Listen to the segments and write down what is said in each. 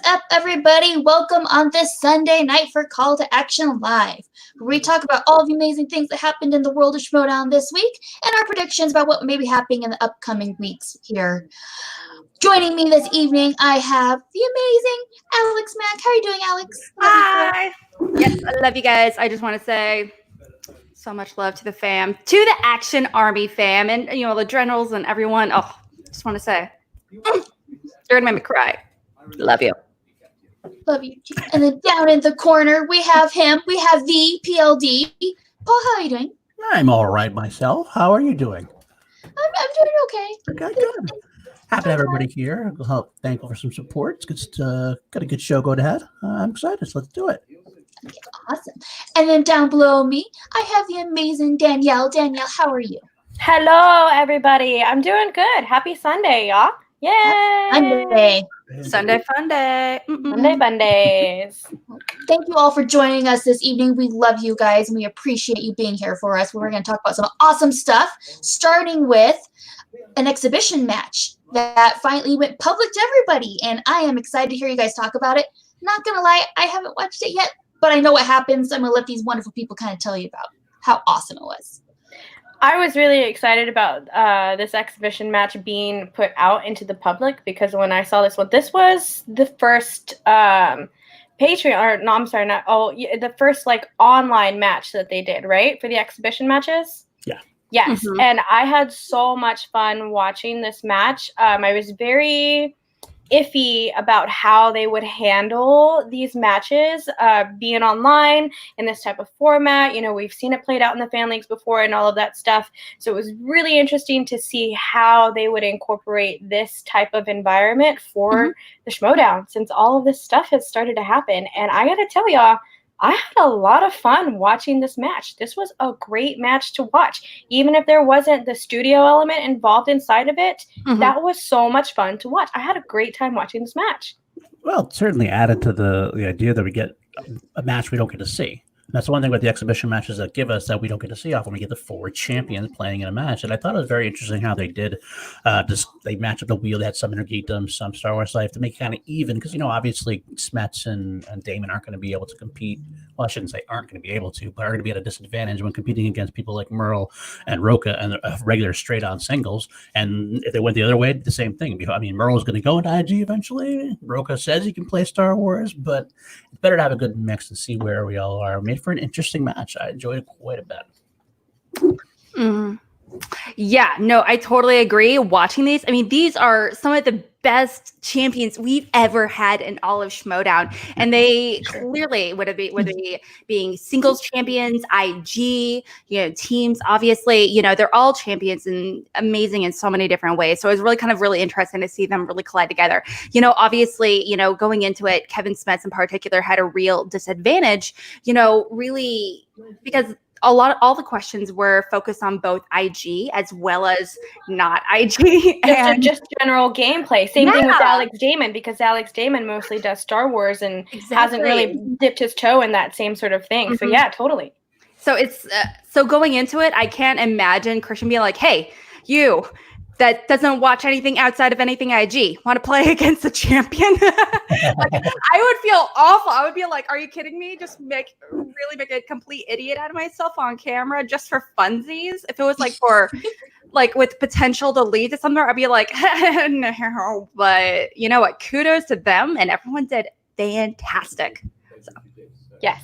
up, everybody? Welcome on this Sunday night for Call to Action Live, where we talk about all the amazing things that happened in the world of Schmodown this week and our predictions about what may be happening in the upcoming weeks here. Joining me this evening, I have the amazing Alex Mack. How are you doing, Alex? Hi. Yes, I love you guys. I just want to say so much love to the fam, to the Action Army fam, and the generals and everyone. Oh, just want to say, you're gonna make me cry. Love you. Love you. And then down in the corner, we have him. We have the PLD. Paul, how are you doing? I'm all right myself. How are you doing? I'm doing okay. Good. Happy to have everybody here. Thankful for some support. It's got a good show going ahead. I'm excited. So let's do it. Okay, awesome. And then down below me, I have the amazing Danielle. Danielle, how are you? Hello, everybody. I'm doing good. Happy Sunday, y'all. Yay! Sunday fun day. Monday fun days. Thank you all for joining us this evening. We love you guys, and we appreciate you being here for us. We're going to talk about some awesome stuff, starting with an exhibition match that finally went public to everybody, and I am excited to hear you guys talk about it. Not going to lie, I haven't watched it yet, but I know what happens. I'm going to let these wonderful people kind of tell you about how awesome it was. I was really excited about this exhibition match being put out into the public because when I saw this one, this was the first the first online match that they did, right? For the exhibition matches? Yeah. Yes. Mm-hmm. And I had so much fun watching this match. I was very iffy about how they would handle these matches being online in this type of format. We've seen it played out in the fan leagues before and all of that stuff. So it was really interesting to see how they would incorporate this type of environment for the Schmodown since all of this stuff has started to happen. And I got to tell y'all, I had a lot of fun watching this match. This was a great match to watch. Even if there wasn't the studio element involved inside of it, that was so much fun to watch. I had a great time watching this match. Well, it certainly added to the idea that we get a match we don't get to see. And that's the one thing about the exhibition matches that give us that we don't get to see often. We get the 4 champions playing in a match. And I thought it was very interesting how they did they match up the wheel. They had some Inner Geekdom, some Star Wars Life to make it kind of even. Because, obviously Smets and Damon aren't going to be able to compete. Well, I shouldn't say aren't going to be able to, but are going to be at a disadvantage when competing against people like Merle and Roka and regular straight-on singles. And if they went the other way, the same thing. I mean, Merle's going to go into IG eventually. Roka says he can play Star Wars, but it's better to have a good mix and see where we all are. Made for an interesting match. I enjoyed it quite a bit. Yeah, no, I totally agree. Watching these, I mean, these are some of the best champions we've ever had in all of Schmodown. And they clearly, whether they being singles champions, IG, teams, obviously, they're all champions and amazing in so many different ways. So it was really interesting to see them really collide together. Obviously, going into it, Kevin Smets in particular had a real disadvantage, really because all the questions were focused on both IG as well as not IG. And just general gameplay. Same thing with Alex Damon, because Alex Damon mostly does Star Wars and hasn't really dipped his toe in that same sort of thing. So yeah, totally. So it's so going into it, I can't imagine Christian being like, hey, you that doesn't watch anything outside of anything IG, want to play against the champion? I would feel awful. I would be like, are you kidding me? Just make a complete idiot out of myself on camera just for funsies. If it was for with potential to lead to something, I'd be like, no. But you know what? Kudos to them, and everyone did fantastic. So, yes.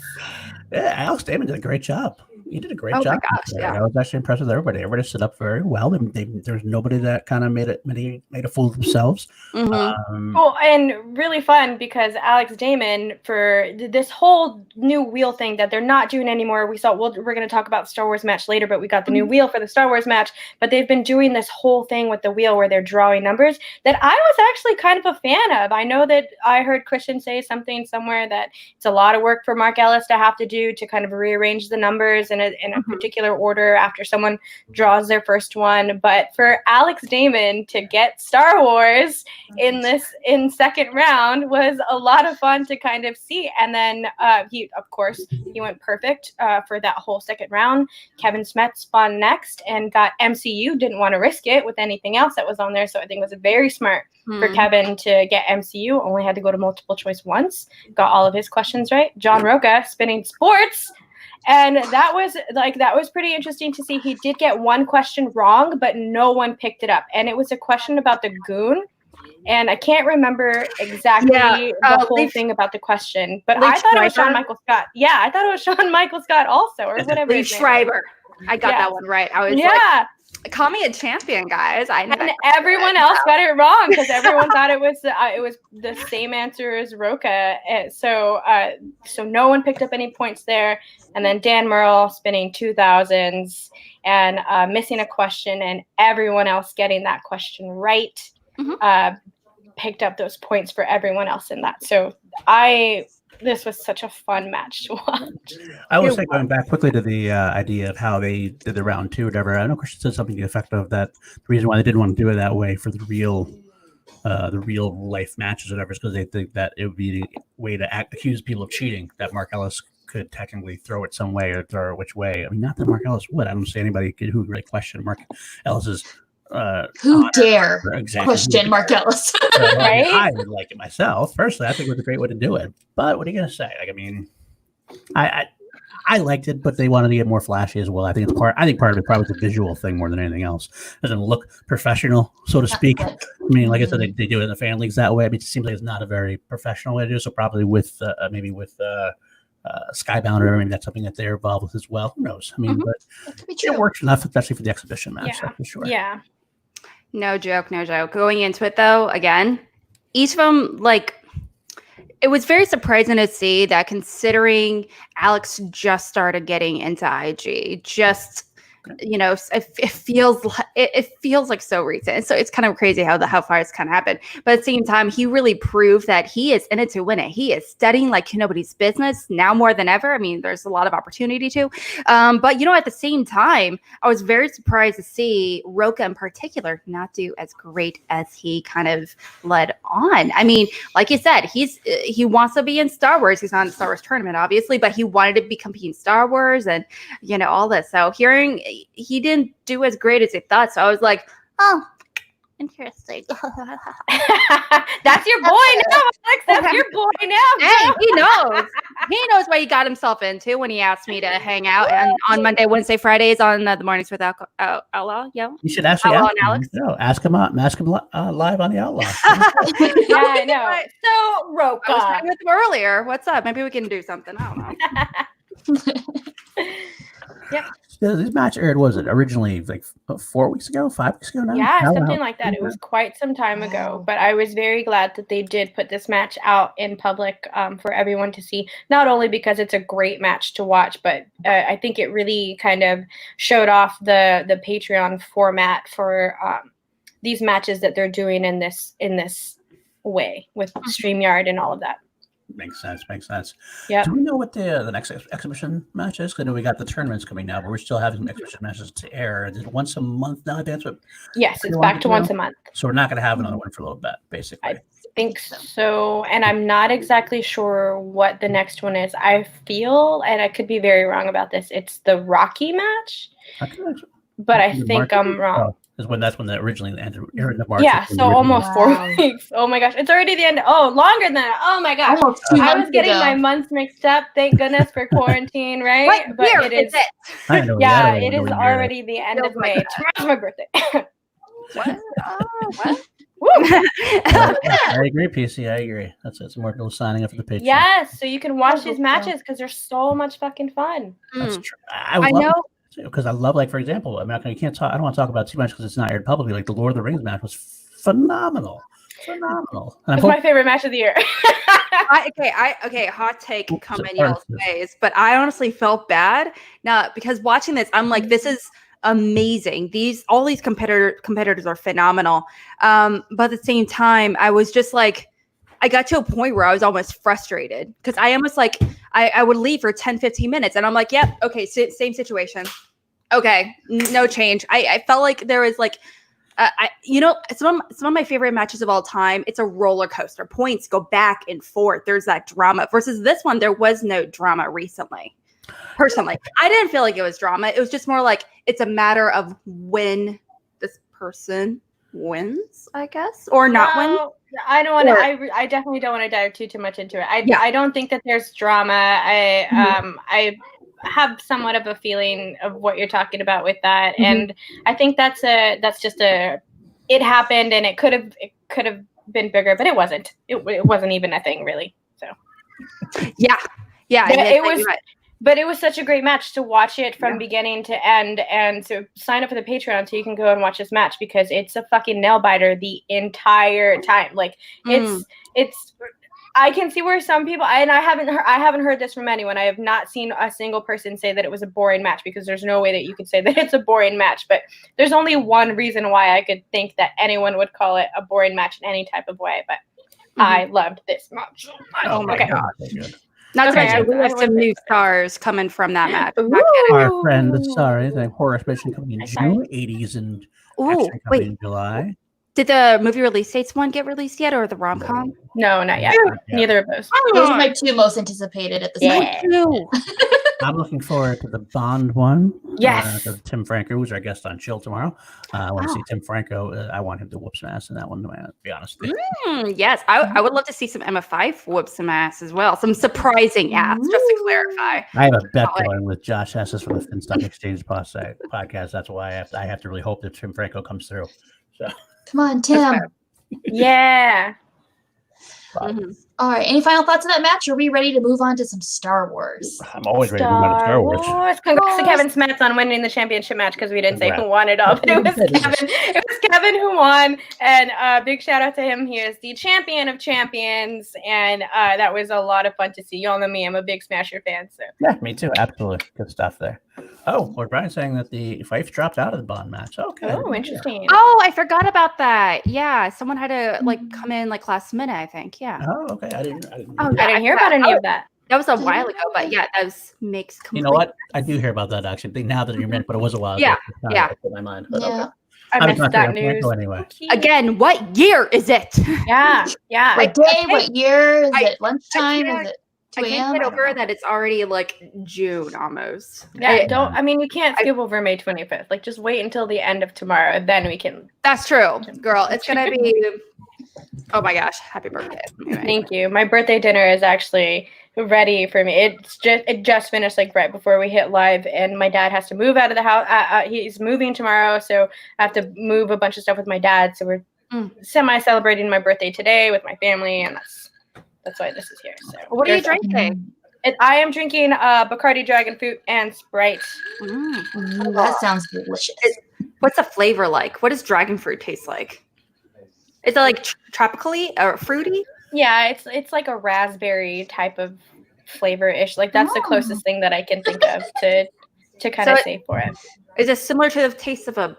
Yeah, Alex Damon did a great job. He did a great job. My gosh, yeah. I was actually impressed with everybody. Everybody stood up very well. There's nobody that kind of made a fool of themselves. And really fun because Alex Damon, for this whole new wheel thing that they're not doing anymore, we're going to talk about Star Wars match later, but we got the new wheel for the Star Wars match. But they've been doing this whole thing with the wheel where they're drawing numbers that I was actually kind of a fan of. I know that I heard Christian say something somewhere that it's a lot of work for Mark Ellis to have to do to kind of rearrange the numbers a particular order after someone draws their first one. But for Alex Damon to get Star Wars in second round was a lot of fun to kind of see. And then he went perfect for that whole second round. Kevin Smith spun next and got MCU. Didn't want to risk it with anything else that was on there, so I think it was very smart for Kevin to get MCU. Only had to go to multiple choice once. Got all of his questions right. John Roca spinning sports. And that was pretty interesting to see. He did get one question wrong, but no one picked it up. And it was a question about the goon. And I can't remember exactly the whole thing about the question, but I thought it was Sean Michael Scott. Yeah, I thought it was Sean Michael Scott also, or whatever. Lee Schreiber. I got that one right. I was like, call me a champion, guys. I know. And everyone else got it wrong because everyone thought it was the same answer as Roca. So no one picked up any points there. And then Dan Merle spinning 2000s and missing a question, and everyone else getting that question right. Picked up those points for everyone else in that. So this was such a fun match to watch. I will say, going back quickly to the idea of how they did the round two or whatever, I know Christian said something to the effect of that the reason why they didn't want to do it that way for the real life matches or whatever is because they think that it would be a way to accuse people of cheating, that Mark Ellis could technically throw it some way or throw it which way. I mean, not that Mark Ellis would. I don't see anybody who would really question Mark Ellis's who dare question Mark Ellis? Right? I would like it myself. Personally, I think it was a great way to do it. But what are you going to say? Like, I mean, I liked it, but they wanted to get more flashy as well. I think part of it probably was a visual thing more than anything else. It doesn't look professional, so to speak. I mean, like I said, they do it in the fan leagues that way. I mean, it seems like it's not a very professional way to do it. So probably with Skybound or maybe that's something that they're involved with as well. Who knows? I mean, but it works enough, especially for the exhibition match. That's for sure. Yeah. No joke. Going into it, though, again, each of them, it was very surprising to see that considering Alex just started getting into IG, it feels like so recent. So it's kind of crazy how far it's kind of happened. But at the same time, he really proved that he is in it to win it. He is studying like nobody's business now more than ever. I mean, there's a lot of opportunity too. But at the same time, I was very surprised to see Roca in particular not do as great as he kind of led on. I mean, like you said, he wants to be in Star Wars. He's not in the Star Wars tournament, obviously, but he wanted to be competing in Star Wars and all this. So hearing he didn't do as great as he thought. So I was like, oh, interesting. That's your boy now, Alex. That's your boy now. Hey, he knows. He knows what he got himself into when he asked me to hang out on Monday, Wednesday, Fridays on the Mornings with Outlaw. Yeah. You should actually ask him live on the Outlaw. Yeah, I know. So, Roca. I was talking with him earlier. What's up? Maybe we can do something. I don't know. Yep. This match aired, was it originally 4 weeks ago, 5 weeks ago now? Yeah, something like that. It was quite some time ago, but I was very glad that they did put this match out in public for everyone to see, not only because it's a great match to watch, but I think it really kind of showed off the Patreon format for these matches that they're doing in this way with StreamYard and all of that. Makes sense. Yeah. Do we know what the next exhibition match is? Because I know we got the tournaments coming now, but we're still having exhibition matches to air. Is it once a month now? Yes, it's back to once a month. So we're not going to have another one for a little bit, basically. I think so, and I'm not exactly sure what the next one is. I feel, and I could be very wrong about this, it's the Rocky match, but I think I'm wrong. That's when that originally ended in March. Yeah, so almost 4 weeks. Oh my gosh, it's already the end. Oh, longer than that. Oh my gosh, I was getting my months mixed up. Thank goodness for quarantine, right? But it is. It is already the end of May. Tomorrow's my birthday. What? What? I agree, PC. I agree. That's more people signing up for the Patreon. Yes, so you can watch these matches because they're so much fucking fun. That's true. I know. Because I love, for example, I don't want to talk about too much because it's not aired publicly. Like the Lord of the Rings match was phenomenal. It's my favorite match of the year. Hot take coming y'all's ways, but I honestly felt bad now because watching this, I'm like, this is amazing. All these competitors are phenomenal. But at the same time, I was just like, I got to a point where I was almost frustrated because I almost like I would leave for 10, 15 minutes and I'm like, yep, okay, same situation. Okay, no change. I felt like there was like, some of my favorite matches of all time, it's a roller coaster. Points go back and forth. There's that drama. Versus this one, there was no drama recently. Personally, I didn't feel like it was drama. It was just more like it's a matter of when this person wins, I guess, or not win. I don't want to. I definitely don't want to dive too much into it. I don't think that there's drama. I have somewhat of a feeling of what you're talking about with that, and I think that's just it happened, and it could have been bigger, but it wasn't. It wasn't even a thing really. So yeah. It was. But it was such a great match to watch it from beginning to end, and to sign up for the Patreon so you can go and watch this match because it's a fucking nail biter the entire time. Like it's. I can see where some people, and I haven't heard this from anyone. I have not seen a single person say that it was a boring match because there's no way that you could say that it's a boring match. But there's only one reason why I could think that anyone would call it a boring match in any type of way. But I loved this match. Oh my god. Not to mention, we have some new stars coming from that match. Our friend, the horror special coming in June, 80s, and actually coming in July. Did the movie release dates one get released yet, or the rom-com? No, not yet. Neither of those. Those are my two most anticipated at this point. I'm looking forward to the Bond one. Yes. Tim Franco, who's our guest on Chill tomorrow. I want to see Tim Franco. I want him to whoop some ass in that one, to be honest. Yes, I would love to see some Emma Fyffe whoop some ass as well. Some surprising ass, just to clarify. I have a bet going with Josh Esses from the Finstock Exchange podcast. That's why I have to really hope that Tim Franco comes through. So. Come on, Tim. Yeah. All right. Any final thoughts on that match? Are we ready to move on to some Star Wars? I'm always ready to move on to Star Wars. Congrats to Kevin Smets on winning the championship match because we didn't say who won it all, but it was Kevin. It was Kevin who won, and big shout out to him. He is the champion of champions, and that was a lot of fun to see. Y'all know me; I'm a big Smasher fan. So yeah, me too. Absolutely good stuff there. Oh, well, Brian's saying that the Fyffe dropped out of the Bond match. Okay. Oh, interesting. Oh, I forgot about that. Yeah, someone had to come in last minute, I think. Yeah. Oh, okay. I didn't hear about any of that. That was a while ago, but yeah, that makes complete. You know what? I do hear about that actually. Now that you're meant, but it was a while. Yeah. In my mind. But okay. I missed that news. Anyway. Again, what year is it? Yeah. What day? What year? Is it lunchtime? Is it? I can't get over that it's already June almost. Yeah, you can't skip over May 25th. Just wait until the end of tomorrow, and then we can. That's true, girl. It's gonna be. Oh my gosh! Happy birthday! Anyway. Thank you. My birthday dinner is actually ready for me. It just finished right before we hit live, and my dad has to move out of the house. He's moving tomorrow, so I have to move a bunch of stuff with my dad. So we're semi-celebrating my birthday today with my family, and that's why this is here. So what are you drinking? I am drinking Bacardi Dragon Fruit and Sprite. That sounds delicious. What's the flavor like? What does dragon fruit taste like? Is it tropically or fruity? Yeah, it's like a raspberry type of flavor-ish. That's the closest thing that I can think of to kind of say for it. Is it similar to the taste of a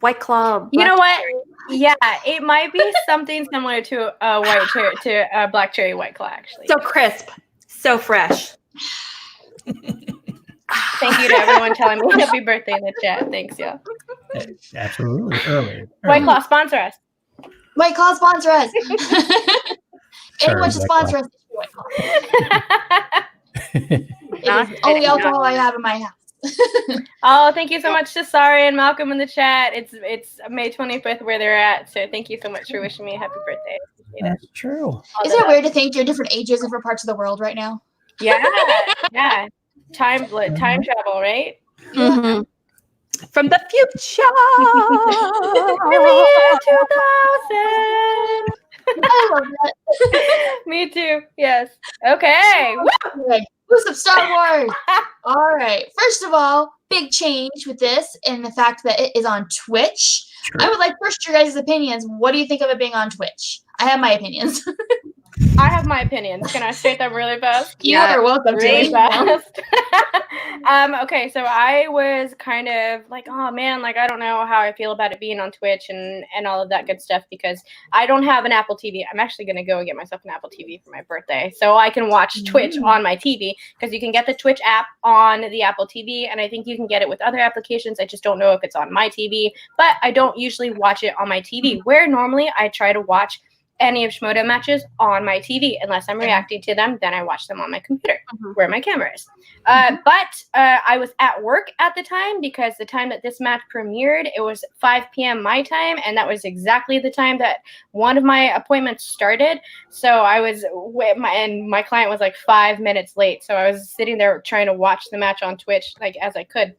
White Claw? You know what? Yeah, it might be something similar to a black cherry White Claw, actually. So crisp, so fresh. Thank you to everyone telling me happy birthday in the chat. Thanks, y'all. Absolutely. Early. White Claw, sponsor us. White Claw, sponsor us. Anyone should sponsor us. White Claw. It is only alcohol I have in my house. Oh, thank you so much to Sari and Malcolm in the chat. It's May 25th where they're at. So thank you so much for wishing me a happy birthday. That's true. Is it weird to think you're different ages in different parts of the world right now? Yeah. Time travel, right? Mm-hmm. From the future. In the year 2000. I love that. Me too. Yes. Okay. Who's up Star Wars? All right. First of all, big change with this and the fact that it is on Twitch. True. I would like first your guys' opinions. What do you think of it being on Twitch? I have my opinions. I have my opinions. Can I state them really fast? You are welcome to. Really fast. Okay, so I was kind of like, oh man, like I don't know how I feel about it being on Twitch and all of that good stuff because I don't have an Apple TV. I'm actually gonna go and get myself an Apple TV for my birthday so I can watch Twitch on my TV because you can get the Twitch app on the Apple TV and I think you can get it with other applications. I just don't know if it's on my TV, but I don't usually watch it on my TV where normally I try to watch any of Schmoedown matches on my TV. Unless I'm reacting to them, then I watch them on my computer where my camera is. But I was at work at the time because the time that this match premiered, it was 5 p.m. my time, and that was exactly the time that one of my appointments started. So I was with my client was like 5 minutes late. So I was sitting there trying to watch the match on Twitch like as I could.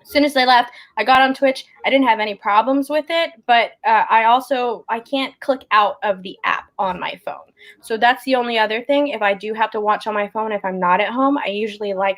As soon as they left, I got on Twitch. I didn't have any problems with it, but I can't click out of the app on my phone. So that's the only other thing. If I do have to watch on my phone, if I'm not at home, I usually I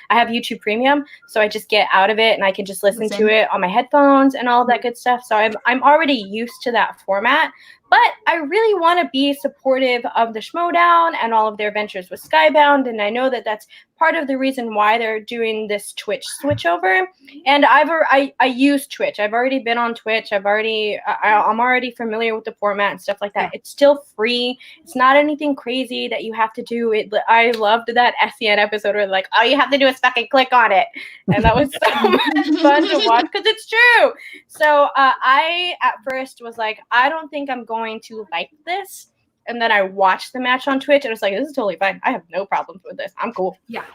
have YouTube Premium, so I just get out of it and I can just listen to it on my headphones and all of that good stuff. So I'm already used to that format. But I really want to be supportive of the Schmoedown and all of their ventures with Skybound, and I know that that's part of the reason why they're doing this Twitch switchover. And I use Twitch. I've already been on Twitch. I'm already familiar with the format and stuff like that. It's still free. It's not anything crazy that you have to do. I loved that SCN episode where like all you have to do is fucking click on it, and that was so much fun to watch because it's true. So I at first was like, I don't think I'm going to like this. And then I watched the match on Twitch and I was like, this is totally fine. I have no problems with this. I'm cool. Yeah,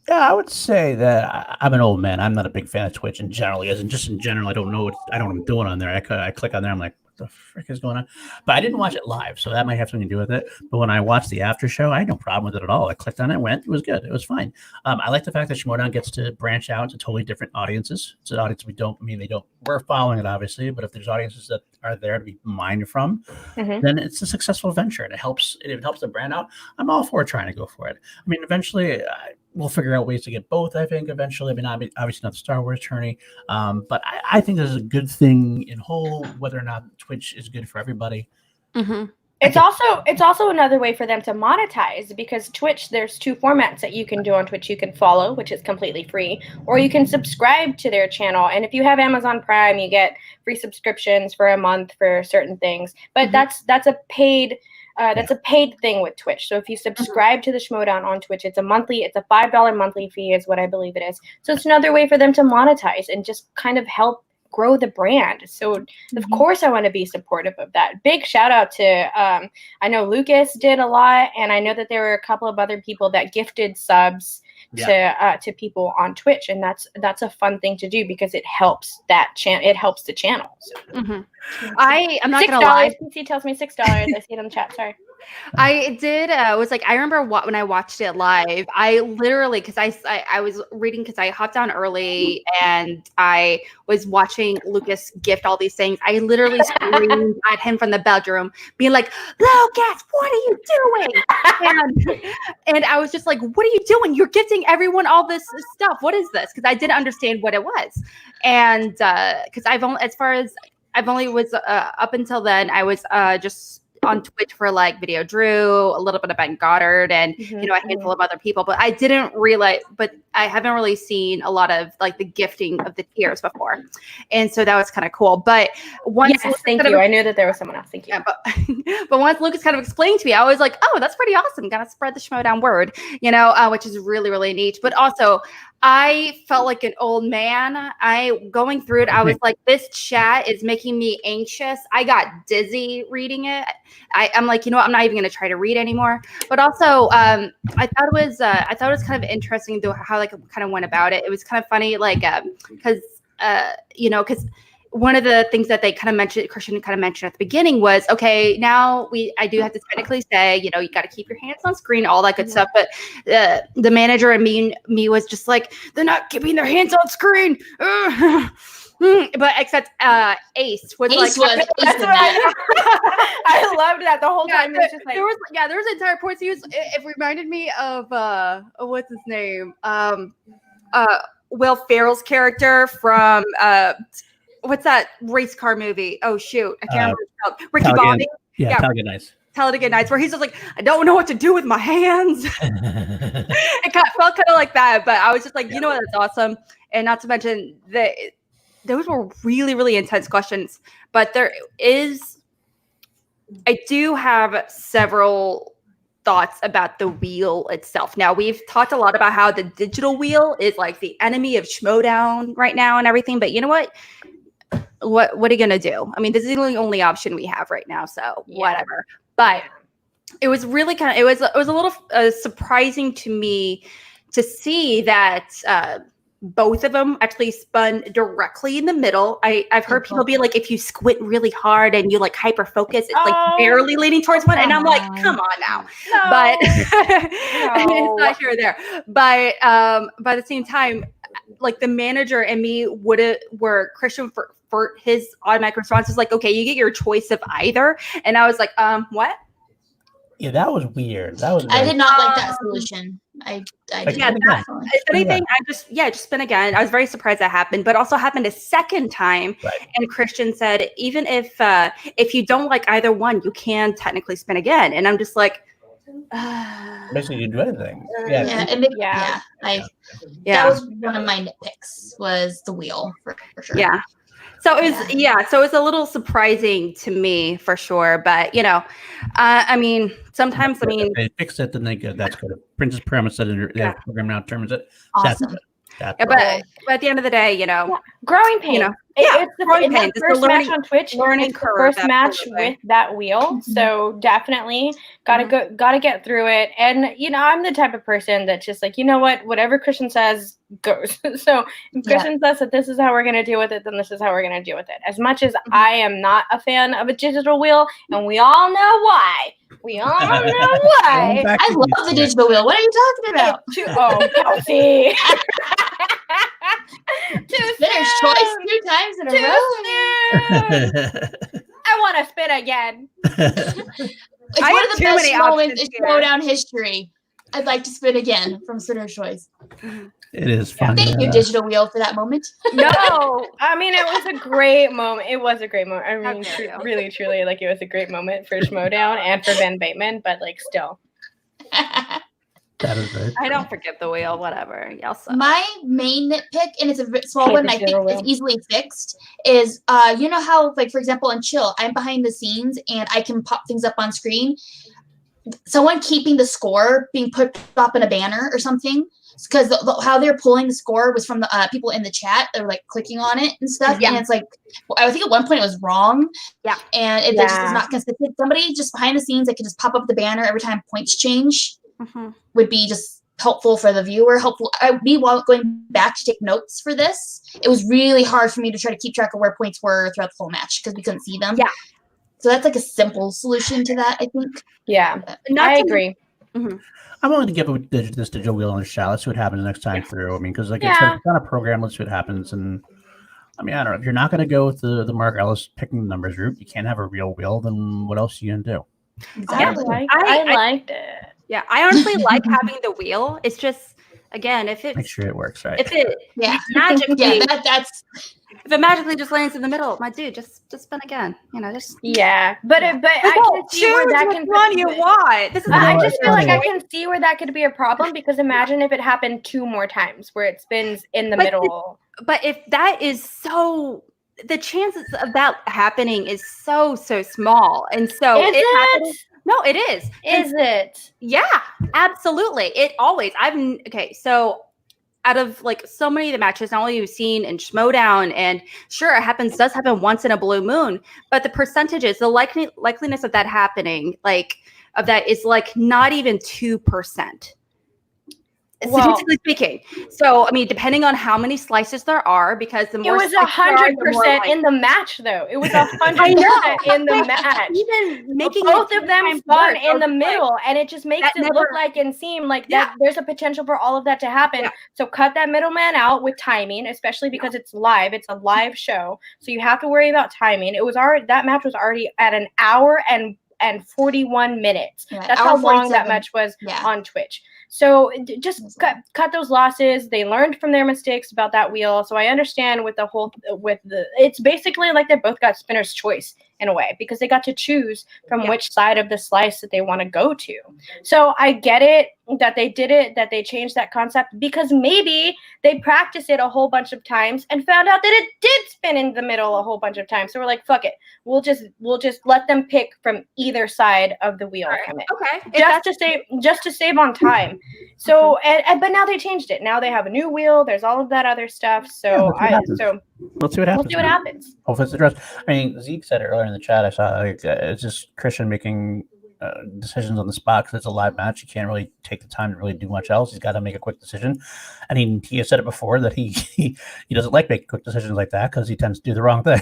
I would say that I'm an old man. I'm not a big fan of Twitch in general. Just in general, I don't know what I'm doing on there. I click on there. I'm like, what the frick is going on? But I didn't watch it live, so that might have something to do with it. But when I watched the after show, I had no problem with it at all. I clicked on it, it was good. It was fine. I like the fact that Schmoedown gets to branch out to totally different audiences. It's an audience we're following it obviously, but if there's audiences that are there to be mined from, then it's a successful venture and it helps the brand out. I'm all for trying to go for it. I mean, eventually we'll figure out ways to get both, I think, eventually. I mean, obviously not the Star Wars tourney, but I think this is a good thing in whole, whether or not Twitch is good for everybody. It's also another way for them to monetize because Twitch, there's two formats that you can do on Twitch. You can follow, which is completely free, or you can subscribe to their channel. And if you have Amazon Prime, you get free subscriptions for a month for certain things. But that's a paid thing with Twitch. So if you subscribe to the Schmoedown on Twitch, it's a $5 monthly fee is what I believe it is. So it's another way for them to monetize and just kind of help grow the brand. So of course I want to be supportive of that. Big shout out to I know Lucas did a lot, and I know that there were a couple of other people that gifted subs to people on Twitch, and that's a fun thing to do because it helps it helps the channel. So. I'm not gonna lie. PC tells me $6. I see it in the chat. Sorry. I did. Was like I remember when I watched it live. I literally because I was reading because I hopped on early and I was watching Lucas gift all these things. I literally screamed at him from the bedroom, being like, "Lucas, what are you doing?" And I was just like, "What are you doing? You're gifting everyone all this stuff. What is this?" Because I didn't understand what it was, and because I've only was up until then I was just on Twitch for like Video Drew, a little bit of Ben Goddard, and a handful of other people. But I didn't realize, but I haven't really seen a lot of like the gifting of the tiers before, and so that was kind of cool. But once, thank you. I knew that there was someone else. Thank you. Yeah, but once Lucas kind of explained to me, I was like, oh, that's pretty awesome. Gotta spread the Schmoedown word, which is really, really neat. But also, I felt like an old man. Going through it, I was like, this chat is making me anxious. I got dizzy reading it. I'm like, I'm not even going to try to read anymore. But also, I thought it was kind of interesting how like kind of went about it. It was kind of funny, like because one of the things that they kind of mentioned, Christian kind of mentioned at the beginning was, okay, now I do have to technically say, you got to keep your hands on screen, all that good stuff. But the manager and me was just like, they're not keeping their hands on screen. But except Ace was Ace like, was, I loved that the whole time. It was just like, there was an entire point. It reminded me of what's his name? Will Ferrell's character from what's that race car movie? Oh shoot, I can't remember. Ricky Bobby. Yeah, Talladega Nights. Talladega Nights, where he's just like, I don't know what to do with my hands. It felt kind of like that, but I was just like, you know what, that's awesome. And not to mention that those were really, really intense questions. But I do have several thoughts about the wheel itself. Now, we've talked a lot about how the digital wheel is like the enemy of Schmodown right now and everything, but you know what? What are you gonna do? I mean, this is the only option we have right now, so whatever. But it was really it was a little surprising to me to see that both of them actually spun directly in the middle. I've heard people be like, if you squint really hard and you like hyper focus, it's like barely leaning towards one. And I'm like, come on now. No. But it's not here or there. But by the same time, like the manager and me were Christian for his automatic response was like, okay, you get your choice of either. And I was like, what? Yeah, that was weird. I did not like that solution. I did not. If anything, I just spin again. I was very surprised that happened, but also happened a second time. Right. And Christian said, even if you don't like either one, you can technically spin again. And I'm just like, basically, you do anything. That was one of my nitpicks, was the wheel for sure. Yeah. So it was, so it was a little surprising to me for sure. But I mean, sometimes they fix it, then that's good. Princess Pyramid said their program now determines it. Awesome. But at the end of the day, growing pain. It's the first match on Twitch. Learning it's the first match with that wheel. So definitely gotta get through it. And I'm the type of person that's just like, you know what, whatever Christian says goes. So if Christian says that this is how we're gonna deal with it, then this is how we're gonna deal with it. As much as I am not a fan of a digital wheel, and we all know why. I love the digital wheel. What are you talking about? Kelsey. Spinner's choice 2 times in a row. I want to spin again. It's one of the best moments in Showdown history. I'd like to spin again from Spinner's Choice. It is fun. Thank you, Digital Wheel, for that moment. No, I mean, it was a great moment. It was a great moment. I mean, really, truly, like, it was a great moment for Schmodown and for Ben Bateman, but, like, still. That is right. I don't forget the wheel, whatever. Y'all suck. My main nitpick, and it's a small one, I think it's easily fixed, is you know how, like, for example, in Chill, I'm behind the scenes and I can pop things up on screen. Someone keeping the score being put up in a banner or something, because how they're pulling the score was from the people in the chat. They were like clicking on it and stuff, and it's like, I think at one point it was wrong. And it just is not consistent. Somebody just behind the scenes that can just pop up the banner every time points change would be just helpful for the viewer. Helpful. Me going back to take notes for this, it was really hard for me to try to keep track of where points were throughout the whole match because we couldn't see them. So that's like a simple solution to that, I think. I agree. I'm willing to give this digital wheel a shot. Let's see what happens next time through. I mean, because like it's not a program. Let's see what happens. And I mean, I don't know. If you're not going to go with the Mark Ellis picking the numbers route, you can't have a real wheel. Then what else are you going to do? Exactly. I liked it. Yeah, I honestly like having the wheel. It's just, again, if it make sure it works right. If it magically, if it magically just lands in the middle, my dude, just spin again. Just But I can see where that can one you want. This is I just feel like I can see where that could be a problem because imagine if it happened 2 more times where it spins in the middle. But if that is so. The chances of that happening is so small, and so is it? No, it is. Is it? Yeah, absolutely. It always. So out of like so many of the matches, not only you've seen in Schmodown, and sure, it does happen once in a blue moon, but the percentages, the likeliness of that happening, is like not even 2%. Statistically speaking. So, I mean, depending on how many slices there are, because the more it was 100% in the match, though. It was 100% in the match. Even making both of them spun in the middle, and it just makes it look like and seem like that there's a potential for all of that to happen. Yeah. So cut that middleman out with timing, especially because it's live. It's a live show, so you have to worry about timing. That match was already at an hour and 41 minutes. That's how long that match was on Twitch. So just cut those losses. They learned from their mistakes about that wheel. So I understand it's basically like they both got Spinner's Choice in a way, because they got to choose from which side of the slice that they want to go to. So I get it that they did it, that they changed that concept, because maybe they practiced it a whole bunch of times and found out that it did spin in the middle a whole bunch of times. So we're like, fuck it, we'll just let them pick from either side of the wheel from it. Okay. Just to save on time. So but now they changed it. Now they have a new wheel. There's all of that other stuff. So let's see what happens. We'll see what happens. Hopefully it's addressed. I mean, Zeke said it earlier in the chat. I saw it's just Christian making decisions on the spot because it's a live match. You can't really take the time to really do much else. He's got to make a quick decision. And he has said it before that he doesn't like making quick decisions like that because he tends to do the wrong thing.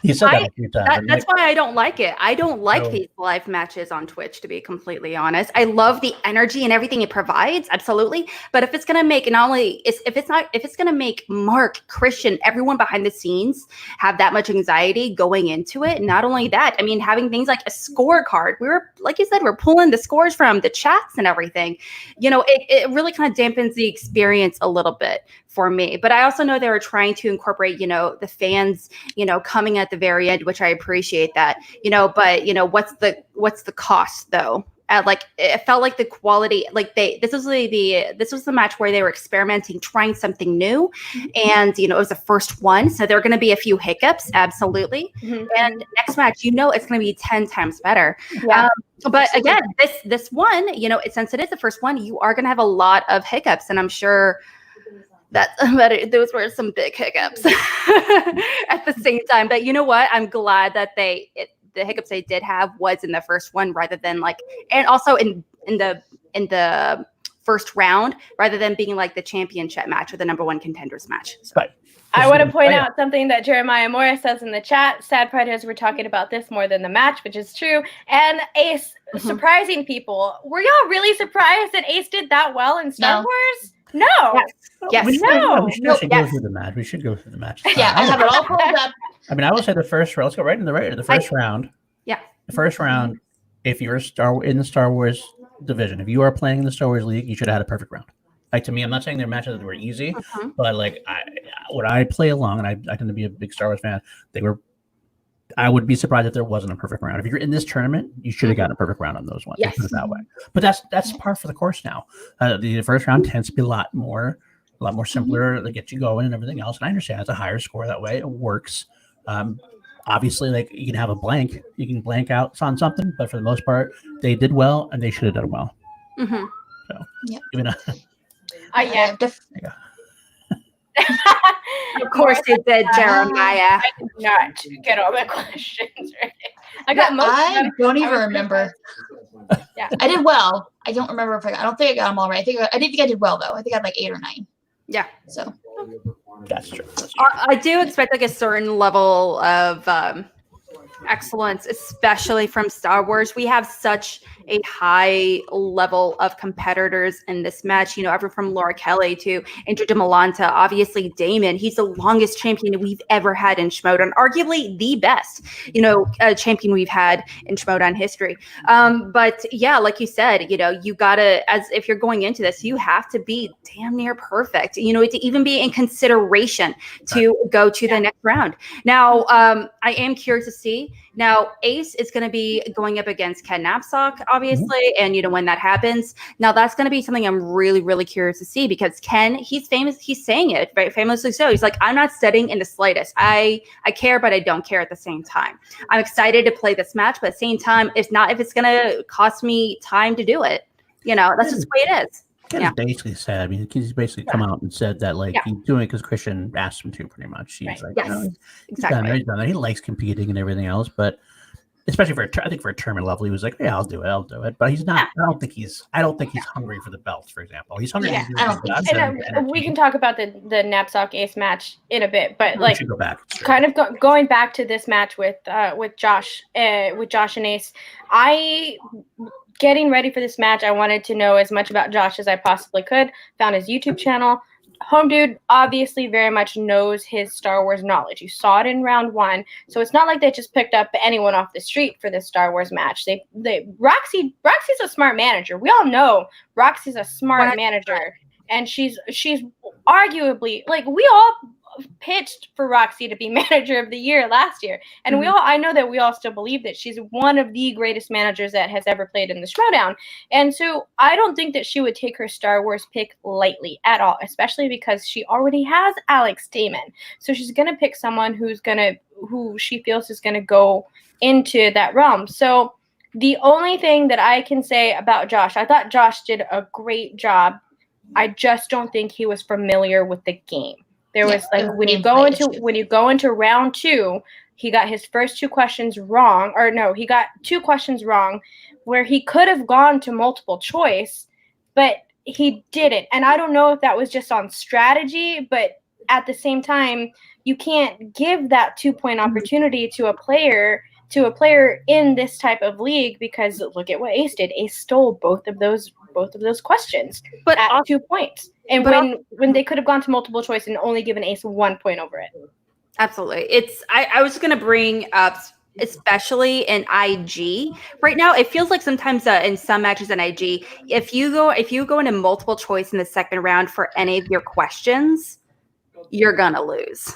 He said that a few times. That's why I don't like it. I don't like these live matches on Twitch, to be completely honest. I love the energy and everything it provides, absolutely. But if it's gonna make if it's gonna make Mark, Christian, everyone behind the scenes have that much anxiety going into it, not only that, I mean, having things like a scorecard. Like you said, we're pulling the scores from the chats and everything. It really kind of dampens the experience a little bit for me. But I also know they were trying to incorporate, the fans, coming at the very end, which I appreciate that, but what's the cost though? It felt like the quality, this was the match where they were experimenting, trying something new, and it was the first one, so there are going to be a few hiccups, absolutely. And next match, it's going to be 10 times better. But again, this one, since it is the first one, you are going to have a lot of hiccups, and I'm sure that those were some big hiccups at the same time. But you know what? I'm glad that the hiccups they did have was in the first one rather than and also in the first round rather than being like the championship match or the number one contenders match. So. Right. I want to point out something that Jeremiah Morris says in the chat. Sad part is we're talking about this more than the match, which is true. And Ace surprising people. Were y'all really surprised that Ace did that well in Star Wars? No. Yes. We should go through the match. We should go through the match. Yeah, I have it all pulled up. I mean, I would say the first round. Let's go right into the first round. Yeah. The first round, if you're in the Star Wars division, if you are playing in the Star Wars League, you should have had a perfect round. To me, I'm not saying their matches were easy, but when I play along, and I tend to be a big Star Wars fan, I would be surprised if there wasn't a perfect round. If you're in this tournament, you should have gotten a perfect round on those ones. Yes. Put it that way. But that's par for the course now. The first round tends to be a lot more simpler to get you going and everything else. And I understand it's a higher score that way. It works. Obviously, you can have a blank. You can blank out on something, but for the most part, they did well, and they should have done well. So, Of course they did, Jeremiah. I did not get all the questions right. I don't even remember. Yeah, I did well. I don't remember I don't think I got them all right. I didn't think I did well though. I think I had 8 or 9. Yeah. So that's true. I do expect a certain level of excellence, especially from Star Wars. We have such a high level of competitors in this match, everyone from Laura Kelly to Inter de Milanta, obviously Damon. He's the longest champion we've ever had in Schmoedown, arguably the best, champion we've had in Schmoedown history. But yeah, like you said, you gotta, as if you're going into this, you have to be damn near perfect, to even be in consideration to go to the next round. Now, I am curious to see. Now, Ace is going to be going up against Ken Knapsack, obviously, and when that happens, now that's going to be something I'm really, really curious to see, because Ken, he's famous, he's saying it, right, famously so. He's like, I'm not studying in the slightest. I care, but I don't care at the same time. I'm excited to play this match, but at the same time, if it's going to cost me time to do it, that's just the way it is. He's basically said, I mean, he's basically come out and said that, he's doing it because Christian asked him to, pretty much. He's like, exactly. He's done that. He likes competing and everything else, but especially for a tournament level, he was like, yeah, I'll do it. But he's not. I don't think he's hungry for the belts, for example. He's hungry. We can talk about the Knapsack Ace match in a bit, but we should go back. Kind of going back to this match with Josh and Ace, getting ready for this match, I wanted to know as much about Josh as I possibly could. Found his YouTube channel. Home Dude obviously very much knows his Star Wars knowledge. You saw it in round 1, so it's not like they just picked up anyone off the street for this Star Wars match. Roxy's a smart manager. We all know Roxy's a smart manager, and she's arguably, we all pitched for Roxy to be manager of the year last year. And I know that we all still believe that she's one of the greatest managers that has ever played in the Schmodown. And so I don't think that she would take her Star Wars pick lightly at all, especially because she already has Alex Damon. So she's going to pick someone who she feels is going to go into that realm. So the only thing that I can say about Josh, I thought Josh did a great job. I just don't think he was familiar with the game. There was when you go into round 2, he got his first 2 questions wrong, or no, he got 2 questions wrong where he could have gone to multiple choice, but he didn't. And I don't know if that was just on strategy, but at the same time, you can't give that 2-point opportunity to a player in this type of league, because look at what Ace did. Ace stole both of those questions, but at 2 points. And when they could have gone to multiple choice and only given Ace 1 point over it. Absolutely. I was going to bring up, especially in IG right now, it feels like sometimes in some matches in IG, if you go into multiple choice in the second round for any of your questions, you're gonna lose.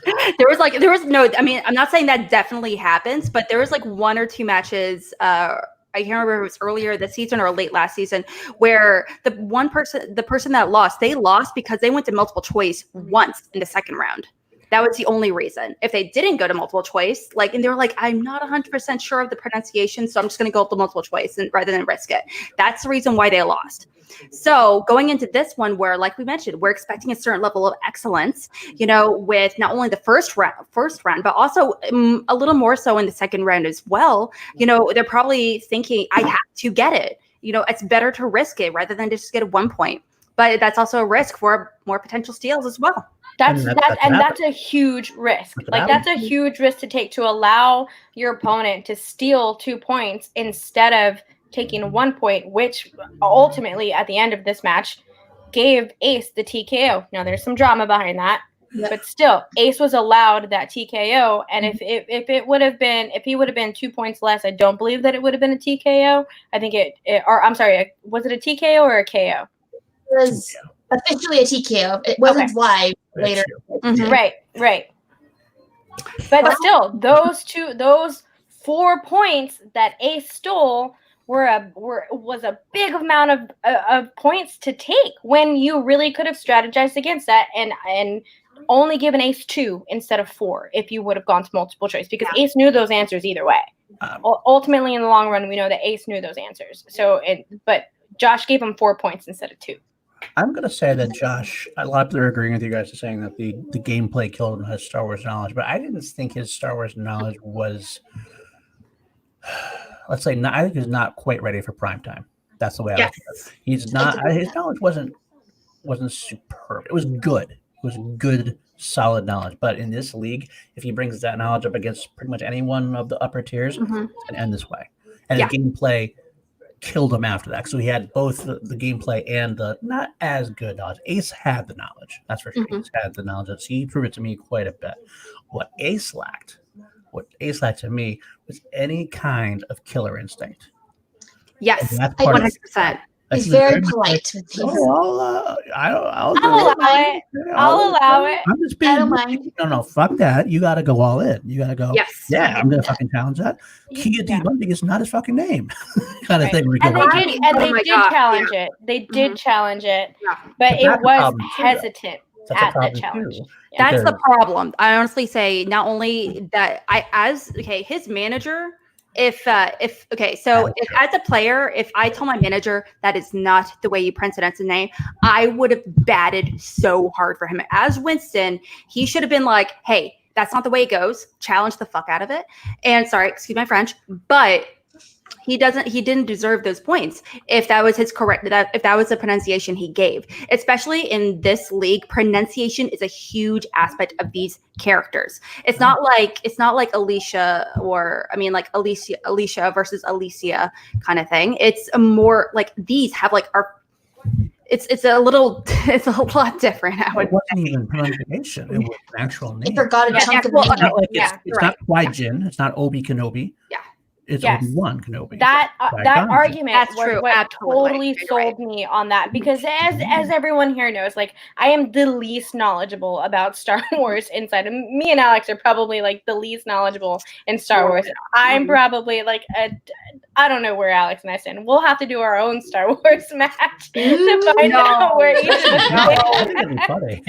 There was no, I mean, I'm not saying that definitely happens, but there was like 1 or 2 matches, I can't remember if it was earlier this season or late last season, where the person that lost, they lost because they went to multiple choice once in the second round. That was the only reason. If they didn't go to multiple choice, and they were like, I'm not 100% sure of the pronunciation, so I'm just going to go to multiple choice rather than risk it. That's the reason why they lost. So going into this one, where, like we mentioned, we're expecting a certain level of excellence, with not only the first round, but also a little more so in the second round as well. They're probably thinking, I have to get it. It's better to risk it rather than just get a 1 point. But that's also a risk for more potential steals as well. That's a huge risk. That's a huge risk to take, to allow your opponent to steal 2 points instead of taking 1 point, which ultimately at the end of this match gave Ace the TKO. Now there's some drama behind that, but still Ace was allowed that TKO. And if he would have been 2 points less, I don't believe that it would have been a TKO. I think I'm sorry, was it a TKO or a KO? It was officially a TKO. It wasn't live later. Mm-hmm. Right. But still, those 4 points that Ace stole was a big amount of points to take, when you really could have strategized against that and only given Ace 2 instead of 4 if you would have gone to multiple choice, because Ace knew those answers either way. Ultimately, in the long run, we know that Ace knew those answers. But Josh gave him 4 points instead of 2. I'm going to say that Josh, a lot of people are agreeing with you guys saying that the gameplay killed him, his Star Wars knowledge, but I didn't think his Star Wars knowledge was, let's say, I think he's not quite ready for prime time. That's the way I look at it. He's not, his knowledge wasn't superb. It was good. It was good, solid knowledge. But in this league, if he brings that knowledge up against pretty much any one of the upper tiers, it's going to end this way. And the gameplay killed him after that. So he had both the gameplay and the not as good knowledge. Ace had the knowledge. That's for sure. Ace had the knowledge. So he proved it to me quite a bit. What Ace lacked to me was any kind of killer instinct. Yes, 100%. He's very polite with people. I'll allow it. I'm just being. I don't mind. No, fuck that. You got to go all in. You got to go. Yes. Yeah, I'm gonna fucking challenge that. Kia D Bunting is not his fucking name. Kind of thing. And they did challenge it. They did challenge it, but it was hesitant at the challenge. That's the problem. I honestly say, not only that, his manager. If as a player, if I told my manager that is not the way you pronounce the name, I would have batted so hard for him. As Winston, he should have been like, hey, that's not the way it goes. Challenge the fuck out of it. And sorry, excuse my French, but he didn't deserve those points if that was if that was the pronunciation he gave. Especially in this league, pronunciation is a huge aspect of these characters. It's not like Alicia Alicia versus Alicia kind of thing. It's a more like these have it's a lot different. It wasn't even pronunciation. It was an actual name. I forgot a chunk of it's not Qui Jin. It's not Obi Kenobi. Yeah. it's Yes. Obi-Wan Kenobi. That Qui-Gon. argument That's was true. what Absolutely. totally You're sold me on that, because as everyone here knows, like, I am the least knowledgeable about Star Wars inside. Me and Alex are probably like the least knowledgeable in Star Wars. I'm probably like I don't know where Alex and I stand. We'll have to do our own Star Wars match to find out where each of us I stand. think that'd be funny.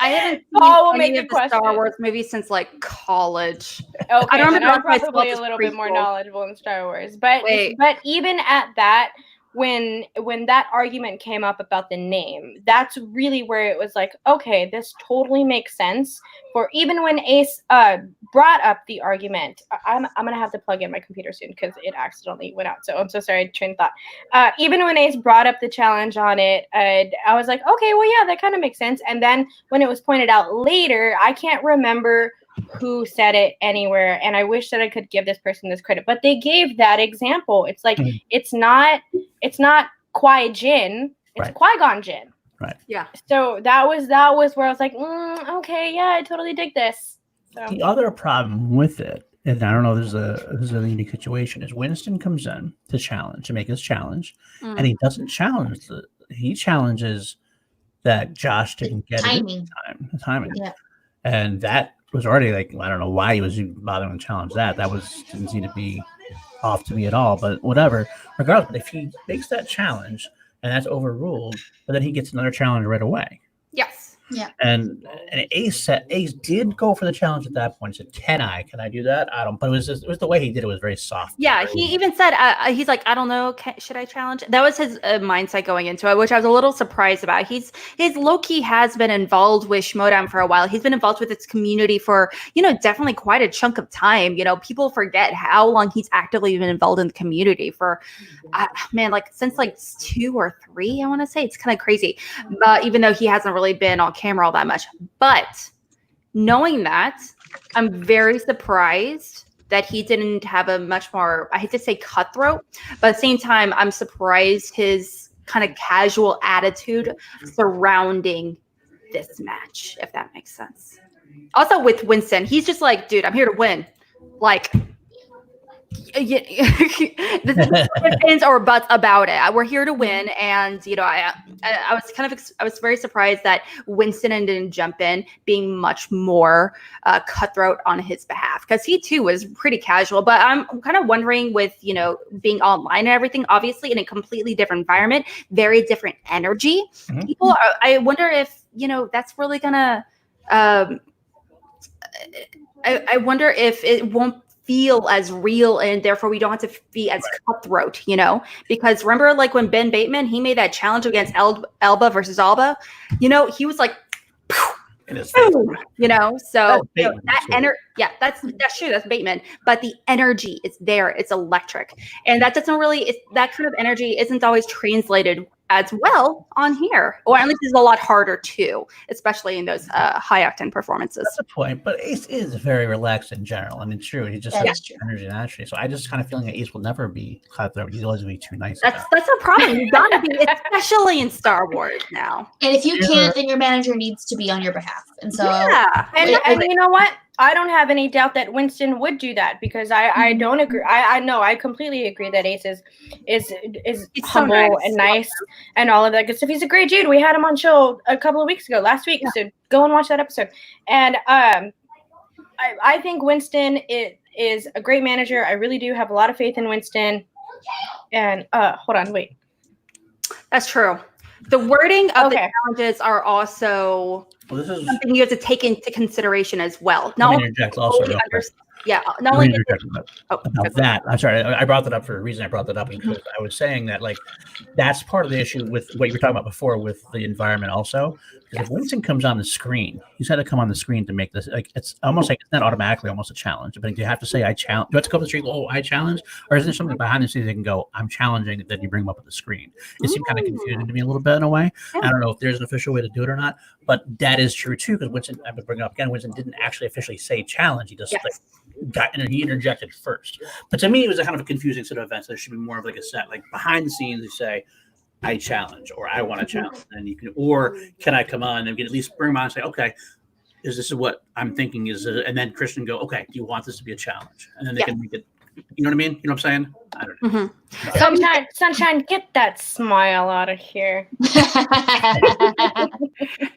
I haven't Paul will seen make any a of the Star question. Wars movies since like college. Okay, I don't then remember I'm if I saw probably this a little bit more prequel. knowledgeable in Star Wars. But Wait. even at that, when that argument came up about the name, that's really where it was like, okay, this totally makes sense. For even when Ace brought up the argument, I'm gonna have to plug in my computer soon because it accidentally went out. So I'm so sorry, train of thought. Even when Ace brought up the challenge on it, I was like, okay, well, yeah, that kind of makes sense. And then when it was pointed out later, I can't remember who said it anywhere, and I wish that I could give this person this credit, but they gave that example. It's like it's not Qui Jin, it's Right. Qui-Gon Jinn. Right. Yeah. So that was where I was like, okay, yeah, I totally dig this. So The other problem with it, and I don't know, this is a unique situation, is Winston comes in to make his challenge, and he doesn't challenge he challenges that Josh didn't get the timing. Yeah. And that was already like, I don't know why he was even bothering to challenge that. That didn't seem to be off to me at all, but whatever. Regardless, if he makes that challenge and that's overruled, but then he gets another challenge right away. Yes. Yeah. And Ace did go for the challenge at that point. He said, "Can I do that?" I don't. But it was the way he did it was very soft. Yeah, he even said, he's like, I don't know, should I challenge? That was his mindset going into it, which I was a little surprised about. His low-key has been involved with Schmoedown for a while. He's been involved with its community for, definitely quite a chunk of time. People forget how long he's actively been involved in the community for, since like 2 or 3, I want to say. It's kind of crazy. But even though he hasn't really been on camera all that much. But knowing that, I'm very surprised that he didn't have a much more, I hate to say cutthroat, but at the same time, I'm surprised his kind of casual attitude surrounding this match, if that makes sense. Also with Winston, he's just like, dude, I'm here to win. Like, the ins or buts about it. We're here to win, and I was very surprised that Winston didn't jump in, being much more cutthroat on his behalf, because he too was pretty casual. But I'm kind of wondering, with being online and everything, obviously in a completely different environment, very different energy. People I wonder if that's really gonna. I wonder if it won't feel as real, and therefore we don't have to be as cutthroat, because remember, like when Ben Bateman, he made that challenge against Elba versus Alba, he was like, in his face. So Bateman, that energy, yeah, that's true. That's Bateman, but the energy is there. It's electric, and that doesn't really. That kind of energy isn't always translated as well on here, or at least it's a lot harder too, especially in those high octane performances. That's the point. But Ace is very relaxed in general. I mean, true. He just has energy naturally. So I just kind of feeling that Ace will never be cutthroat. He's always be too nice. That's a problem. You gotta be, especially in Star Wars now. And if you can't, then your manager needs to be on your behalf. And so, and you know what? I don't have any doubt that Winston would do that, because I don't agree. I know, I completely agree that Ace is humble and nice and all of that good stuff. He's a great dude. We had him on show a couple of weeks ago, last week. So go and watch that episode. And I think Winston is a great manager. I really do have a lot of faith in Winston. And hold on, wait. That's true. The wording of the challenges are also something you have to take into consideration as well. Not only not only about that. I'm sorry, I brought that up for a reason. I brought that up because I was saying that, like, that's part of the issue with what you were talking about before with the environment also. If Winston comes on the screen, he's had to come on the screen to make this, like, it's almost like it's not automatically almost a challenge. But do you have to say I challenge? Do you have to come to the screen? Oh, I challenge, or is there something behind the scenes they can go, I'm challenging, that you bring them up on the screen? It seemed kind of confusing to me a little bit in a way. I don't know if there's an official way to do it or not, but that is true too, because Winston, I've been bringing up again, Winston didn't actually officially say challenge. He just he interjected first. But to me, it was a kind of a confusing set of events. There should be more of like a set, like behind the scenes, you say, I challenge, or I want to challenge, and you can, or can I come on and get at least bring them on and say, okay, this is what I'm thinking is, and then Christian go, okay, do you want this to be a challenge? And then they can make it You know what I mean? You know what I'm saying? I don't know. Mhm. Sunshine, get that smile out of here.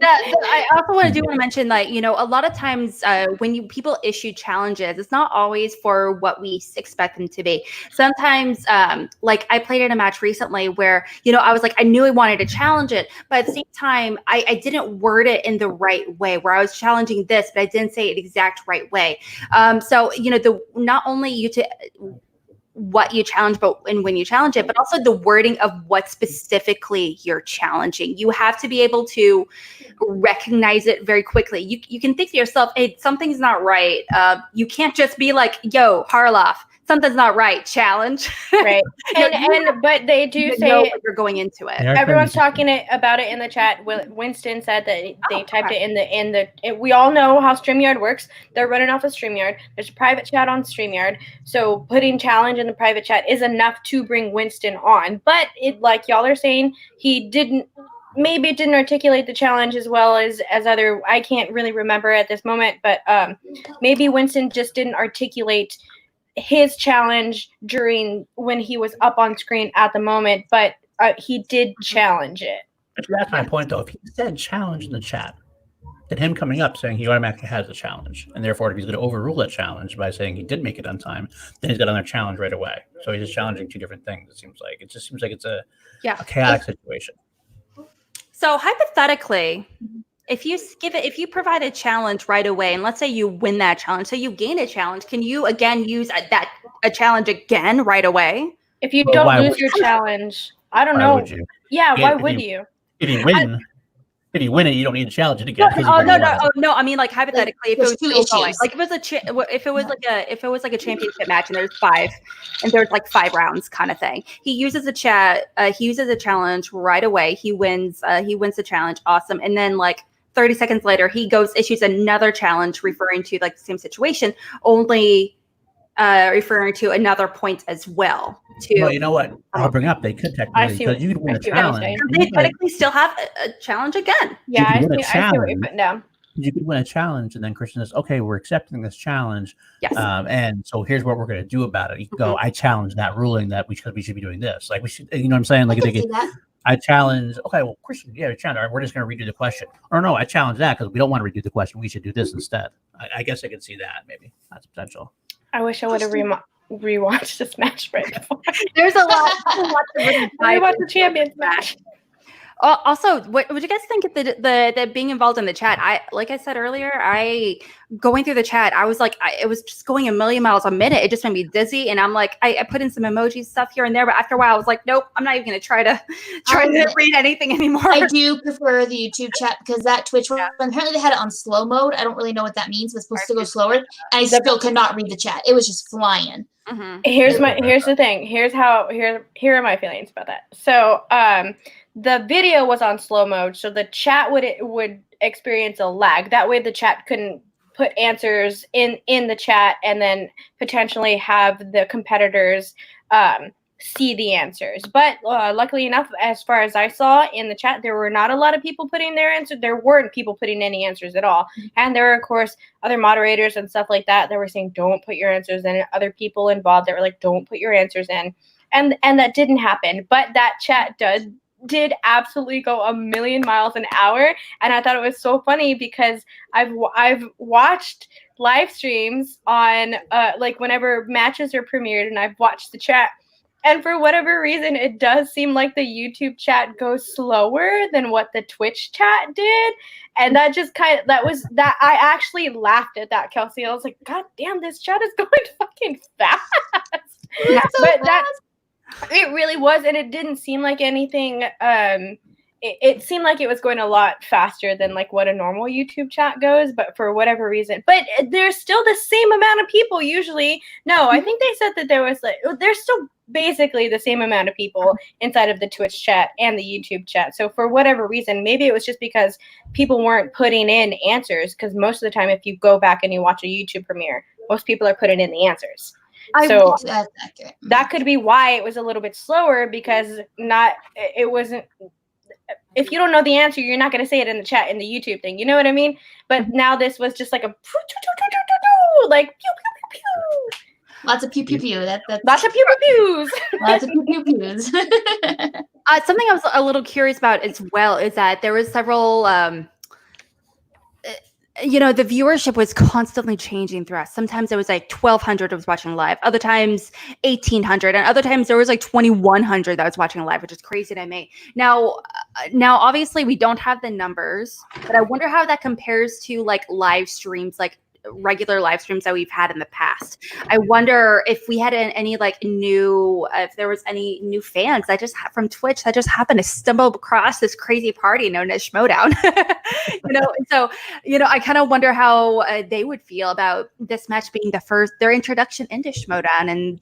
I also want to mention, like, you know, a lot of times when people issue challenges, it's not always for what we expect them to be. Sometimes, like I played in a match recently where, you know, I was like, I knew I wanted to challenge it, but at the same time, I didn't word it in the right way, where I was challenging this, but I didn't say it exact right way. So, you know, not only what you challenge, and when you challenge it, but also the wording of what specifically you're challenging. You have to be able to recognize it very quickly. You can think to yourself, hey, something's not right. You can't just be like, yo, Harloff, something's not right, challenge. Right. But they do say know what you're going into it. Everyone's talking about it in the chat. Winston said that they typed it in the we all know how StreamYard works. They're running off of StreamYard. There's a private chat on StreamYard. So putting challenge in the private chat is enough to bring Winston on. But it, like y'all are saying, he didn't articulate the challenge as well as other. I can't really remember at this moment, but maybe Winston just didn't articulate his challenge during when he was up on screen at the moment, but he did challenge it. That's my point, though. If he said challenge in the chat, then him coming up saying he automatically has the challenge, and therefore if he's going to overrule that challenge by saying he did make it on time, then he's got another challenge right away. So he's just challenging two different things. It just seems like it's a chaotic situation. So hypothetically, if you provide a challenge right away, and let's say you win that challenge, so you gain a challenge, can you again use a challenge again right away? If you don't lose your challenge, I don't know. Yeah, why would you? If you win it, you don't need to challenge it again. No. I mean, like hypothetically, if it was two still going, issues. like if it was like a championship match and there's 5, and there's like 5 rounds kind of thing. He uses a challenge right away. He wins the challenge, awesome, and then like 30 seconds later, he issues another challenge referring to like the same situation, only referring to another point as well. Well, you know what? I'll bring up. They could technically, because you could win a challenge. They technically still have a challenge again. Yeah, I see what you're putting down. You could win a challenge, and then Christian says, "Okay, we're accepting this challenge. Yes. And so here's what we're going to do about it." You can go, "I challenge that ruling that we should be doing this. Like we should, you know what I'm saying? Like I challenge. Okay, well, Christian, yeah, challenge. All right, we're just going to redo the question. Or no, I challenge that because we don't want to redo the question. We should do this instead. I guess I could see that. Maybe that's potential. I wish I would have rewatched this match right before. There's a lot to rewatch the champions match. Also, what would you guys think of the being involved in the chat? Like I said earlier, going through the chat, I was like, it was just going a million miles a minute. It just made me dizzy, and I'm like, I put in some emoji stuff here and there, but after a while, I was like, nope, I'm not even going to try to read anything anymore. I do prefer the YouTube chat because that Twitch one, apparently they had it on slow mode. I don't really know what that means. It's supposed to go slower, and I still could not read the chat. It was just flying. Mm-hmm. Here's the thing. Here are my feelings about that. So, the video was on slow mode, so the chat would experience a lag. That way, the chat couldn't put answers in the chat and then potentially have the competitors see the answers. But luckily enough, as far as I saw in the chat, there were not a lot of people putting their answers. There weren't people putting any answers at all. And there were, of course, other moderators and stuff like that were saying, don't put your answers in. And other people involved that were like, don't put your answers in. And that didn't happen. But that chat did absolutely go a million miles an hour, and I thought it was so funny because I've watched live streams on like whenever matches are premiered, and I've watched the chat, and for whatever reason it does seem like the YouTube chat goes slower than what the Twitch chat did, and that just that I actually laughed at that, Kelsey. I was like, God damn, this chat is going fucking fast. It really was, and it didn't seem like anything. It seemed like it was going a lot faster than like what a normal YouTube chat goes, but for whatever reason. But there's still the same amount of people usually. No, I think they said that there's still basically the same amount of people inside of the Twitch chat and the YouTube chat. So for whatever reason, maybe it was just because people weren't putting in answers, because most of the time if you go back and you watch a YouTube premiere, most people are putting in the answers. So that's accurate. That could be why it was a little bit slower, because it wasn't. If you don't know the answer, you're not going to say it in the chat in the YouTube thing. You know what I mean? But now this was just like a like pew, pew, pew, pew. Lots of pew pew pew. That's Lots of pew pew pews. lots of pew pew pews. Something I was a little curious about as well is that there was several the viewership was constantly changing throughout. Sometimes it was like 1,200 was watching live, other times 1,800, and other times there was like 2,100 that was watching live, which is crazy to me. Now obviously we don't have the numbers, but I wonder how that compares to like live streams, like regular live streams that we've had in the past. I wonder if we had any like new, if there was any new fans that just from Twitch that just happened to stumble across this crazy party known as Schmodown. And so I kind of wonder how they would feel about this match being their introduction into Schmodown. And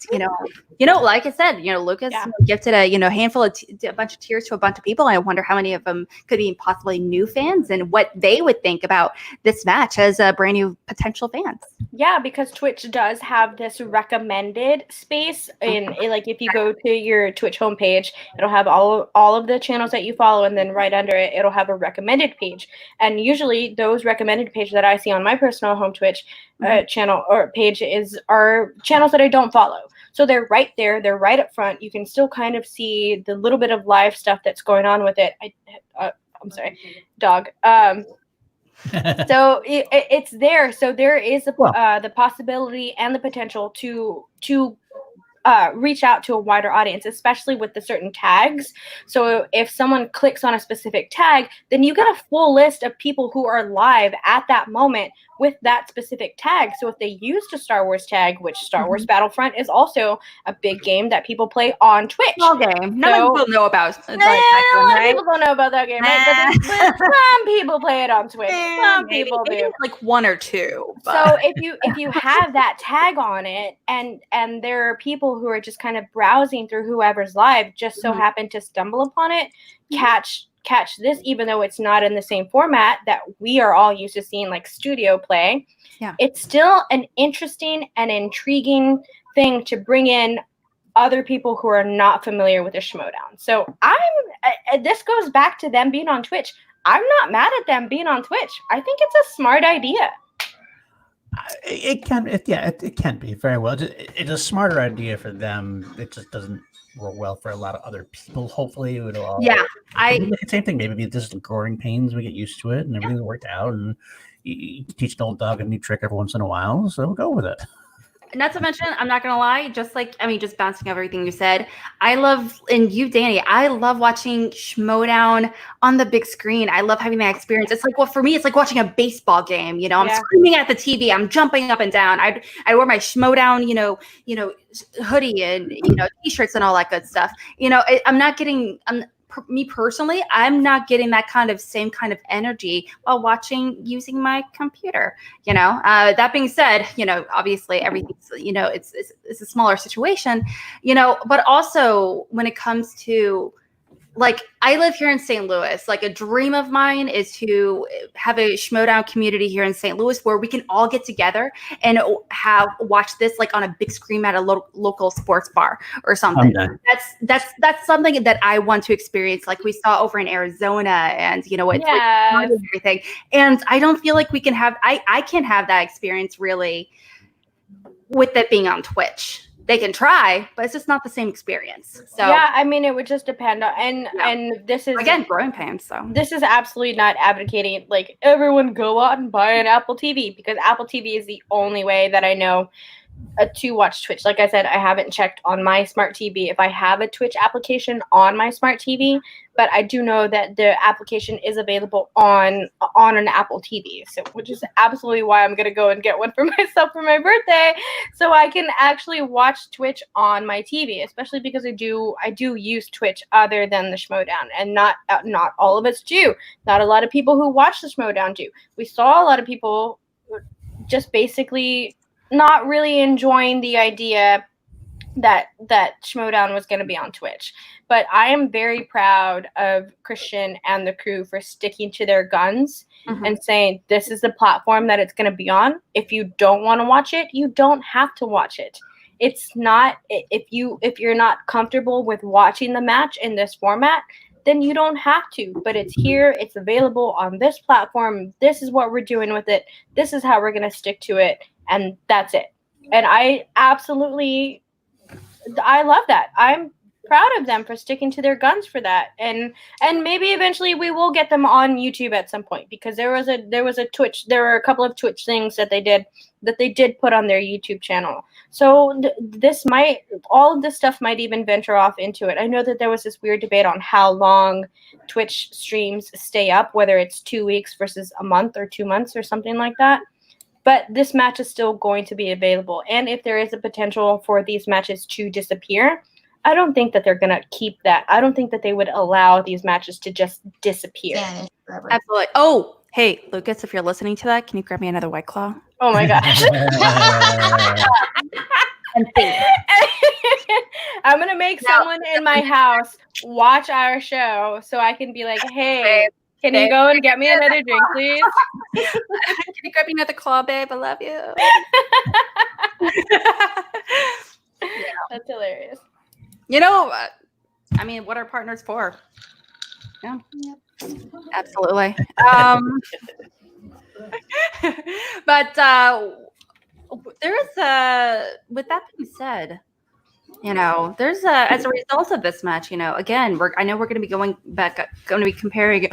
like I said, Lucas gifted a handful of a bunch of tiers to a bunch of people. And I wonder how many of them could be possibly new fans and what they would think about this match as a brand new potential fans. Yeah, because Twitch does have this recommended space like if you go to your Twitch homepage, it'll have all of the channels that you follow, and then right under it, it'll have a recommended page. And usually those recommended pages that I see on my personal home Twitch channel or page are channels that I don't follow. So they're right there. They're right up front. You can still kind of see the little bit of live stuff that's going on with it. I'm sorry, dog. So it's there. So there is the possibility and the potential to reach out to a wider audience, especially with the certain tags. So if someone clicks on a specific tag, then you get a full list of people who are live at that moment with that specific tag. So if they used a Star Wars tag, which Star Wars Battlefront is also a big game that people play on Twitch. Small game. None of people know about. A lot of people don't know about that game, right? But some people play it on Twitch. Some people do. Like one or two. But. So if you have that tag on it, and there are people who are just kind of browsing through whoever's live, just so happen to stumble upon it, catch this, even though it's not in the same format that we are all used to seeing, like studio play. Yeah, it's still an interesting and intriguing thing to bring in other people who are not familiar with the Schmodown. So this goes back to them being on Twitch. I'm not mad at them being on Twitch. I think it's a smart idea. It can be very well. It's a smarter idea for them. It just doesn't work well for a lot of other people. Hopefully, it'll all. Yeah, same thing. Maybe just growing pains. We get used to it, and everything worked out. And you teach an old dog a new trick every once in a while, so we'll go with it. Not to mention, I'm not gonna lie, just bouncing off everything you said, I love, and you, Danny, I love watching Schmodown on the big screen. I love having that experience. It's like, well, for me, it's like watching a baseball game. I'm screaming at the TV, I'm jumping up and down. I wear my Schmodown, hoodie and t-shirts and all that good stuff. Me personally, I'm not getting that same kind of energy while using my computer. That being said, obviously everything's, it's a smaller situation, but also when it comes to, like, I live here in St. Louis. Like, a dream of mine is to have a Schmodown community here in St. Louis where we can all get together and watch this like on a big screen at a local sports bar or something. That's something that I want to experience, like we saw over in Arizona, and it's everything. And I don't feel like we can have. I can't have that experience really with it being on Twitch. They can try, but it's just not the same experience. So yeah, I mean, it would just depend on, and this is again growing pains. So this is absolutely not advocating like everyone go out and buy an Apple TV, because Apple TV is the only way that I know to watch Twitch. Like I said, I haven't checked on my smart TV if I have a Twitch application on my smart TV, but I do know that the application is available on an Apple TV. So, which is absolutely why I'm gonna go and get one for myself for my birthday, so I can actually watch Twitch on my TV. Especially because I do use Twitch other than the Schmodown, and not all of us do. Not a lot of people who watch the Schmodown do. We saw a lot of people just basically not really enjoying the idea that Schmodown was going to be on Twitch. But I am very proud of Christian and the crew for sticking to their guns and saying this is the platform that it's going to be on. If you don't want to watch it, you don't have to watch it. It's not, if you're not comfortable with watching the match in this format, then you don't have to. But it's here, it's available on this platform. This is what we're doing with it. This is how we're going to stick to it. And that's it. And I love that. I'm proud of them for sticking to their guns for that. And maybe eventually we will get them on YouTube at some point, because there were a couple of Twitch things that they did put on their YouTube channel. So all of this stuff might even venture off into it. I know that there was this weird debate on how long Twitch streams stay up, whether it's 2 weeks versus a month or 2 months or something like that. But this match is still going to be available. And if there is a potential for these matches to disappear, I don't think that they're going to keep that. I don't think that they would allow these matches to just disappear. Yeah, forever. Absolutely. Oh, hey, Lucas, if you're listening to that, can you grab me another White Claw? Oh my gosh. I'm going to make someone in my house watch our show so I can be like, hey, can you go and get me another drink, please? Can you grab me another claw, babe? I love you. That's hilarious. You know, I mean, what are partners for? Yeah, absolutely. But there is with that being said, you know, there's as a result of this match, you know, again, I know we're going to be going to be comparing.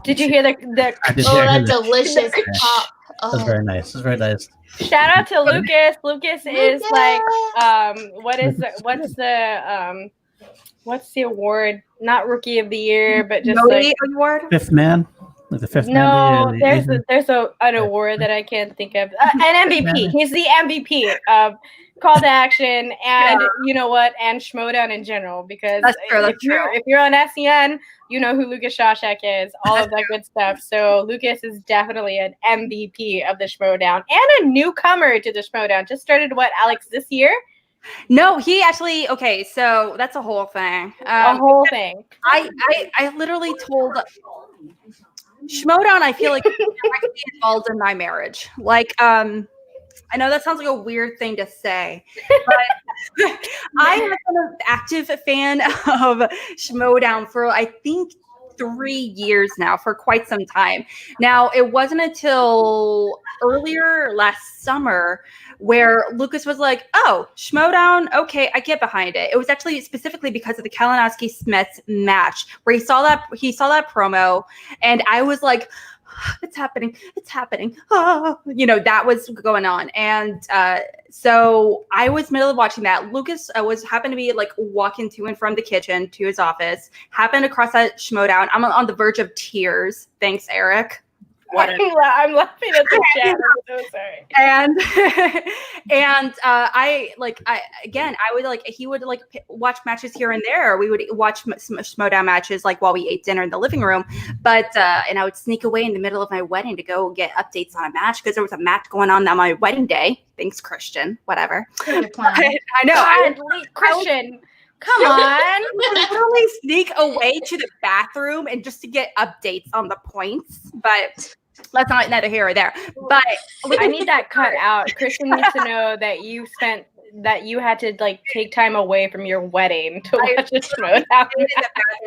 Did you hear that delicious pop? That's very nice. That's very nice. Shout out to Lucas. Lucas is like, what's the award? Not Rookie of the Year, but just like award. Fifth man. Like the fifth man. No, there's an award that I can't think of. An MVP. He's the MVP of Call to Action, and you know what? And Schmodown in general, because if you're on SEN, you know who Lucas Shawshak is, all of that good stuff. So Lucas is definitely an MVP of the Schmodown and a newcomer to the Schmodown. Just started Alex, this year? No, he actually, okay, so that's a whole thing. A whole thing. I literally told Schmodown, I feel like directly involved in my marriage. Like, I know that sounds like a weird thing to say, but I have been an active fan of Schmodown for, I think, 3 years now, for quite some time. Now, it wasn't until earlier last summer where Lucas was like, oh, Schmodown, okay, I get behind it. It was actually specifically because of the Kalinowski-Smith match where he saw that promo, and I was like, it's happening. Oh, you know, that was going on. And so I was middle of watching that. Lucas happened to be like walking to and from the kitchen to his office, happened across that Schmodown. I'm on the verge of tears. Thanks, Eric. I'm laughing at the chat. I'm so sorry. And he would like watch matches here and there. We would watch Schmodown matches like while we ate dinner in the living room. But and I would sneak away in the middle of my wedding to go get updates on a match because there was a match going on my wedding day. Thanks, Christian. Whatever. I know. Christian. Come on. I would literally sneak away to the bathroom and just to get updates on the points. But that's neither here or there. But I need that cut out. Christian needs to know that you had to like take time away from your wedding to watch a Schmodown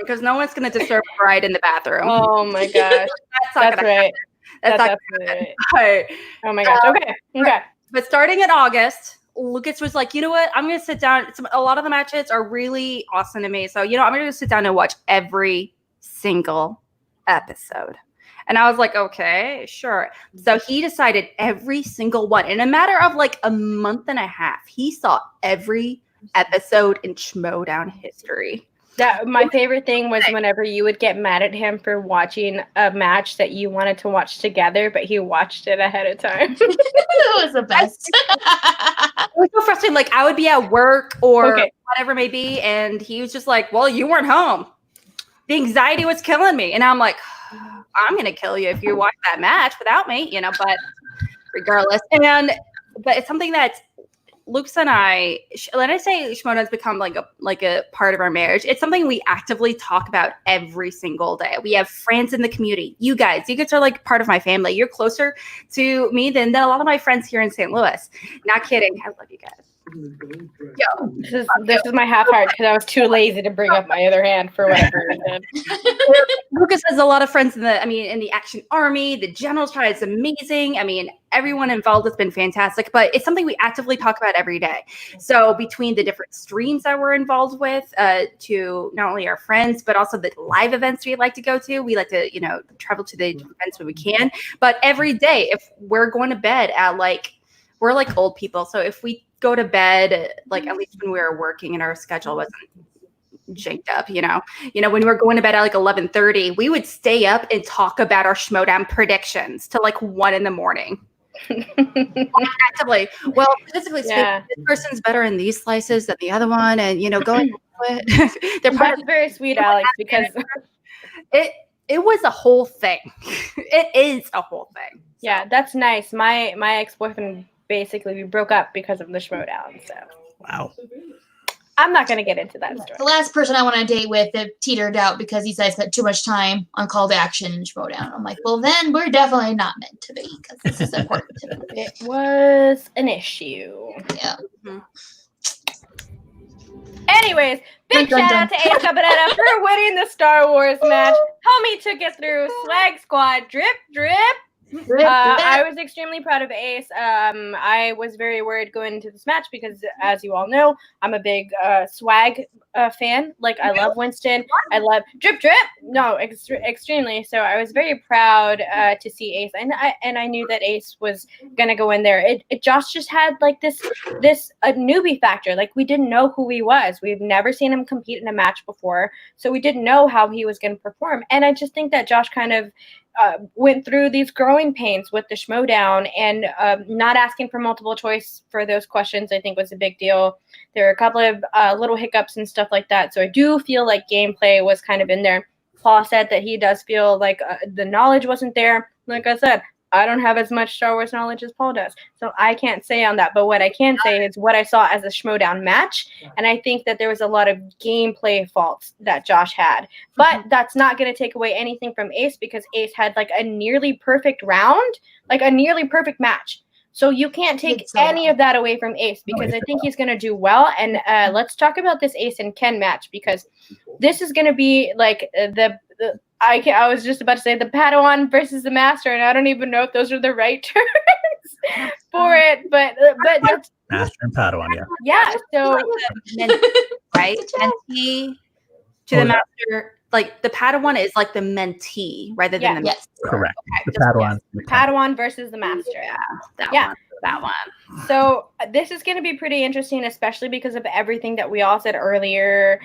because no one's going to disturb a bride in the bathroom. Oh my gosh. That's right. That's absolutely right. Oh my gosh. Okay. But starting in August, Lucas was like, you know what? I'm going to sit down. A lot of the matches are really awesome to me. So, you know, I'm going to sit down and watch every single episode. And I was like, okay, sure. So he decided every single one. In a matter of like a month and a half, he saw every episode in Schmodown history. My favorite thing was whenever you would get mad at him for watching a match that you wanted to watch together, but he watched it ahead of time. It was the best. It was so frustrating. Like I would be at work or whatever it may be, and he was just like, well, you weren't home. The anxiety was killing me. And I'm like, I'm going to kill you if you watch that match without me, you know, but regardless. But it's something that Lucas and I, when I say Schmodown's become like a part of our marriage, it's something we actively talk about every single day. We have friends in the community. You guys are like part of my family. You're closer to me than a lot of my friends here in St. Louis. Not kidding. I love you guys. This is my half heart because I was too lazy to bring up my other hand for whatever reason. Lucas has a lot of friends in the Action Army. The General's tried. It's amazing. I mean, everyone involved has been fantastic, but it's something we actively talk about every day. So between the different streams that we're involved with, to not only our friends, but also the live events we like to go to. We like to, travel to the events when we can. But every day, if we're going to bed at we're like old people. So if we go to bed, at least when we were working and our schedule wasn't janked up, when we were going to bed at 11:30, we would stay up and talk about our Schmodown predictions till 1 a.m. Actively. Well, statistically speaking, this person's better in these slices than the other one, and going into it. That's very sweet, Alex, because it was a whole thing. It is a whole thing. So. Yeah, that's nice. My ex-boyfriend basically we broke up because of the Schmodown. So wow. I'm not going to get into that story. The last person I went on a date with, it teetered out because he said I spent too much time on call to action and Schmodown. I'm like, well, then we're definitely not meant to be because this is important to me. It was an issue. Yeah. Mm-hmm. Anyways, big shout out to Ace Cabanetta for winning the Star Wars match. Homie took it through. Swag Squad, drip, drip. I was extremely proud of Ace. I was very worried going into this match because, as you all know, I'm a big swag fan. I love Winston. I love drip drip. No, extremely. So I was very proud to see Ace, and I knew that Ace was gonna go in there. Josh just had this newbie factor. We didn't know who he was. We've never seen him compete in a match before, so we didn't know how he was gonna perform. And I just think that Josh kind of went through these growing pains with the Schmodown, and not asking for multiple choice for those questions, I think, was a big deal. There were a couple of little hiccups and stuff like that. So I do feel like gameplay was kind of in there. Paul said that he does feel like the knowledge wasn't there. Like I said, I don't have as much Star Wars knowledge as Paul does, so I can't say on that. But what I can say is what I saw as a Schmodown match, and I think that there was a lot of gameplay faults that Josh had. But that's not going to take away anything from Ace, because Ace had a nearly perfect round, a nearly perfect match. So you can't take any of that away from Ace, because I think he's going to do well. And let's talk about this Ace and Ken match, because this is going to be I was just about to say the Padawan versus the Master, and I don't even know if those are the right terms for it. But that's Master and Padawan, yeah. Yeah. So right, mentee to the Master. The Padawan is the mentee rather than the Master. Correct. Okay. The Padawan versus the Master. Yeah. That one. So this is going to be pretty interesting, especially because of everything that we all said earlier.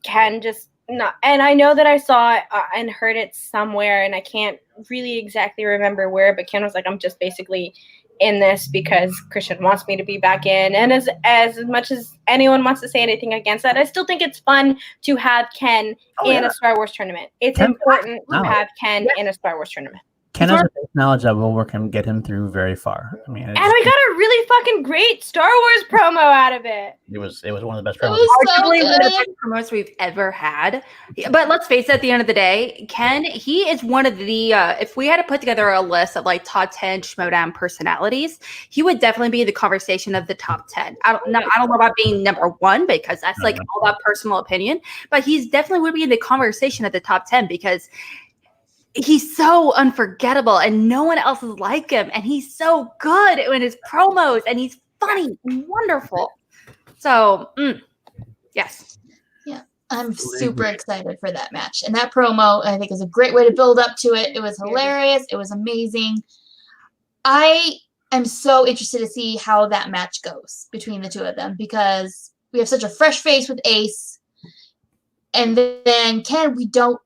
Ken just not, and I know that I saw it and heard it somewhere, and I can't really exactly remember where, but Ken was like, I'm just basically in this because Christian wants me to be back in. And as much as anyone wants to say anything against that, I still think it's fun to have Ken in a Star Wars tournament. It's important to have Ken in a Star Wars tournament. Ken has a base knowledge that will work and get him through very far. I mean, and we got a really fucking great Star Wars promo out of it. It was one of the best promos. Arguably one of the best promos we've ever had. But let's face it, at the end of the day, Ken, he is one of the if we had to put together a list of top 10 Schmodown personalities, he would definitely be the conversation of the top 10. I don't know about being number one, because that's all about personal opinion, but he's definitely would be in the conversation at the top 10 because he's so unforgettable and no one else is like him, and he's so good in his promos, and he's funny and wonderful. So yes, yeah, I'm super excited for that match, and that promo I think is a great way to build up to it. It was hilarious. It was amazing. I am so interested to see how that match goes between the two of them, because we have such a fresh face with Ace, and then Ken, we don't.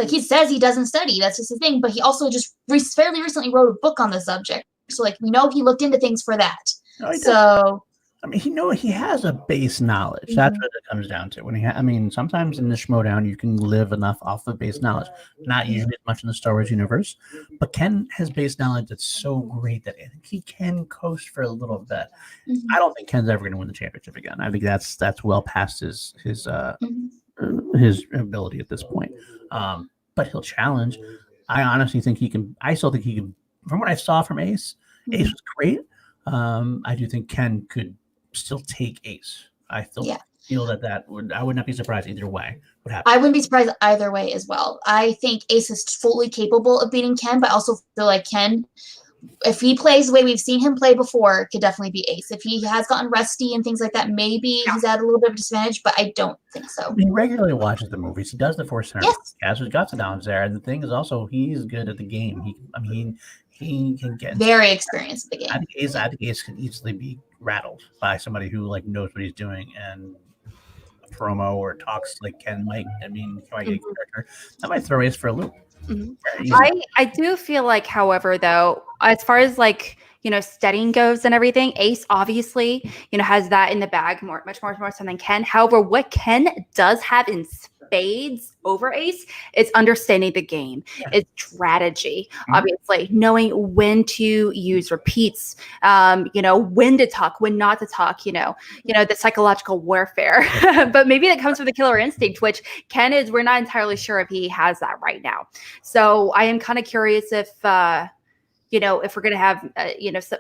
He says he doesn't study. That's just the thing. But he also just fairly recently wrote a book on the subject. So, we know he looked into things for that. No, I mean, he has a base knowledge. That's what it comes down to. Sometimes in the Schmodown, you can live enough off of base knowledge. Not usually as much in the Star Wars universe. But Ken has base knowledge that's so great that I think he can coast for a little bit. I don't think Ken's ever going to win the championship again. I think that's well past his ability at this point. But he'll challenge. I honestly think he can. I still think he can. From what I saw from Ace, Ace was great. I do think Ken could still take Ace. I still Yeah. feel I would not be surprised either way what happens. I wouldn't be surprised either way as well. I think Ace is fully capable of beating Ken, but I also feel like Ken, if he plays the way we've seen him play before, could definitely be Ace. If he has gotten rusty and things like that, maybe he's at a little bit of disadvantage, but I don't think so. He regularly watches the movies. He does the Force Center. Yes. Has his guts down there. And the thing is also, he's good at the game. He can get Very experienced at the game. I think Ace can easily be rattled by somebody who like knows what he's doing and a promo or talks like Ken might. I mean, character that might throw Ace for a loop. I do feel like, however, though, as far as like, studying goes and everything, Ace obviously, has that in the bag much more so than Ken. However, what Ken does have in spades over Ace is understanding the game. It's strategy, obviously, knowing when to use repeats, when to talk, when not to talk, the psychological warfare. But maybe that comes with the killer instinct, which Ken we're not entirely sure if he has that right now. So I am kind of curious if we're going to have,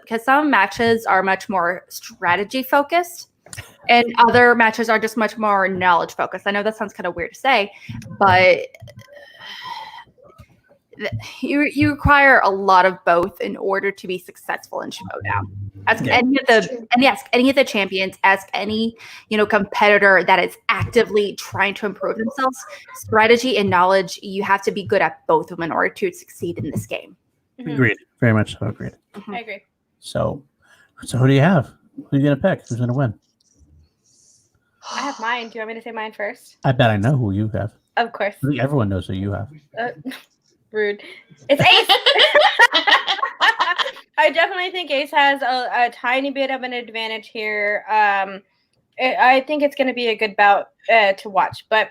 because some matches are much more strategy focused and other matches are just much more knowledge focused. I know that sounds kind of weird to say, but you require a lot of both in order to be successful in Schmodown. Ask any of the champions, ask any, competitor that is actively trying to improve themselves. Strategy and knowledge, you have to be good at both of them in order to succeed in this game. Agreed. Very much so agreed. I agree. So who do you have? Who are you going to pick? Who's going to win? I have mine. Do you want me to say mine first? I bet I know who you have. Of course. I think everyone knows who you have. Rude. It's Ace. I definitely think Ace has a tiny bit of an advantage here. I think it's going to be a good bout to watch, but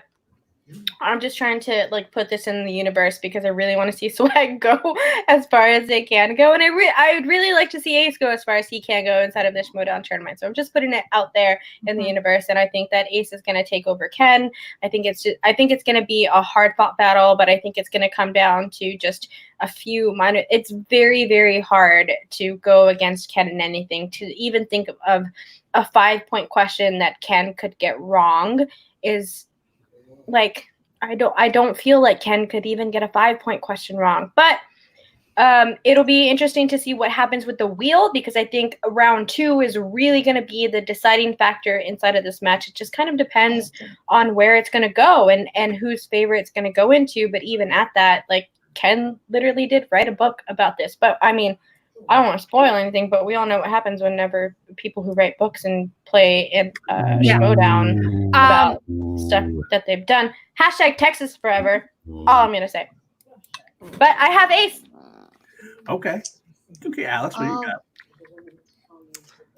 I'm just trying to put this in the universe because I really want to see Swag go as far as they can go, and I would really like to see Ace go as far as he can go inside of this Schmodown tournament. So I'm just putting it out there in the universe, and I think that Ace is going to take over Ken. I think it's going to be a hard fought battle, but I think it's going to come down to just a few minor. It's very, very hard to go against Ken in anything. To even think of a 5-point question that Ken could get wrong is. I don't feel like Ken could even get a 5-point question wrong, but it'll be interesting to see what happens with the wheel, because I think round 2 is really going to be the deciding factor inside of this match. It just kind of depends on where it's going to go and whose favor it's going to go into. But even at that, Ken literally did write a book about this. But I mean, I don't want to spoil anything, but we all know what happens whenever people who write books and play in Schmodown about stuff that they've done. # Texas forever. All I'm going to say. But I have Ace. Okay, Alex, what do you got?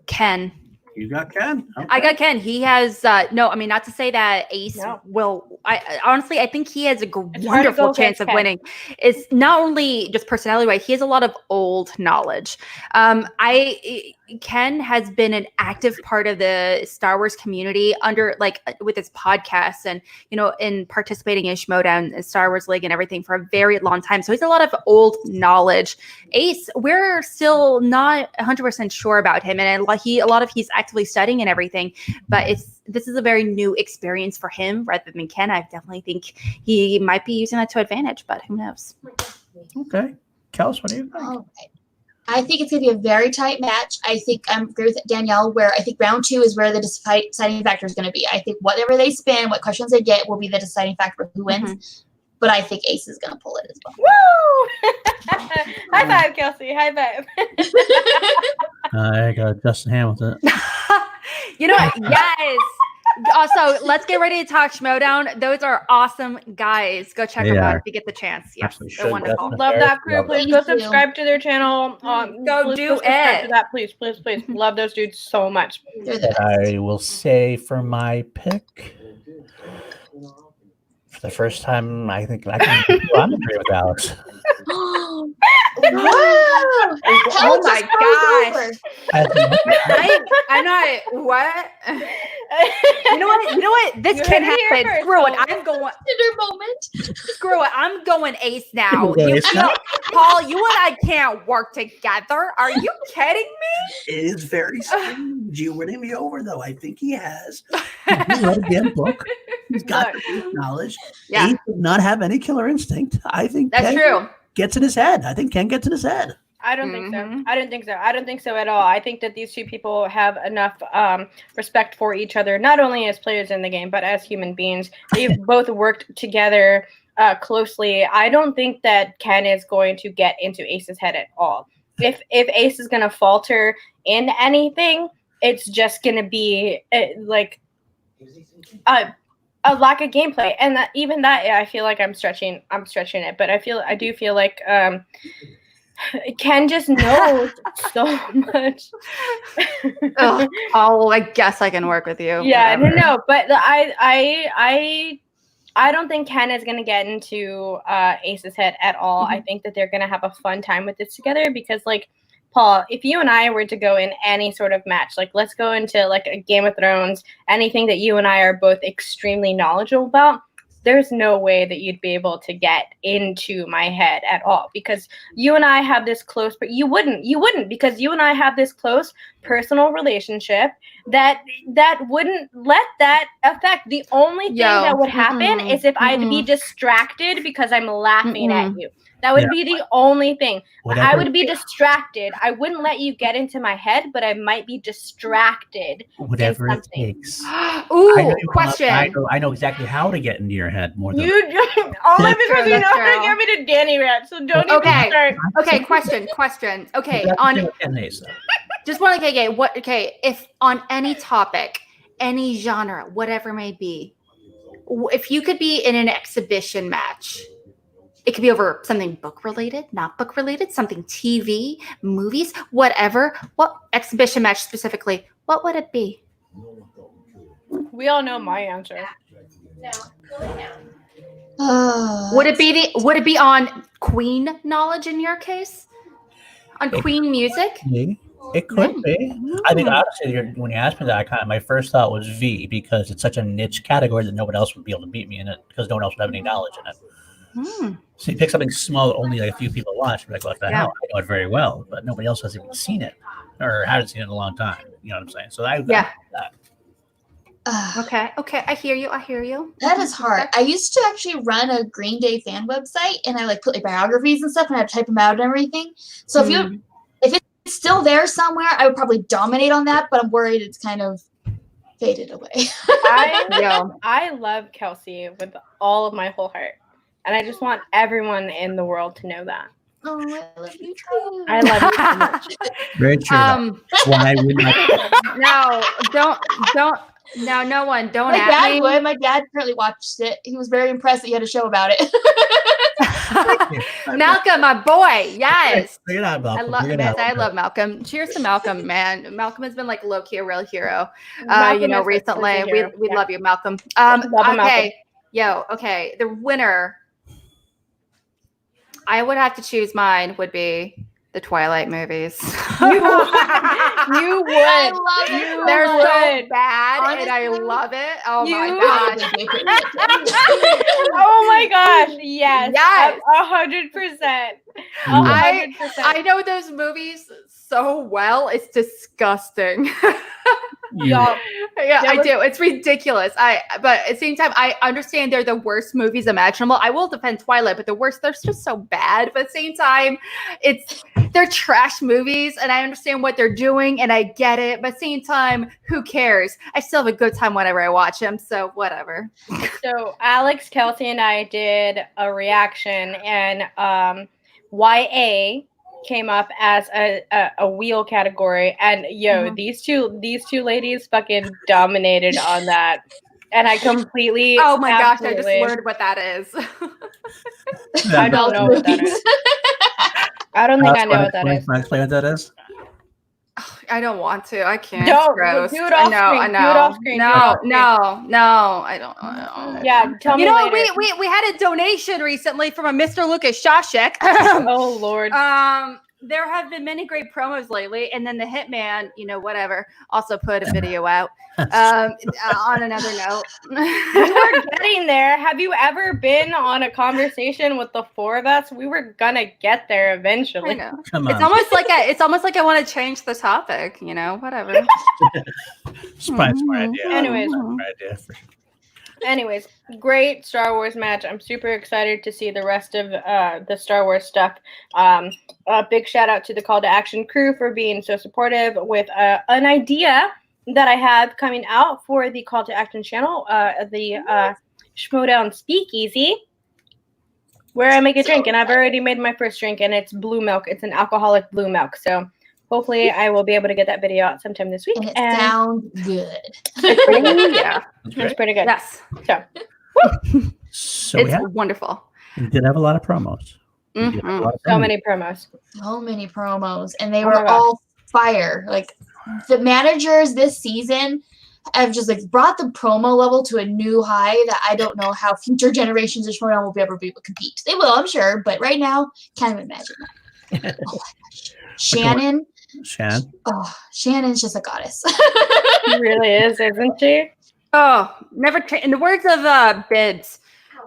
Ken. You got Ken? Okay. I got Ken. He has not to say that Ace will. I think he has a wonderful chance of winning. It's not only just personality wise, he has a lot of old knowledge. Ken has been an active part of the Star Wars community with his podcasts and in participating in Schmodown and Star Wars League and everything for a very long time. So he's a lot of old knowledge. Ace, we're still not 100% sure about him, and he's actively studying and everything. But this is a very new experience for him rather than Ken. I definitely think he might be using that to advantage, but who knows? Okay, Kels, what do you think? All right. I think it's going to be a very tight match. I think I agree with Danielle, where I think round 2 is where the deciding factor is going to be. I think whatever they spin, what questions they get, will be the deciding factor of who wins. But I think Ace is going to pull it as well. Woo! High five, Kelsey. High five. I got Justin Hamilton. You know what? Yes. Also, let's get ready to talk Schmodown. Those are awesome guys. Go check them out if you get the chance. Yeah, they're wonderful. Love that crew. Please go subscribe to their channel. Go subscribe to that, please. Love those dudes so much. I will say for my pick, for the first time, I think I'm agree with Alex. Oh my gosh! I'm not what. You know what? This You can heard it here happen. first, Screw it. folks. I'm going. Dinner moment. Screw it. I'm going ace now. Go ace now? Paul, you and I can't work together. Are you kidding me? It is very strange. You winning me over, though. I think he has. He read a damn book. He's got the knowledge. Yeah. He does not have any killer instinct. I think That's Ken true. gets in his head. I think Ken gets in his head. I don't think so. Mhm. I don't think so. I don't think so at all. I think that these two people have enough respect for each other, not only as players in the game, but as human beings. They've both worked together closely. I don't think that Ken is going to get into Ace's head at all. If Ace is going to falter in anything, it's just going to be like a lack of gameplay, and even that I feel like I'm stretching it, but I do feel like Ken just knows so much. Oh, I guess I can work with you. Yeah, Whatever. no, but I don't think Ken is gonna get into Ace's head at all. I think that they're gonna have a fun time with this together because, like, Paul, if you and I were to go in any sort of match, like let's go into like a Game of Thrones, anything that you and I are both extremely knowledgeable about, there's no way that you'd be able to get into my head at all because you and I have this close, but you wouldn't because you and I have this close personal relationship that wouldn't let that affect. The only thing that would happen is if I'd be distracted because I'm laughing at you. That would be the only thing. I would be distracted. I wouldn't let you get into my head, but I might be distracted. Whatever it takes. Ooh, question. I know exactly how to get into your head more than Only because you know how to get me to Danny Rat, so don't even start. Okay, question. Okay, just want to get what? Okay, if on any topic, any genre, whatever it may be, if you could be in an exhibition match. It could be over something book related, not book related, something TV, movies, whatever. What exhibition match specifically? What would it be? We all know my answer. Would it be on Queen knowledge in your case? On Queen music? It could be. I think honestly, when you asked me that, my first thought was V because it's such a niche category that no one else would be able to beat me in it because no one else would have any knowledge in it. So you pick something small that only like a few people watch, and be like, what the hell? I know it very well, but nobody else has even seen it or hasn't seen it in a long time. You know what I'm saying? So that. Okay. I hear you. That is hard. I used to actually run a Green Day fan website, and I like put like biographies and stuff, and I type them out and everything. So if it's still there somewhere, I would probably dominate on that. But I'm worried it's kind of faded away. I love Kelsey with all of my whole heart, and I just want everyone in the world to know that. Oh, I love you too. I love you so much. Very true. That's why I would not. No, don't. No, no one. Don't My at dad me. would. My dad currently watched it. He was very impressed that you had a show about it. Malcolm, my boy. Yes. Figure it out, Malcolm. I love Malcolm. Cheers to Malcolm, man. Malcolm has been like low key a real hero. Malcolm Recently. We love you, Malcolm. Love him, Okay. Okay. The winner. I would have to choose mine would be the Twilight movies. You would. I love it. They're would. so bad, Honestly, and I love it. Oh you my would. gosh! Oh my gosh! Yes. Yes. 100%. 100%. I know those movies so well. It's disgusting. Y'all, Yeah, I do. It's ridiculous. But at the same time, I understand they're the worst movies imaginable. I will defend Twilight, but the worst, they're just so bad. But at the same time, they're trash movies, and I understand what they're doing, and I get it. But at the same time, who cares? I still have a good time whenever I watch them, so whatever. So Alex, Kelsey, and I did a reaction, and YA came up as a wheel category, and these two ladies fucking dominated on that, and I completely Oh my gosh, I just learned what that is. I don't know what that is. I don't think I know what that is. Can I explain what that is? I don't want to. I can't. Don't. It's gross. Do it off screen. I know. Do it off screen. No. I don't know. Yeah, tell me later. we had a donation recently from a Mr. Lucas Shashek. Oh Lord. there have been many great promos lately, and then the Hitman, whatever, also put a video out. On another note, We were getting there. Have you ever been on a conversation with the four of us? We were gonna get there I eventually. know. Come It's on. almost like I want to change the topic. Whatever. Smart idea. Anyways. Smart idea. Anyways, great Star Wars match. I'm super excited to see the rest of the Star Wars stuff. A big shout out to the Call to Action crew for being so supportive with an idea that I have coming out for the Call to Action channel, the Schmodown Speakeasy, where I make a drink. And I've already made my first drink, and it's blue milk. It's an alcoholic blue milk. So hopefully I will be able to get that video out sometime this week. And it sounds good. It's pretty good. Yeah. It's pretty good. Yes. So So It's wonderful. we did have a lot of promos. We did have a lot of so promos. many promos. So many promos, and they Oh my were gosh. all fire. Like the managers this season have just like brought the promo level to a new high that I don't know how future generations of Schmodown will ever be able to compete. They will, I'm sure, but right now, can't even imagine that. Oh my gosh. Shannon. Shan. Oh, Shannon's just a goddess. She really is, isn't she? Oh, never change. In the words of Bibbs,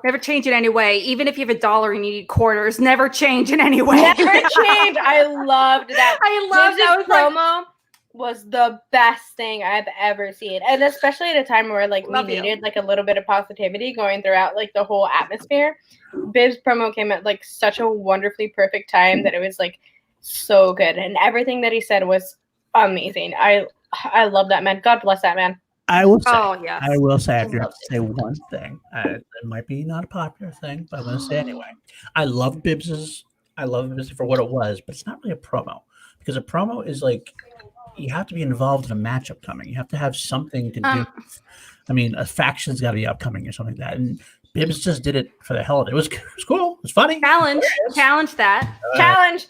never change in any way. Even if you have $1 and you need quarters, never change in any way. Never change. I loved that. I love that. Bibbs' promo was the best thing I've ever seen, and especially at a time where like we Love you. needed like a little bit of positivity going throughout like the whole atmosphere. Bibbs' promo came at like such a wonderfully perfect time that it was like so good, and everything that he said was amazing. I love that man. God bless that man. I will say. Oh yes. I will say. I have to loved say one thing. It might be not a popular thing, but I'm going to say anyway. I love Bibbs's. I love Bibbs for what it was, but it's not really a promo because a promo is like you have to be involved in a match upcoming. You have to have something to do. I mean, a faction's got to be upcoming or something like that. And Bibbs just did it for the hell of it. It was cool. It was funny. Challenge that. Challenge.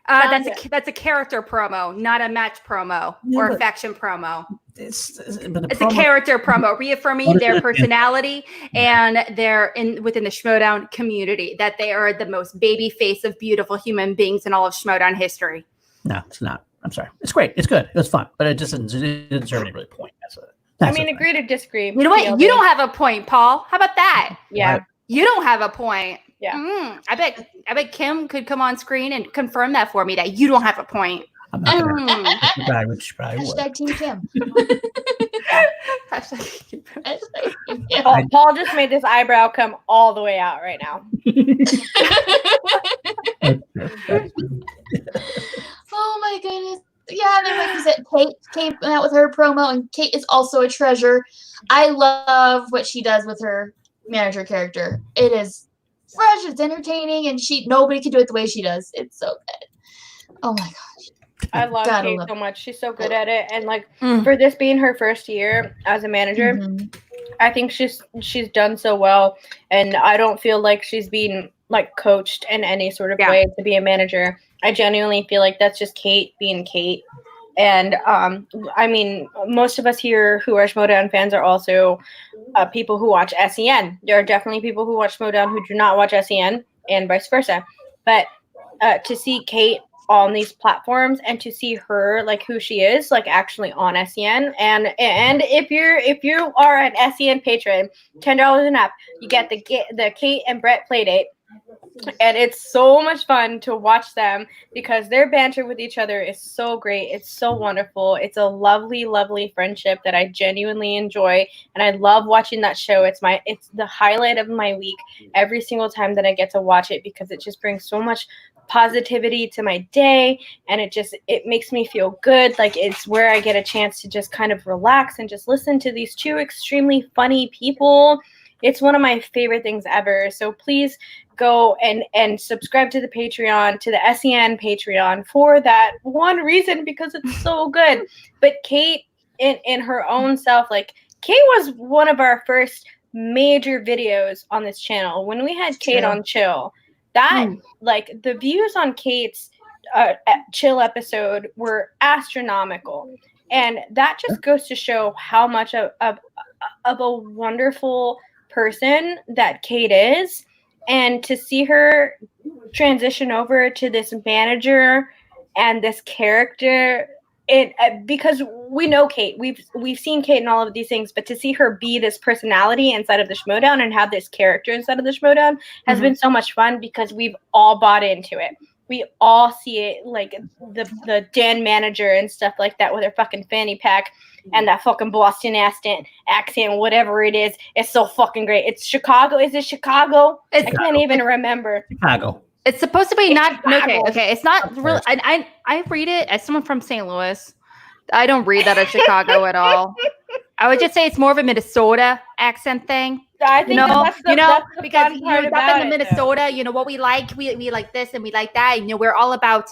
That's a character promo, not a match promo Yeah, or a but- faction promo. It's It's a character promo, reaffirming their personality and their within the Schmodown community, that they are the most baby face of beautiful human beings in all of Schmodown history. No, it's not. I'm sorry. It's great. It's good. It was fun, but it just didn't serve any really point. I mean, agree to disagree. You know what? You don't have a point, Paul. How about that? Yeah. Right. You don't have a point. Yeah. I bet Kim could come on screen and confirm that for me, that you don't have a point. I'm not gonna, Mm. I would probably would. Hashtag Team Kim. Hashtag- Hashtag Team Kim. Paul just made this eyebrow come all the way out right now. Oh my goodness. Yeah, and then like you said, Kate came out with her promo, and Kate is also a treasure. I love what she does with her manager character. It is fresh, it's entertaining, and nobody can do it the way she does. It's so good. Oh my gosh. I love Gotta Kate love so much. She's so good at it. And like Mm. for this being her first year as a manager, Mhm. I think she's done so well. And I don't feel like she's being like coached in any sort of Yeah. way to be a manager. I genuinely feel like that's just Kate being Kate. And I mean, most of us here who are Schmodown fans are also people who watch SEN. There are definitely people who watch Schmodown who do not watch SEN, and vice versa. But to see Kate on these platforms and to see her like who she is, like actually on SEN, and if you are an SEN patron, $10 an app, you get the Kate and Brett playdate. And it's so much fun to watch them because their banter with each other is so great. It's so wonderful. It's a lovely, lovely friendship that I genuinely enjoy. And I love watching that show. It's the highlight of my week every single time that I get to watch it because it just brings so much positivity to my day. And it makes me feel good. Like it's where I get a chance to just kind of relax and just listen to these two extremely funny people. It's one of my favorite things ever. So please go and subscribe to the Patreon, to the SEN Patreon for that one reason, because it's so good. But Kate, in her own self, like Kate was one of our first major videos on this channel. When we had Kate on Chill, that like the views on Kate's Chill episode were astronomical. And that just goes to show how much of a wonderful person that Kate is. and to see her transition over to this manager and this character, because we know Kate, we've seen Kate in all of these things, but to see her be this personality inside of the Schmodown and have this character inside of the Schmodown has been so much fun, because we've all bought into it. We all see it, like the Dan manager and stuff like that with her fucking fanny pack and that fucking Boston accent, whatever it is. It's so fucking great. It's Chicago. Is it Chicago? I can't even remember. Chicago. It's supposed to be not Chicago. okay. It's not real. I read it as someone from St. Louis. I don't read that as Chicago at all. I would just say it's more of a Minnesota accent thing. I think that's the because fun part up about in it, Minnesota, you know what we like. We like this and we like that. You know, we're all about.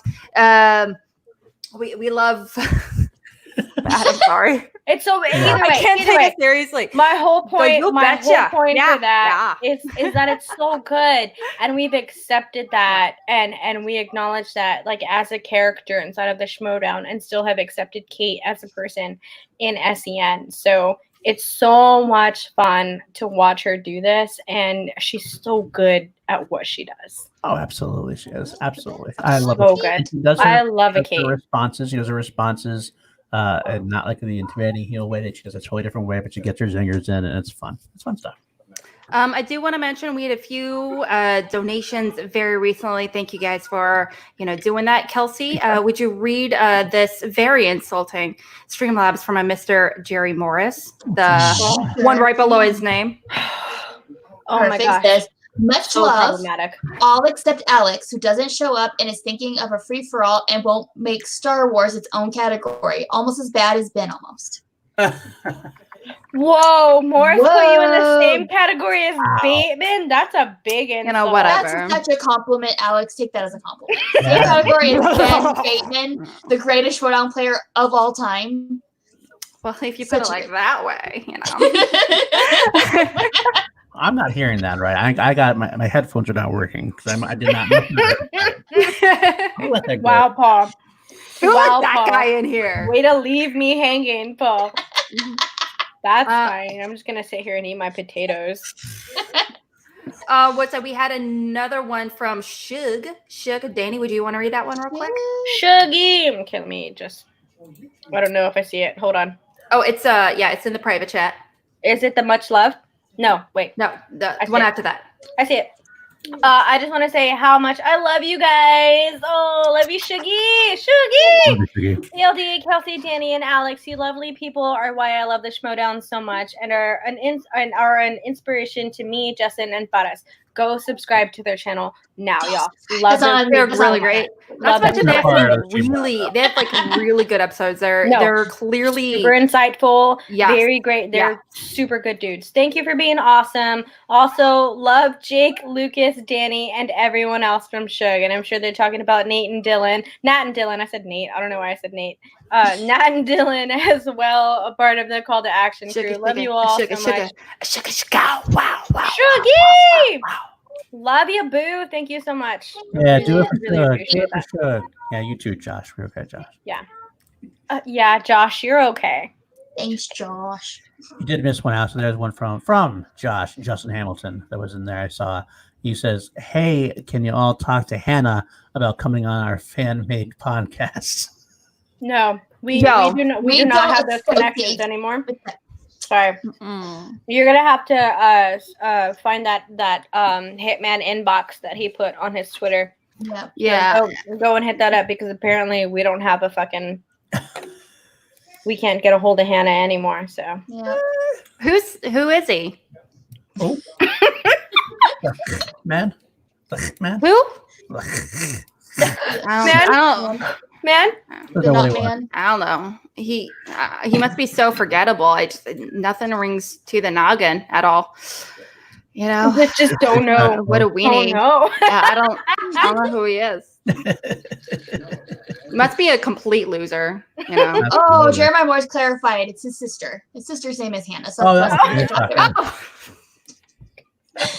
We love. I'm sorry. It's so either way. I can't either take way. it seriously. My whole point, you my betcha. whole point Yeah, for that is that it's so good, and we've accepted that, and we acknowledge that, like, as a character inside of the Schmodown, and still have accepted Kate as a person in SEN. So it's so much fun to watch her do this, and she's so good at what she does. Oh, absolutely, she is. Absolutely, I love So it. good. She does I love a her Kate. responses. She does her responses. And not like the intimidating heel way that she does a totally different way, but she gets her zingers in, and it's fun. It's fun stuff. I do want to mention we had a few donations very recently. Thank you guys for doing that. Kelsey, would you read this very insulting Streamlabs from a Mr. Jerry Morris, the one right below his name? Oh my gosh. Says, much So love, problematic. all except Alex, who doesn't show up and is thinking of a free-for-all and won't make Star Wars its own category. Almost as bad as Ben, almost. Whoa, Morris put you in the Whoa. same category as Bateman? That's a big insult. Whatever. That's such a compliment, Alex. Take that as a compliment. Same category as Ben Bateman, the greatest showdown player of all time. Well, if you Such put it a like good- that way, I'm not hearing that right. I got my headphones are not working because I did not know. I'll let that go. Wow, Paul. Who Wow, let that Paul. guy in here? Way to leave me hanging, Paul. That's Uh, fine. I'm just gonna sit here and eat my potatoes. What's that? We had another one from Shug. Danny, would you want to read that one real quick? Shuggy. Okay, let me just. I don't know if I see it. Hold on. Oh, it's it's in the private chat. Is it the much love? No, wait. No, the I see one it. after that. I see it. I just want to say how much I love you guys. Oh, love you, Shuggy. ELD, Kelsey, Danny, and Alex, you lovely people are why I love the Schmodown so much and are an inspiration to me, Justin, and Faras. Go subscribe to their channel now, y'all. Love That's on them. me. They're That's really on great. Love Not to mention them. they have Part of like really good episodes. They're clearly Super insightful. Yes. Very great. They're super good dudes. Thank you for being awesome. Also, love Jake, Lucas, Danny, and everyone else from Shug. And I'm sure they're talking about Nat and Dylan. I said Nate. I don't know why I said Nate. Nat and Dylan as well, a part of the Call to Action crew. Love you all so much. Wow. Shuggy! Love you, boo. Thank you so much. Yeah, do it for Really Shug. appreciate Do it that. for Shug. Yeah, you too, Josh. We're okay, Josh. Yeah, Josh, you're okay. Thanks, Josh. You did miss one out, so there's one from Josh, Justin Hamilton, that was in there. I saw. He says, "Hey, can you all talk to Hannah about coming on our fan-made podcast?" No, we Yo, do not we have don't those associate connections anymore. with that. Sorry. Mm. You're gonna have to find that Hitman inbox that he put on his Twitter. Yeah. Yeah. Go and hit that up because apparently we don't have a fucking. We can't get a hold of Hannah anymore. So Yeah. Who is he? Oh, man. Who? Man? I don't man, The Nut Man. I don't know. He must be so forgettable. Nothing rings to the noggin at all. You know. I just don't know. What a Oh weenie. no. Yeah, I don't know who he is. Must be a complete loser, you know. Oh, Jeremiah Moore's clarified. It's his sister. His sister's name is Hannah. So Oh, that's what they're talking about.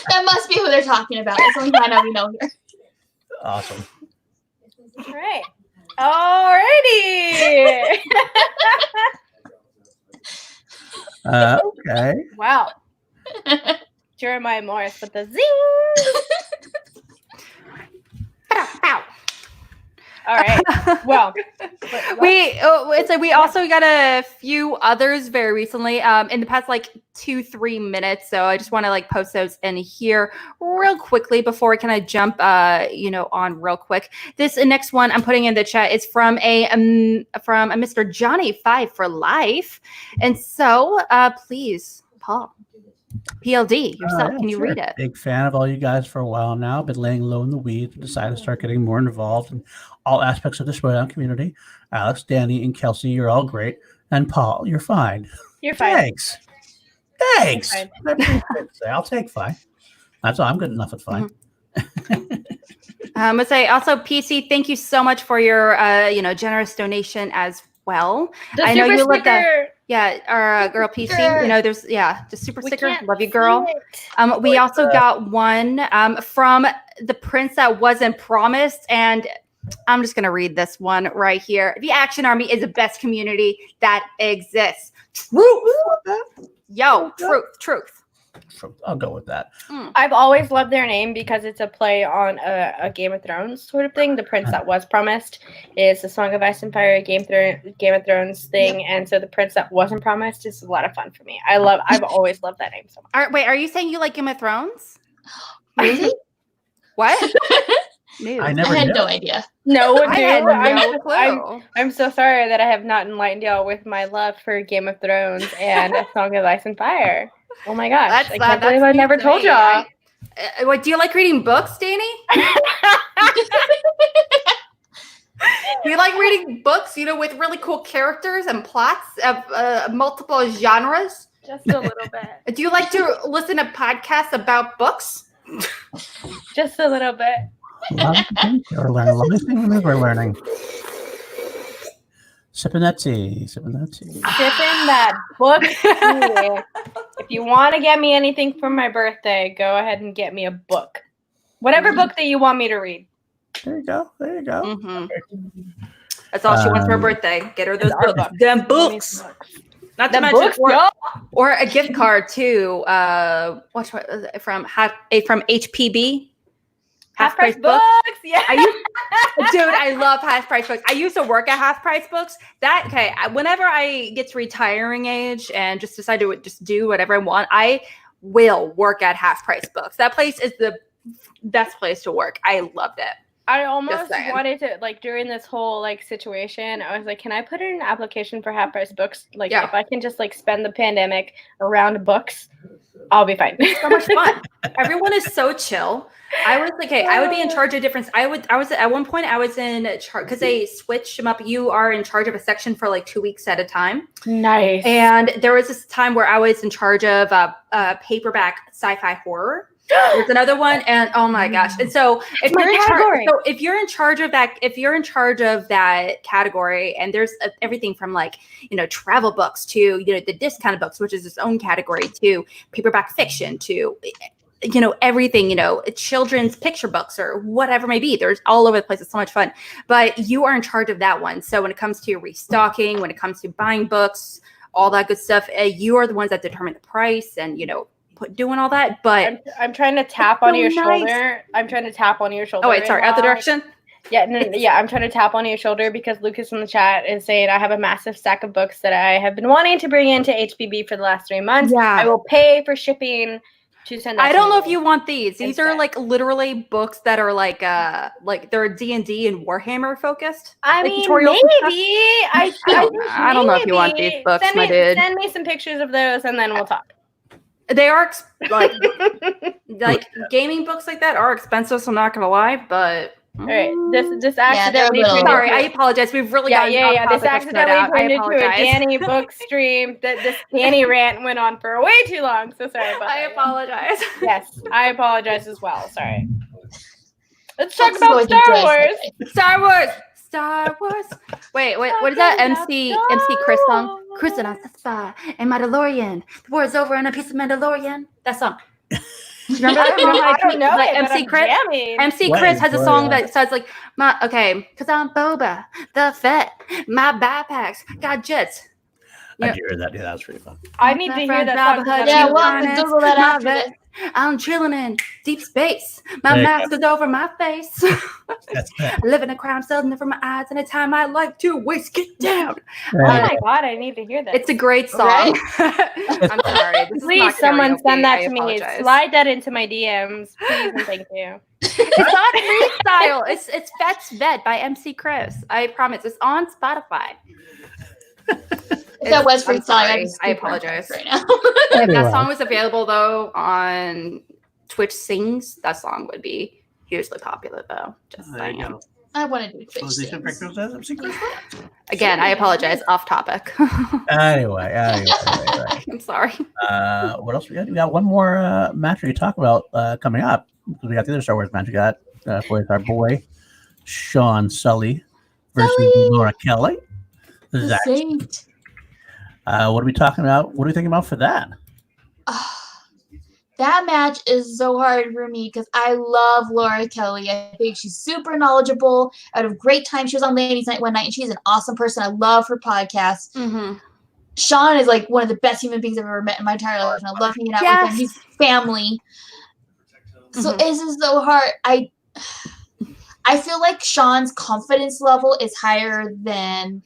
That must be who they're talking about. That's the only one we know here. Awesome. All right. Alrighty. Okay. Wow. Jeremiah Morris with the zing. All right. Well, we also got a few others very recently, in the past like 2-3 minutes. So I just want to like post those in here real quickly before we kind of jump, on real quick. This next one I'm putting in the chat is from a Mr. Johnny 5 for Life, and so please, Paul. PLD yourself, Yeah, can you sure. read it? Big fan of all you guys for a while now. Been laying low in the weeds. Decided to start getting more involved in all aspects of the Showdown community. Alex, Danny, and Kelsey, you're all great. And Paul, you're fine. you're fine. Thanks. Thanks. Fine. I appreciate it. I'll take fine. That's all. I'm good enough with fine. Let's say also PC. Thank you so much for your generous donation as well. The I know super you love that. sticker. Yeah, our girl PC. Sticker. There's just super We sticker. can't Love you, see girl. it. We also got one from the prince that wasn't promised, and I'm just gonna read this one right here. The Action Army is the best community that exists. Truth. Yo, truth. I'll go with that. I've always loved their name because it's a play on a Game of Thrones sort of thing. The prince that was promised is the Song of Ice and Fire Game of Thrones thing, and so the prince that wasn't promised is a lot of fun for me. I've always loved that name so much. Wait, are you saying you like Game of Thrones? Really? What? I never I had knew. no idea. No one I knew. had no clue. I'm so sorry that I have not enlightened y'all with my love for Game of Thrones and A Song of Ice and Fire. Oh my gosh. I can't believe I never told y'all. What, do you like reading books, Danny? Do you like reading books, with really cool characters and plots of multiple genres? Just a little bit. Do you like to listen to podcasts about books? Just a little bit. We're learning a lot of things. We're learning. Sipping that tea. Sipping that book tea. If you want to get me anything for my birthday, go ahead and get me a book. Whatever book that you want me to read. There you go. Mm-hmm. That's all she wants for her birthday. Get her those books. Them books. Not to mention, or a gift card too. From HPB. Half Price Books. Yeah. I love Half Price Books. I used to work at Half Price Books. Whenever I get to retiring age and just decide to just do whatever I want, I will work at Half Price Books. That place is the best place to work. I loved it. I almost wanted to, during this whole, situation, I was like, can I put in an application for Half Price Books? If I can just, spend the pandemic around books, I'll be fine. It's so much fun. Everyone is so chill. I was like, I would be in charge of different. I was at one point I was in charge because they switched them up. You are in charge of a section for 2 weeks at a time. Nice. And there was this time where I was in charge of paperback sci-fi horror. There's another one, and oh my gosh! And so if you're in charge of that category, and there's everything from travel books to the discounted books, which is its own category, to paperback fiction, to everything, children's picture books or whatever may be. There's all over the place. It's so much fun. But you are in charge of that one. So when it comes to restocking, when it comes to buying books, all that good stuff, you are the ones that determine the price and doing all that. But I'm trying to tap on your shoulder. I'm trying to tap on your shoulder. Oh wait, sorry, other direction. Yeah, I'm trying to tap on your shoulder because Lucas in the chat is saying I have a massive stack of books that I have been wanting to bring into HPB for the last 3 months. Yeah. I will pay for shipping to send. I don't know if you want these. These are literally books that are they're D&D and Warhammer focused. I mean, maybe. I don't know if you want these books, my dude. Send me some pictures of those and then we'll talk. They are gaming books like that are expensive, so I'm not gonna lie, but all right, this accidentally sorry, I apologize. We've really this accidentally turned into a Danny book stream. This Danny rant went on for way too long, so sorry about that. I apologize. Yes, I apologize as well. Sorry. Let's talk about Star Wars. Star Wars. Wait, what is that MC Chris song? Chris and I spy and Mandalorian. The war is over and a piece of Mandalorian. That song. Remember that? I don't know. MC Chris has a song that says because I'm Boba the Fett. My backpacks got jets. I did hear that. Yeah, that was pretty fun. I need to hear that song. Yeah, we'll have to Google that after this. I'm chilling in deep space. My There you mask is over my face. That's that. I live in a crime cell, never my eyes, and a time I like to waste. Get down. Oh my god, I need to hear that. It's a great song. Right? I'm sorry. This is Please, not someone karaoke. send that I to me. apologize. Slide that into my DMs, please and thank you. It's on freestyle. It's Vet's Vet by MC Chris. I promise. It's on Spotify. If that was I'm freestyle, sorry. I apologize. right now. If that song was available though on Twitch Sings, that song would be hugely popular though. Just There you saying. go. I want to do Twitch Jose things. Breakers as MC Chris. Again, I apologize. Off topic. Anyway. I'm sorry. What else we got? We got one more match we can talk about coming up. We got the other Star Wars match. We got with our boy Sean Sully versus Laura Kelly. The Zach. Saint. What are we talking about? What are we thinking about for that? That match is so hard for me because I love Laura Kelly. I think she's super knowledgeable. I had a great time. She was on Ladies Night one night, and she's an awesome person. I love her podcast. Mm-hmm. Sean is like one of the best human beings I've ever met in my entire life, and I love hanging out with him. He's family. So this is so hard. I feel like Sean's confidence level is higher than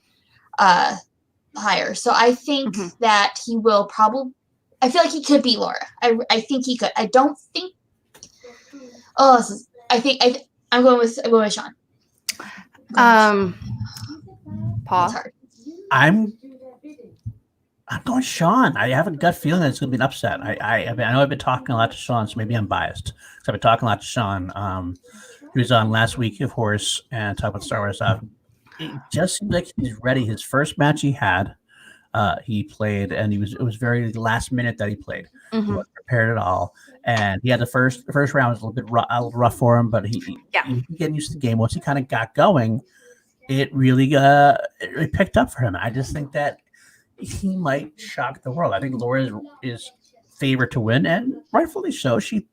higher. So I think that he will probably. I feel like he could beat Laura. I think he could. I don't think. Oh, this is. I'm going with Sean. Paul. It's hard. I'm going Sean. I have a gut feeling that it's going to be an upset. I mean, I know I've been talking a lot to Sean, so maybe I'm biased. So I've been talking a lot to Sean. He was on last week, of course, and talking about Star Wars stuff. It just seems like he's ready. His first match he had, he played, and it was very last minute that he played. He wasn't prepared at all, and he had the first round was a little bit rough for him, but he getting used to the game. Once he kind of got going, it really picked up for him. I just think that he might shock the world. I think Laura is favored to win, and rightfully so. She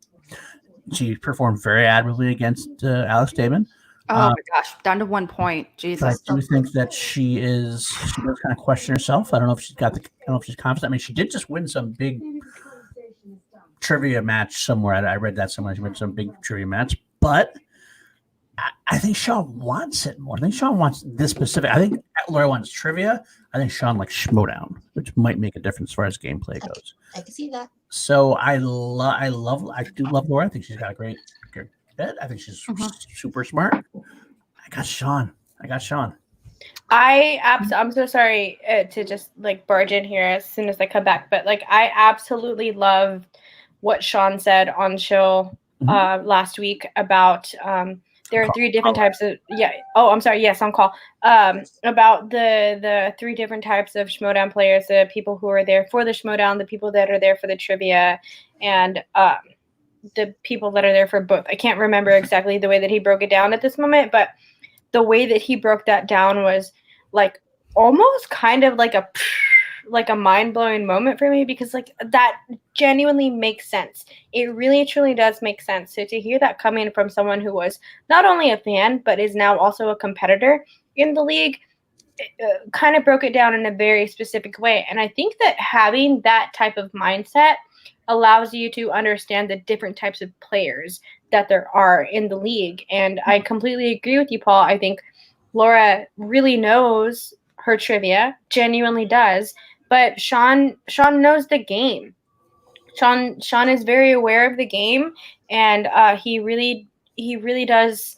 performed very admirably against Alex Bateman. Oh my gosh, down to 1 point. Jesus. I do think that she does kind of question herself. I don't know if I don't know if she's confident. I mean, she did just win some big trivia match somewhere. I read that somewhere. She won some big trivia match, but I think Sean wants it more. I think Sean wants this specific. I think Laura wants trivia. I think Sean likes Schmodown, which might make a difference as far as gameplay goes. I can see that. So I do love Laura. I think she's got a great bit. I think she's super smart. I got Sean. I'm so sorry to just like barge in here as soon as I come back, but like I absolutely loved what Sean said on the show last week about there are three different types of on call about the three different types of Schmodown players: the people who are there for the Schmodown, the people that are there for the trivia, and the people that are there for both. I can't remember exactly the way that he broke it down at this moment, but the way that he broke that down was like almost kind of like a mind-blowing moment for me, because like that genuinely makes sense. It really truly does make sense. So to hear that coming from someone who was not only a fan but is now also a competitor in the league, kind of broke it down in a very specific way. And I think that having that type of mindset allows you to understand the different types of players that there are in the league. And I completely agree with you, Paul. I think Laura really knows her trivia, genuinely does, but Sean knows the game. Sean is very aware of the game, and he really does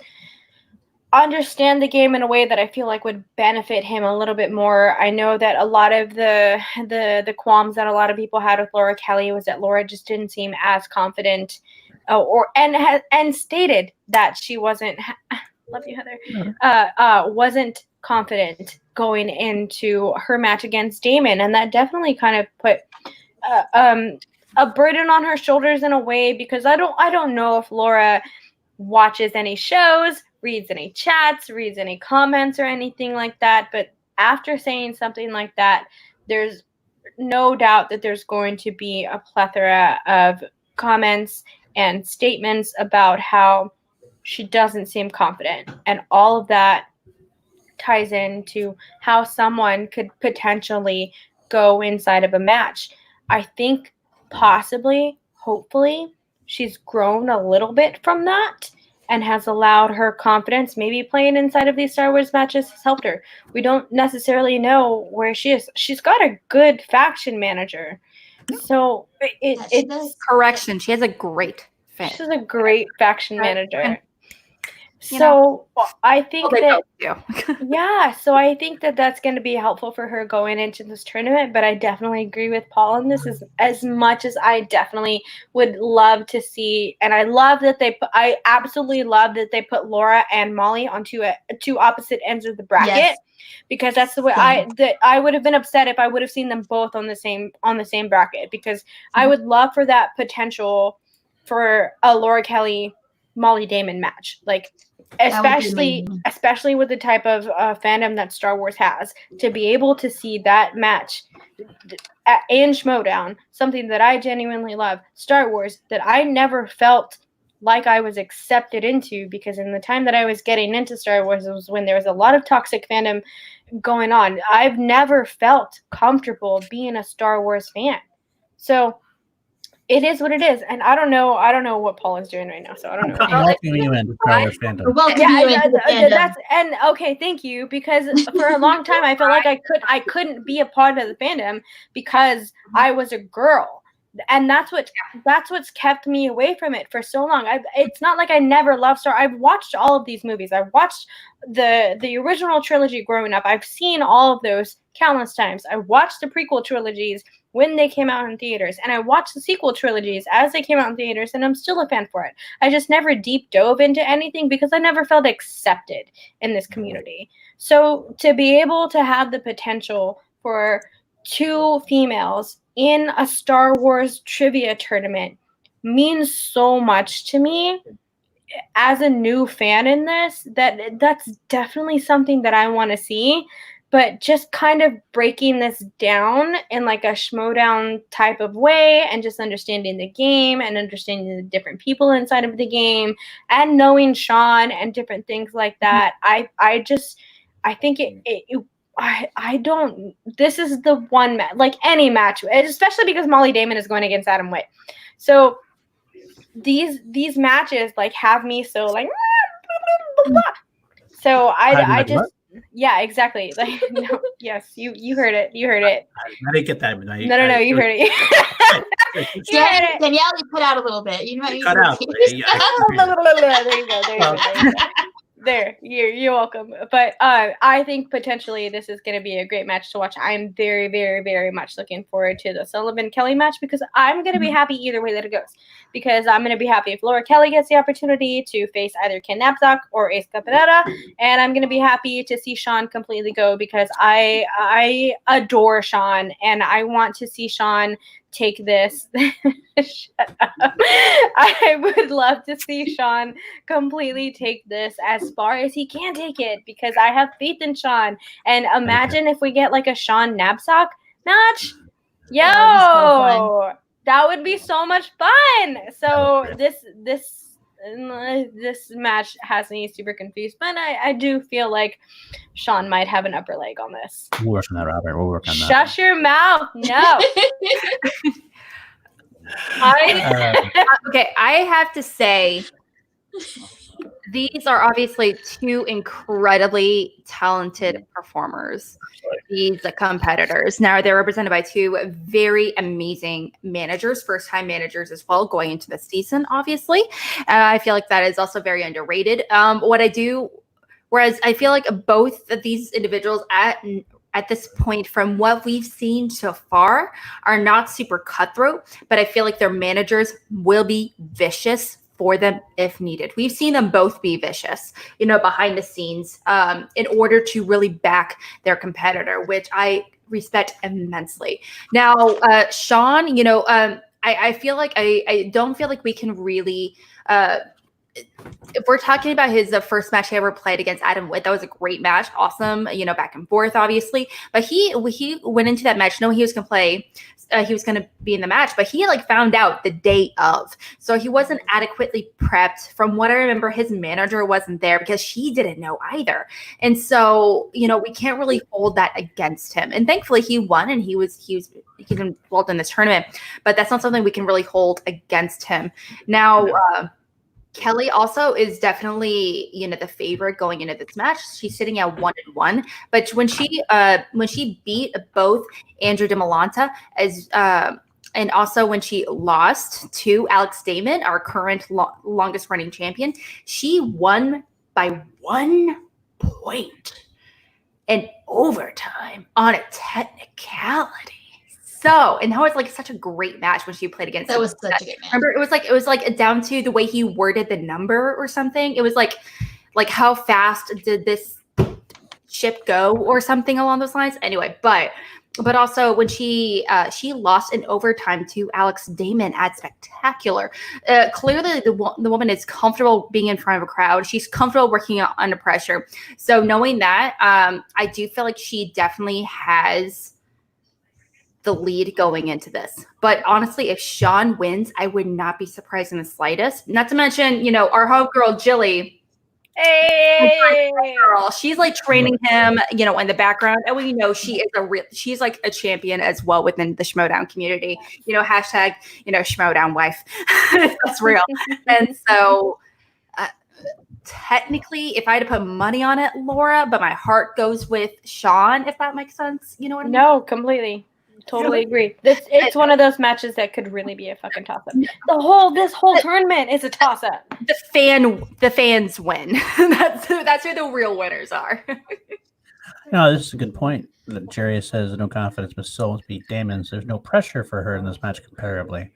understand the game in a way that I feel like would benefit him a little bit more. I know that a lot of the qualms that a lot of people had with Laura Kelly was that Laura just didn't seem as confident, and stated that she wasn't. Love you, Heather. Wasn't confident going into her match against Damon, and that definitely kind of put a burden on her shoulders in a way, because I don't know if Laura watches any shows, reads any chats, reads any comments or anything like that. But after saying something like that, there's no doubt that there's going to be a plethora of comments and statements about how she doesn't seem confident. And all of that ties into how someone could potentially go inside of a match. I think possibly, hopefully, she's grown a little bit from that and has allowed her confidence. Maybe playing inside of these Star Wars matches has helped her. We don't necessarily know where she is. She's got a good faction manager. So it's correction. She has a great fan. She's a great faction manager. And, so I think that yeah. So I think that that's going to be helpful for her going into this tournament. But I definitely agree with Paul on this. As much as I definitely would love to see, and I love that I absolutely love that they put Laura and Molly on two opposite ends of the bracket. Yes. Because that's the way I would have been upset if I would have seen them both on the same bracket, because I would love for that potential for a Laura Kelly Molly Damon match, like especially with the type of fandom that Star Wars has, to be able to see that match in Schmodown, something that I genuinely love, Star Wars, that I never felt like I was accepted into, because in the time that I was getting into Star Wars, it was when there was a lot of toxic fandom going on. I've never felt comfortable being a Star Wars fan. So it is what it is. And I don't know what Paul is doing right now. So I don't know. I'm welcoming you into Star Wars fandom. And okay, thank you. Because for a long time I felt like I couldn't be a part of the fandom because I was a girl. And that's what's kept me away from it for so long. It's not like I never loved Star. I've watched all of these movies. I've watched the original trilogy growing up. I've seen all of those countless times. I watched the prequel trilogies when they came out in theaters, and I watched the sequel trilogies as they came out in theaters, and I'm still a fan for it. I just never deep dove into anything because I never felt accepted in this community. So to be able to have the potential for two females in a Star Wars trivia tournament means so much to me as a new fan in this. That's definitely something that I want to see. But just kind of breaking this down in like a Schmodown type of way, and just understanding the game and understanding the different people inside of the game and knowing Sean and different things like that. I think this is the one match, like any match, especially because Molly Damon is going against Adam Witt. So these matches like have me so like, blah, blah, blah. So I just. Yeah, exactly. Like, no, yes, you heard it. You heard it. I didn't get that. No, you heard it. Danielle, you cut out a little bit. You know, cut out. There you go. There, you're welcome. But I think potentially this is going to be a great match to watch. I'm very, very, very much looking forward to the Sullivan Kelly match, because I'm going to be happy either way that it goes. Because I'm going to be happy if Laura Kelly gets the opportunity to face either Ken Napzok or Ace Caponetta, and I'm going to be happy to see Sean completely go, because I adore Sean, and I want to see Sean take this. Shut up. I would love to see Sean completely take this as far as he can take it, because I have faith in Sean. And imagine if we get like a Sean Napzok match. Yo, that would be so much fun. So this match has me super confused, but I do feel like Sean might have an upper leg on this. We'll work on that, Robert. We'll work on that. Shut your mouth. No. Okay, I have to say, these are obviously two incredibly talented performers, these competitors. Now, they're represented by two very amazing managers, first-time managers as well, going into the season, obviously. I feel like that is also very underrated. Whereas I feel like both of these individuals at this point, from what we've seen so far, are not super cutthroat, but I feel like their managers will be vicious for them if needed. We've seen them both be vicious, behind the scenes, in order to really back their competitor, which I respect immensely. Now, Sean, I feel like I don't feel like we can really if we're talking about the first match he ever played against Adam Witt, that was a great match, awesome, back and forth, obviously. But he went into that match knowing he was going to play. He was going to be in the match, but he found out the day of, so he wasn't adequately prepped. From what I remember, his manager wasn't there because she didn't know either, and so we can't really hold that against him. And thankfully, he won, and he did well in this tournament. But that's not something we can really hold against him now. Kelly also is definitely, the favorite going into this match. She's sitting at 1-1, but when she beat both Andrew DeMolanta and also when she lost to Alex Damon, our current longest running champion, she won by 1 point in overtime on a technicality. And that was such a great match when she played against. That was such a good match. Remember, it was down to the way he worded the number or something. It was like how fast did this ship go or something along those lines. Anyway, but also when she lost in overtime to Alex Damon at Spectacular. Clearly, the woman is comfortable being in front of a crowd. She's comfortable working under pressure. So knowing that, I do feel like she definitely has the lead going into this. But honestly, if Sean wins, I would not be surprised in the slightest. Not to mention, our homegirl Jilly. Hey, girl, she's training him, in the background, and we know she is she's a champion as well within the Schmodown community. Hashtag, Schmodown wife. That's real. And so, technically, if I had to put money on it, Laura, but my heart goes with Sean, if that makes sense. You know what I mean? No, completely. Totally agree. It's one of those matches that could really be a fucking toss-up. This whole tournament is a toss-up. The fans win. That's who the real winners are. No, this is a good point. That Jerry says no confidence, but Souls beat Damon's. There's no pressure for her in this match comparably.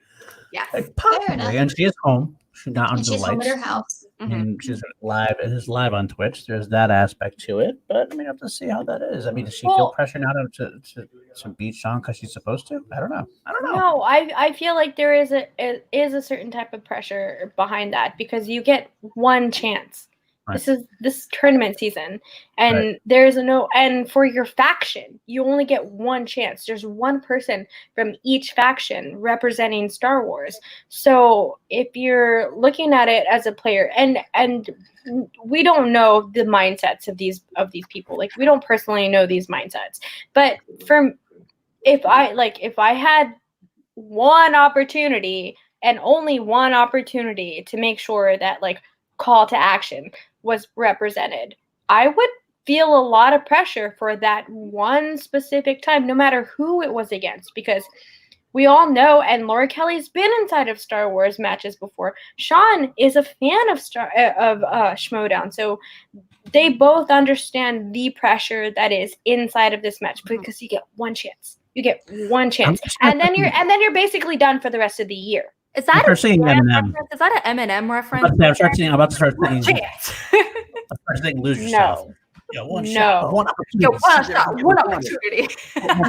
Yes, possibly, and she is home. She's not under the lights. She's home at her house. And she's live. It is live on Twitch. There's that aspect to it, but we have to see how that is. I mean, does she feel pressure now to beat Sean because she's supposed to? I don't know. No, I feel like there is a certain type of pressure behind that because you get one chance. Right. This tournament season, and right. There's and for your faction, you only get one chance. There's one person from each faction representing Star Wars. So if you're looking at it as a player, and we don't know the mindsets of these people, we don't personally know these mindsets, but if I had one opportunity and only one opportunity to make sure that call to action was represented, I would feel a lot of pressure for that one specific time, no matter who it was against, because we all know, and Laura Kelly's been inside of Star Wars matches before. Sean is a fan of Schmodown, so they both understand the pressure that is inside of this match because you get one chance. You get one chance, and then you're basically done for the rest of the year. Is that Eminem? Is that an Eminem reference? I'm about to start thinking. Lose yourself. No. One shot, one opportunity.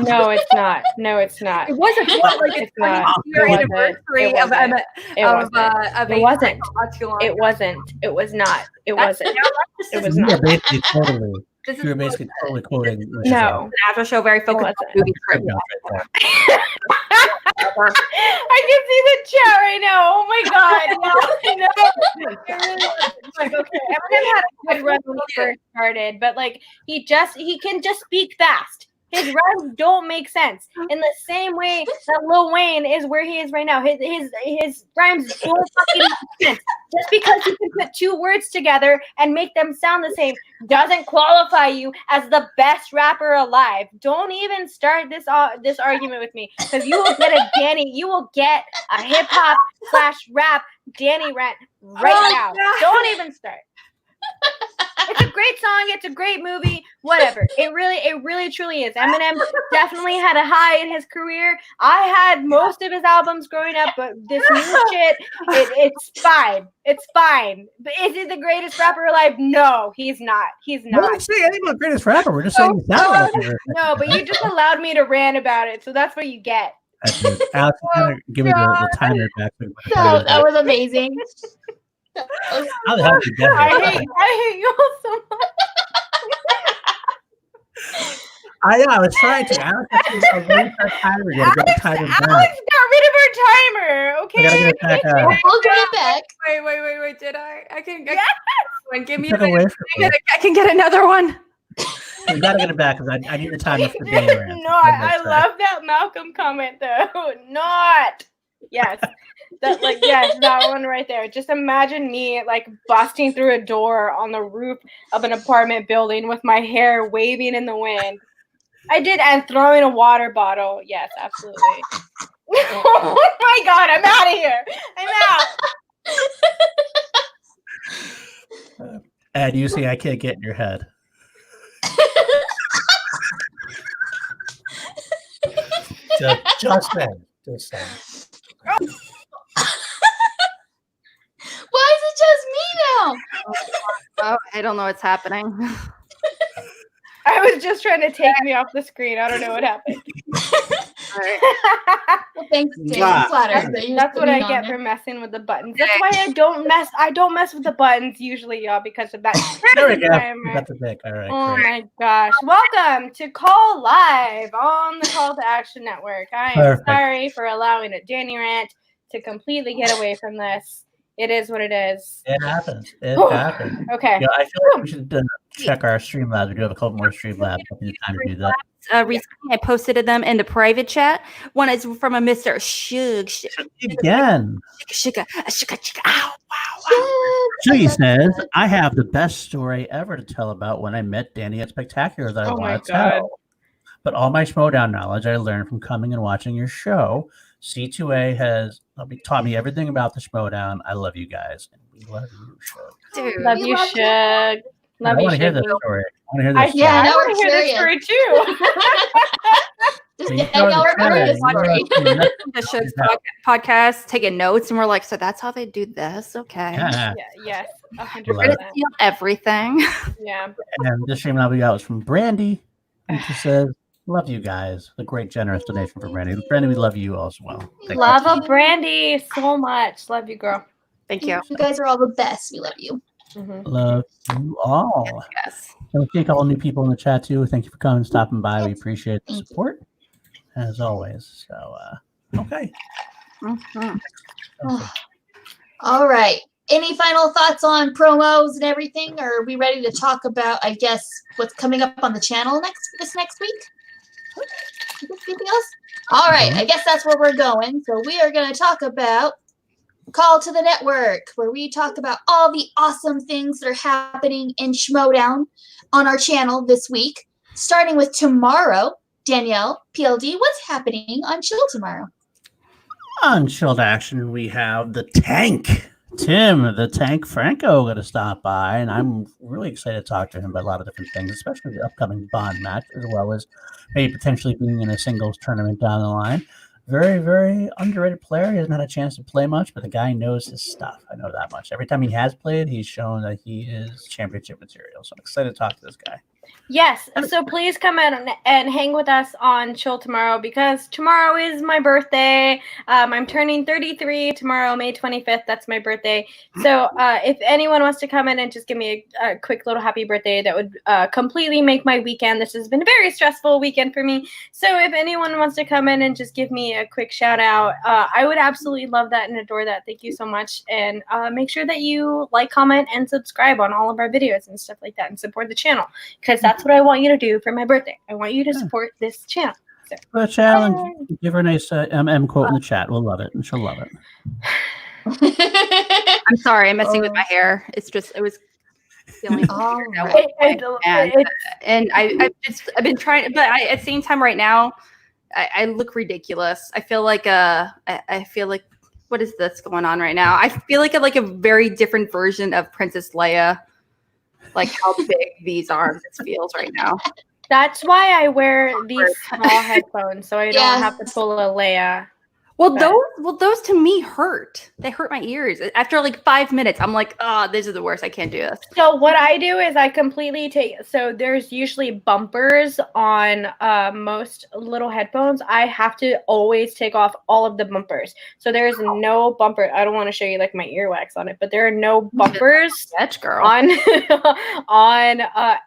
No, it's not. No, it's not. It wasn't it's not. Your anniversary of It wasn't. It wasn't. It was not. It wasn't. It was not. You're basically totally quoting. No. After show very focused on movie trivia. I can see the chat right now. Oh my god. No. Okay. Eminem had a good run when he first started, but he can just speak fast. His rhymes don't make sense. In the same way that Lil Wayne is where he is right now. His rhymes don't fucking make sense. Just because you can put two words together and make them sound the same doesn't qualify you as the best rapper alive. Don't even start this argument with me, because you will get a hip hop /rap Danny rant right now. God. Don't even start. It's a great song. It's a great movie. Whatever. It really truly is. Eminem definitely had a high in his career. I had most of his albums growing up, but this new shit, it's fine. It's fine. But is he the greatest rapper alive? No, he's not. He's not. We're not saying anyone the greatest rapper. We're just saying he's not. No, but you just allowed me to rant about it, so that's what you get. Alex, give me the timer back. No, that was amazing. How the hell did you get I here? hate you all so much. I was trying to. Alex, I was waiting for a timer. You gotta get the timer back. Alex got rid of her timer. Okay. I gotta get it back on. We'll get it back. Wait. Did I can get Yes. one. Give me Took away from me. I can get another one. We gotta get it back because I need the timer for Danny Rand. No, I love that Malcolm comment though. Not. Yes. That one right there. Just imagine me like busting through a door on the roof of an apartment building with my hair waving in the wind. I did, and throwing a water bottle. Yes, absolutely. Oh my God, I'm out of here. I'm out. And you see, I can't get in your head. Just then. Why is it just me now? Oh, I don't know what's happening. I was just trying to take me off the screen. I don't know what happened. All right. Well, thanks, Dan. Wow. I'm flattered that you're That's what putting I on get there. for messing with the buttons. That's why I don't mess with the buttons usually, y'all, because of that. There we go. Timer. Got the pick. All right. Oh Great. my gosh. Welcome to Call Live on the Call to Action Network. I am Perfect. sorry for allowing a Danny rant to completely get away from this. It is what it is. It happens. It happens. Okay. Yeah, I feel like we should check our Streamlabs. We do have a couple more Streamlabs. Hopefully the time to do that. Recently, I posted them in the private chat. One is from a Mr. Shug. Again. Sugar. Ow. She says, I have the best story ever to tell about when I met Danny at Spectacular that I Oh my want to God. tell. But all my Schmodown knowledge I learned from coming and watching your show. C2A has taught me everything about the Schmodown. I love you guys. And we love you, Shug. Dude. Love We you, love you. Shug. Love I you, want to hear this Shuggy. story. I want to hear I this story. Yeah, now want we're to hear this story too. Does So you Danielle started remember this sharing. story? The Shug's podcast, taking notes, and we're like, so that's how they do this? Okay. Yeah. Yes, Love 100%. We're gonna steal everything. Yeah. And this stream now we got was from Brandy. And she says, love you guys. A great generous donation from Brandy. Brandy, we love you as well. Thank Love you. of Brandy so much. Love you, girl. Thank you. You guys are all the best. We love you. Love you all. Yes. And we see a couple new people in the chat too. Thank you for coming, stopping by. We Yes. appreciate the Thank you. support as always. So, okay. Mhm. All right. Any final thoughts on promos and everything? Or are we ready to talk about, I guess, what's coming up on the channel this next week? Anything else? All right. I guess that's where we're going. So we are going to talk about Call to the Network, where we talk about all the awesome things that are happening in Schmodown on our channel this week. Starting with tomorrow, Danielle, PLD, what's happening on Chill tomorrow? On Chilled Action, we have the Tank. Tim, the Tank Franco, going to stop by, and I'm really excited to talk to him about a lot of different things, especially the upcoming Bond match, as well as maybe potentially being in a singles tournament down the line. Very, very underrated player. He hasn't had a chance to play much, but the guy knows his stuff. I know that much. Every time he has played, he's shown that he is championship material. So I'm excited to talk to this guy. Yes, so please come in and hang with us on Chill tomorrow because tomorrow is my birthday. I'm turning 33 tomorrow, May 25th. That's my birthday. So if anyone wants to come in and just give me a quick little happy birthday, that would completely make my weekend. This has been a very stressful weekend for me. So if anyone wants to come in and just give me a quick shout out, I would absolutely love that and adore that. Thank you so much. And make sure that you like, comment, and subscribe on all of our videos and stuff like that and support the channel because that's what I want you to do for my birthday. I want you to support this channel. So. The challenge. Give her a nice MM quote in the chat. We'll love it, and she'll love it. I'm sorry, I'm messing with my hair. It was feeling All weird at right. one point. And I've been trying, but at the same time, right now, I look ridiculous. I feel like what is this going on right now? I feel like a very different version of Princess Leia. Like how big these arms feels right now. That's why I wear these small headphones so I don't have to pull a Leia. Well, those to me hurt. They hurt my ears. After like 5 minutes, I'm like, oh, this is the worst. I can't do this. So what I do is I completely so there's usually bumpers on most little headphones. I have to always take off all of the bumpers. So there's no bumper. I don't want to show you like my earwax on it, but there are no bumpers on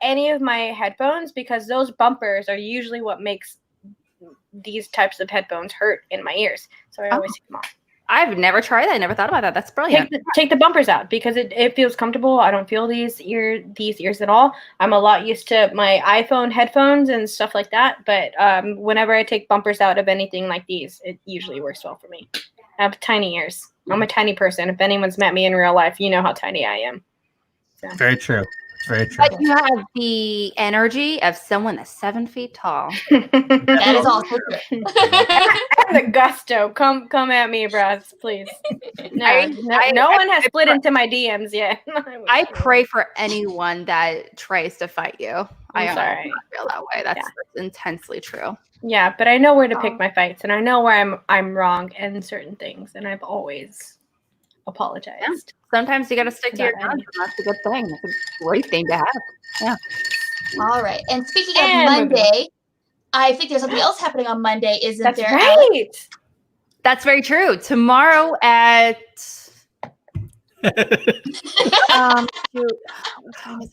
any of my headphones because those bumpers are usually what makes these types of headphones hurt in my ears. So I always take them off. I've never tried that. I never thought about that. That's brilliant. Take the bumpers out because it feels comfortable. I don't feel these ears at all. I'm a lot used to my iPhone headphones and stuff like that. But whenever I take bumpers out of anything like these, it usually works well for me. I have tiny ears. I'm a tiny person. If anyone's met me in real life, you know how tiny I am. So. Very true. Very true. But you have the energy of someone that's 7 feet tall. That is also true. And the gusto. Come at me, bros, please. No one has split into my DMs yet. I pray for anyone that tries to fight you. I'm sorry. I feel that way. That's intensely true. Yeah, but I know where to pick my fights, and I know where I'm wrong in certain things, and I've always apologized. Yeah. Sometimes you got to stick to your guns, and that's a good thing. That's a great thing to have. Yeah. All right. And speaking of Monday, I think there's something else happening on Monday, isn't That's there? Right. That's very true. Tomorrow at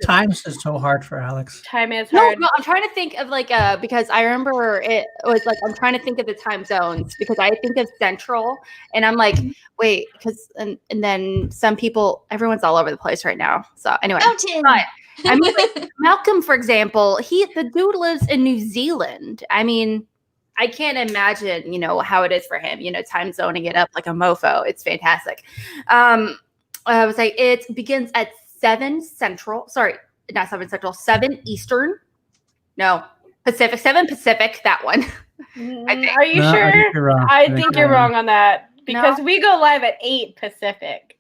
Times is so hard for Alex. Time is hard. No, I'm trying to think of like because I remember it was like I'm trying to think of the time zones because I think of Central and I'm like, wait, because and then some people, everyone's all over the place right now. So anyway, I mean, like, Malcolm, for example, the dude lives in New Zealand. I mean, I can't imagine, how it is for him, time zoning it up like a mofo. It's fantastic. I was like, it begins at 7 Central. Sorry, not 7 Central, 7 Eastern. No, Pacific, 7 Pacific, that one. Are you sure? I think you're wrong on that because we go live at 8 Pacific.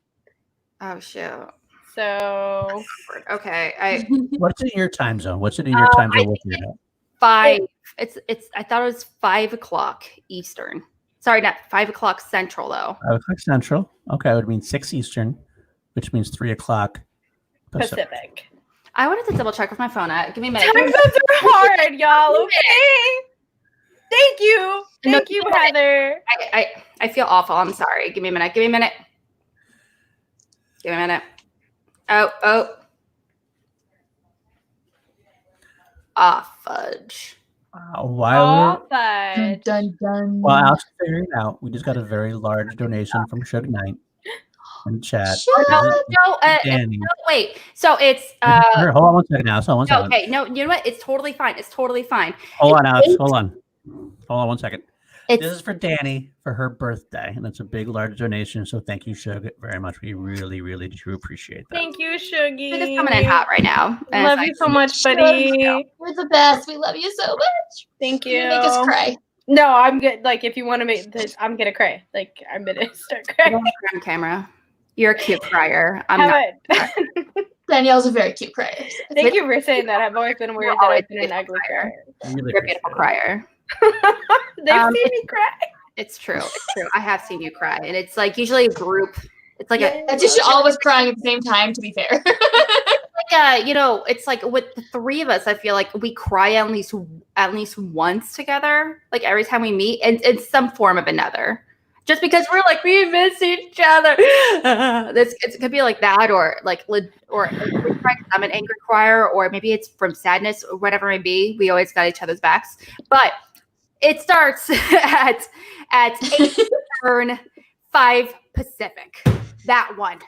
Oh, shoot. So, okay. What's in your time zone? What's it in your time zone? 5. I thought it was 5 o'clock Eastern. Sorry, not 5 o'clock Central though. 5 o'clock Central. Okay, it would mean 6 Eastern, which means 3 o'clock Pacific. I wanted to double check with my phone. Give me a minute. Time zones are hard, y'all. Okay. Thank you, Heather. I feel awful. I'm sorry. Give me a minute. Oh. Fudge. While Alex Alex is figuring it out, we just got a very large donation from Suge Knight in chat. No, wait. So it's hold on 1 second now. Okay, no, you know what? It's totally fine. Hold on, Alex. Hold on 1 second. This is for Danny for her birthday, and it's a big, large donation. So thank you, Suge, very much. We really, really do appreciate that. Thank you, Shuggy. You're just coming in hot right now. Love you so much, buddy. You're the best. We love you so much. Thank you. You make us cry. No, I'm good. Like, if you want to make this, I'm gonna cry. Like, I'm gonna start crying. On camera. You're a cute crier. I'm not. Danielle's a very cute crier. Thank you for saying that. I've always been worried that I've been an ugly crier. You're a beautiful crier. They've seen me cry. It's true. I have seen you cry, and it's like usually a group. It's like just always crying at the same time. To be fair, it's like with the 3 of us. I feel like we cry at least once together. Like every time we meet, and in some form of another. Just because we're like we miss each other. It could be like that, or I'm an angry crier, or maybe it's from sadness, or whatever it may be. We always got each other's backs, but it starts at 8 Eastern, 5 Pacific. That one.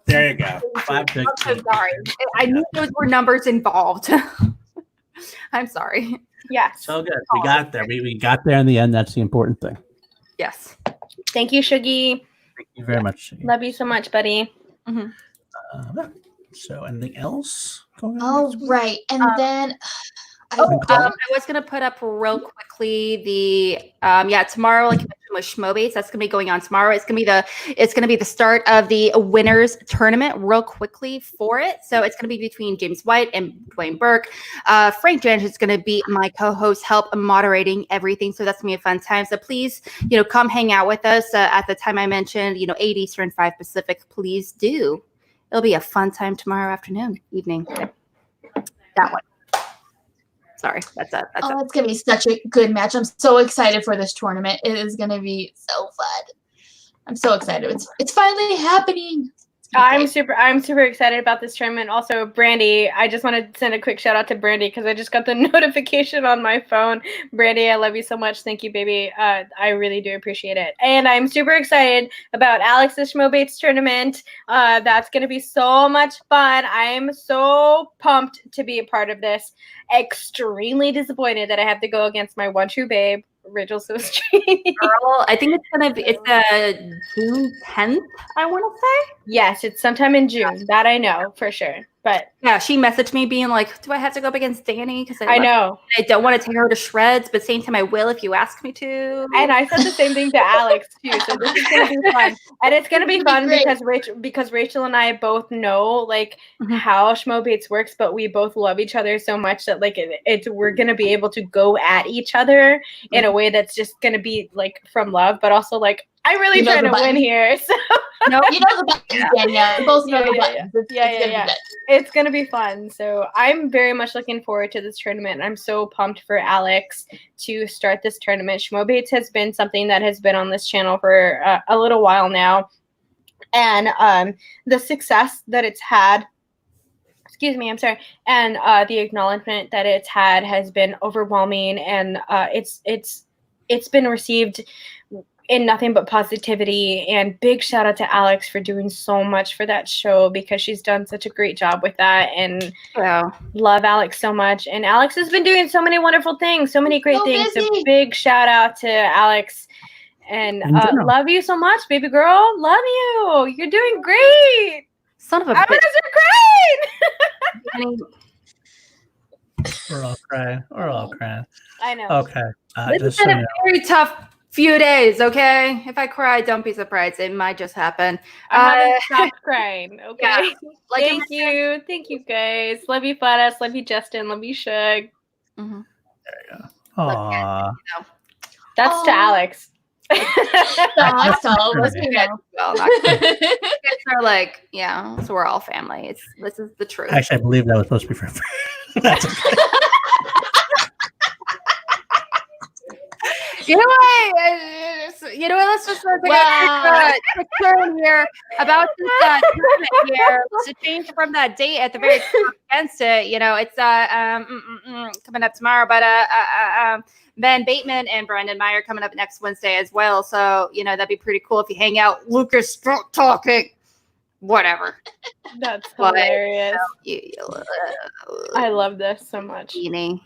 There you go. 5 I'm so sorry. I knew those were numbers involved. I'm sorry. Yes. So good. We got there. We got there in the end. That's the important thing. Yes. Thank you, Shuggy. Thank you very much. Shuggy. Love you so much, buddy. Mm-hmm. So anything else going on? Oh, right. And then I was going to put up real quickly the tomorrow, like you mentioned with Schmobates. That's going to be going on tomorrow. It's going to be the start of the winners tournament real quickly for it. So it's going to be between James White and Dwayne Burke. Frank Janich is going to be my co-host, help moderating everything. So that's going to be a fun time. So please, come hang out with us at the time I mentioned, 8 Eastern, 5 Pacific. Please do. It'll be a fun time tomorrow evening. That one. Sorry, that's it. It's going to be such a good match. I'm so excited for this tournament. It is going to be so fun. I'm so excited. It's finally happening. I'm super excited about this tournament. Also, Brandy, I just want to send a quick shout out to Brandy because I just got the notification on my phone. Brandy, I love you so much. Thank you, baby. I really do appreciate it. And I'm super excited about Alex's Schmobates tournament. That's going to be so much fun. I'm so pumped to be a part of this. Extremely disappointed that I have to go against my one true babe, Rachel Silverstreet. Girl, I think it's June 10th, I want to say. Yes, it's sometime in June. That I know for sure. But yeah, she messaged me being like, do I have to go up against Danny? Because I know. I don't want to take her to shreds, but same time I will if you ask me to. And I said the same thing to Alex too. So this is gonna be fun. And it's gonna be fun because Rachel and I both know how Schmobates works, but we both love each other so much that we're gonna be able to go at each other in a way that's just gonna be from love, but also I really try to win here. So no, you know the buttons, Danielle. We both know the buttons. Yeah. It's gonna be fun. So I'm very much looking forward to this tournament. And I'm so pumped for Alex to start this tournament. Schmobates has been something that has been on this channel for a little while now, and the success that it's had. Excuse me, I'm sorry. And the acknowledgement that it's had has been overwhelming, and it's been received in nothing but positivity. And big shout out to Alex for doing so much for that show because she's done such a great job with that. And love Alex so much. And Alex has been doing so many wonderful things, so many great things. So big shout out to Alex. And love you so much, baby girl. Love you. You're doing great. Son of a I'm bitch. Great. We're all crying. I know. Okay. This has been a very tough few days, okay? If I cry, don't be surprised. It might just happen. I haven't stopped crying, okay? Yeah. Thank you guys. Love you, Flatus. Love you, Justin. Love you, Shug. Mm-hmm. There you go. Aww. That's to Alex. That's all of us, Well, kids are so we're all family. This is the truth. Actually, I believe that was supposed to be for That's okay. You know what? Let's just take a quick turn here about this tournament here. To change from that date at the very top against it. It's coming up tomorrow, but Ben Bateman and Brandon Meyer coming up next Wednesday as well. So that'd be pretty cool if you hang out. Lucas talking. Whatever. That's hilarious. I love this so much. Weenie.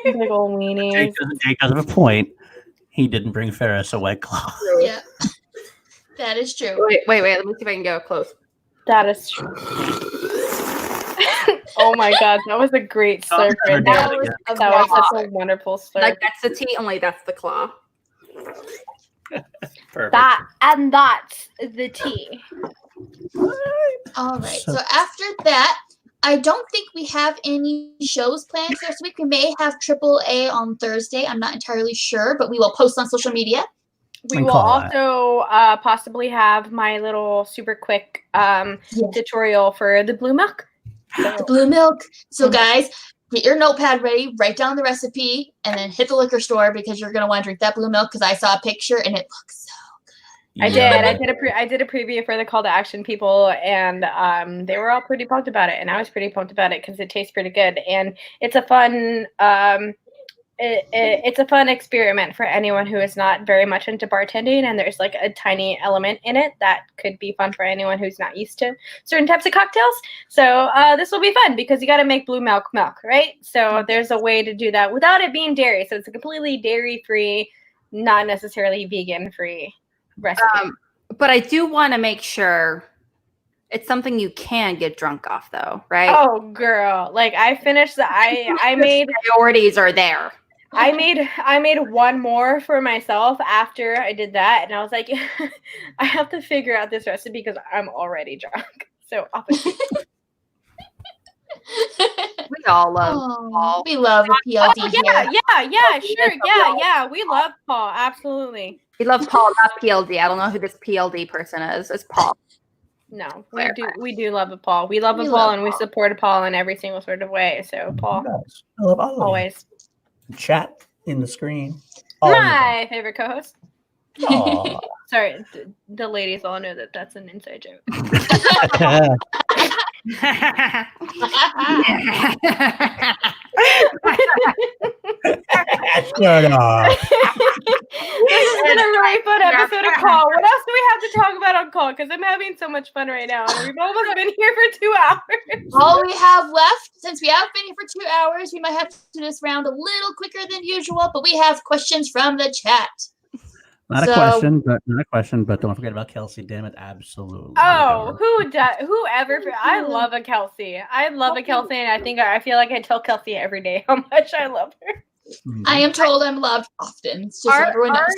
Big old weenie. Jake does have a point. He didn't bring Ferris a White Claw. Yeah. That is true. Wait. Let me see if I can go close. That is true. Oh my God. That was a great slurp right there. That was such a wonderful slurp. That's the tea, only that's the claw. Perfect. That's the tea. All right. So after that, I don't think we have any shows planned for this week. We may have AAA on Thursday. I'm not entirely sure, but we will post on social media. We will also possibly have my little super quick tutorial for the blue milk. The blue milk. So guys, get your notepad ready, write down the recipe, and then hit the liquor store because you're going to want to drink that blue milk because I saw a picture and it looks so good. I did a preview for the call to action people, and they were all pretty pumped about it, and I was pretty pumped about it because it tastes pretty good, and it's a fun it's a fun experiment for anyone who is not very much into bartending, and there's a tiny element in it that could be fun for anyone who's not used to certain types of cocktails. So this will be fun because you got to make blue milk, right? So there's a way to do that without it being dairy. So it's a completely dairy-free, not necessarily vegan-free recipe. But I do want to make sure it's something you can get drunk off, though, right? Oh, girl! I finished I made priorities are there. I made one more for myself after I did that, and I was like, I have to figure out this recipe because I'm already drunk. So obviously, We all love Oh, Paul. we love the PLD here. yeah, sure, yeah. We love Paul, absolutely. We love Paul, not PLD. I don't know who this PLD person is. It's Paul. No, Clarify. we do love a Paul. We love a Paul, and we support a Paul in every single sort of way. So Paul, Yes. I love all of always you. Chat in the screen. All of my favorite co-host. you. Aw. Sorry, the ladies all know that that's an inside joke. Shut up. This has been a really fun episode of Call. What else do we have to talk about on Call? Because I'm having so much fun right now. And we've almost been here for 2 hours. All we have left, since we have been here for 2 hours, we might have to do this round a little quicker than usual, but we have questions from the chat. Not a question, but don't forget about Kelsey. Damn it, absolutely. Oh, whoever. I love a Kelsey. I love a Kelsey, and I feel like I tell Kelsey every day how much I love her. I am told I'm loved often. It's just everyone knows.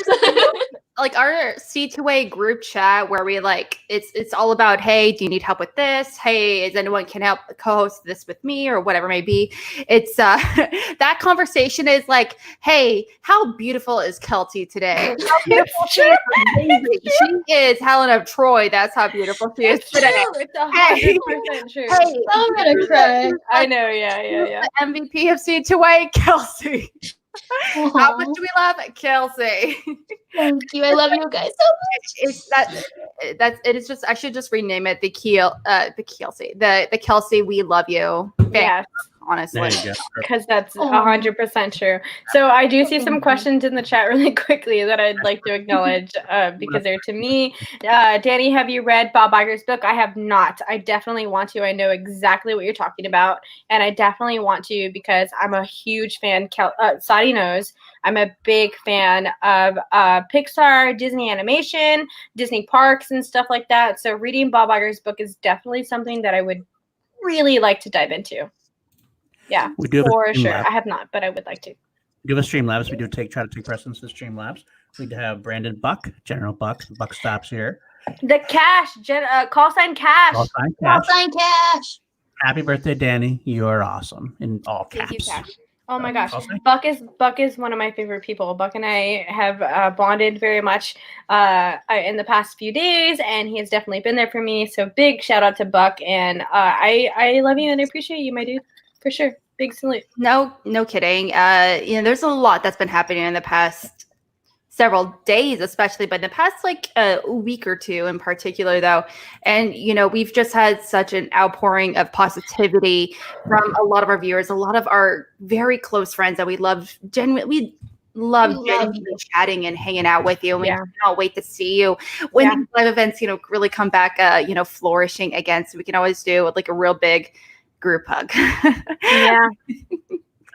Like our C2A group chat where we like it's all about, hey, do you need help with this? Hey, is anyone can help co-host this with me or whatever it may be? It's that conversation is like, hey, how beautiful is Kelty today? How beautiful she is amazing. She is Helen of Troy. That's how beautiful she is today. It's 100% true. Hey, I'm gonna cry. I know, yeah. The MVP of C2A, Kelsey. How much do we love Kelsey? Thank you. I love you guys so much. It is just I should just rename it the Kelsey we love you. Yeah. Honestly. There you go. Because that's 100% true. So I do see some questions in the chat really quickly that I'd like to acknowledge because they're to me. Danny, have you read Bob Iger's book? I have not. I definitely want to. I know exactly what you're talking about, and I definitely want to because I'm a huge fan. Sadi knows I'm a big fan of Pixar, Disney animation, Disney parks, and stuff like that. So reading Bob Iger's book is definitely something that I would really like to dive into. Yeah, We do have for a sure. Streamlabs. I have not, but I would like to. We do have a Streamlabs. We do try to take precedence to Streamlabs. We have Brandon Buck, General Buck. Buck stops here. The cash, call sign cash. Call sign Call Cash. sign Cash. Happy birthday, Danny. You are awesome. In all caps. Thank you, Cash. Oh my gosh, Call sign. Buck is one of my favorite people. Buck and I have bonded very much in the past few days, and he has definitely been there for me. So big shout out to Buck, and I love you and I appreciate you, my dude, for sure. Big salute. No kidding. There's a lot that's been happening in the past several days, especially, but in the past like a week or two in particular, though. And we've just had such an outpouring of positivity from a lot of our viewers, a lot of our very close friends that we love genuinely. We love genuinely chatting and hanging out with you, and we cannot wait to see you when these live events, really come back, flourishing again. So we can always do like a real big group hug. Yeah.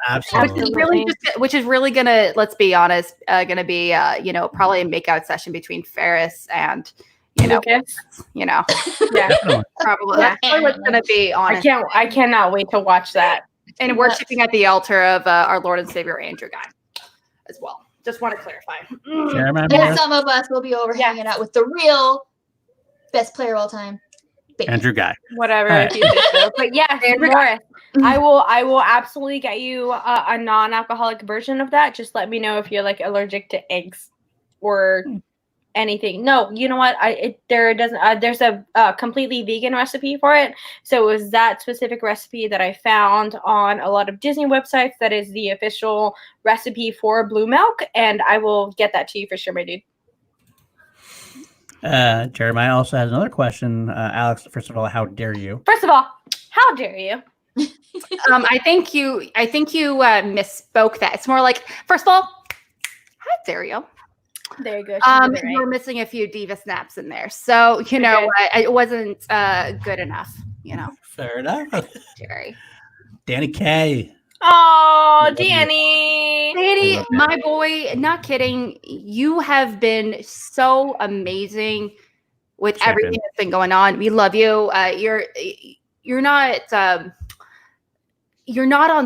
Absolutely. Which is really gonna, let's be honest, gonna be probably a makeout session between Ferris and Lucas. Yeah. Probably that's probably what's gonna be honest. I cannot wait to watch that. And worshiping at the altar of our Lord and Savior Andrew Ghai as well. Just want to clarify. And some of us will be over hanging out with the real best player of all time, Andrew Ghai. Whatever. If you think so. But yes, Morris, I will absolutely get you a non-alcoholic version of that. Just let me know if you're like allergic to eggs or anything. No, you know what? There's a completely vegan recipe for it. So it was that specific recipe that I found on a lot of Disney websites. That is the official recipe for blue milk, and I will get that to you for sure, my dude. Jeremiah also has another question. Alex, first of all, how dare you? First of all, how dare you? I think you misspoke that. It's more like, first of all, how dare you? There you go. You're missing a few diva snaps in there. So, it wasn't good enough, Fair enough. Jerry. Danny K. Oh, Danny. Danny, my boy, not kidding. You have been so amazing with everything that's been going on. We love you. You're not on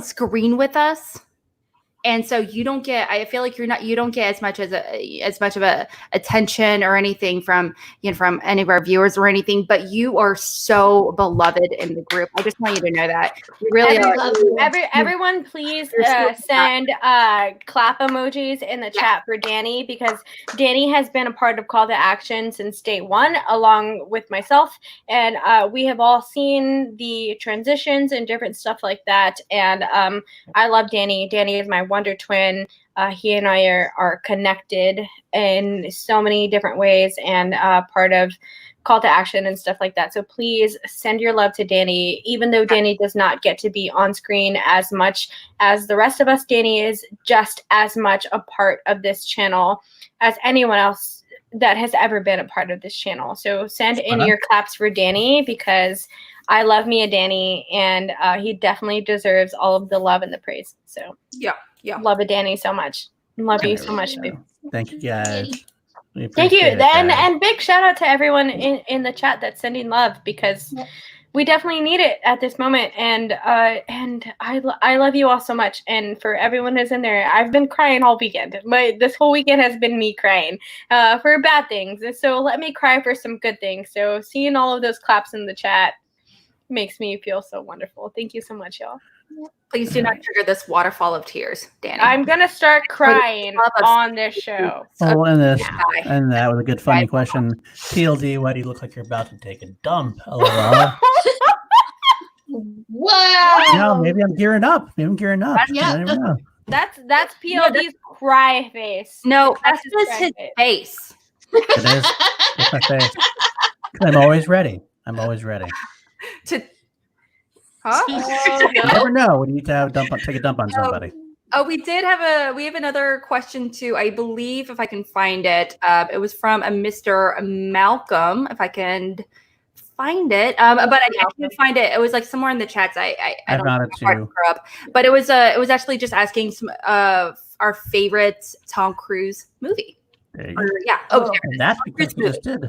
screen with us, And so you don't get, I feel like you don't get as much of a attention or anything from any of our viewers or anything, but you are so beloved in the group. I just want you to know that. You really are. Everyone, please send clap emojis in the chat for Danny, because Danny has been a part of Call to Action since day one, along with myself. And we have all seen the transitions and different stuff like that. And I love Danny. Danny is my wonder twin. He and I are connected in so many different ways, and part of Call to Action and stuff like that. So please send your love to Danny. Even though Danny does not get to be on screen as much as the rest of us, Danny is just as much a part of this channel as anyone else that has ever been a part of this channel. So send in your claps for Danny, because I love me a Danny, and he definitely deserves all of the love and the praise. So yeah, love a Danny so much. Love you so much, babe. Thank you, guys. Thank you. And big shout out to everyone in the chat that's sending love, because we definitely need it at this moment. And I love you all so much. And for everyone who's in there, I've been crying all weekend. This whole weekend has been me crying for bad things. And so let me cry for some good things. So seeing all of those claps in the chat makes me feel so wonderful. Thank you so much, y'all. Please do not trigger this waterfall of tears, Danny. I'm gonna start crying on this show. Oh, and that was a good funny question. PLD, why do you look like you're about to take a dump? LOL. Wow. No, maybe I'm gearing up. That's PLD's cry face. No, that's just his face. It is. It's my face. I'm always ready. Huh? You never know when you need to take a dump on somebody. Oh, we have another question too. I believe, if I can find it, it was from a Mr. Malcolm. If I can find it, but I can't find it. It was like somewhere in the chats. I don't found it too. But it was actually just asking some of our favorite Tom Cruise movie. Yeah. And that's because we just did.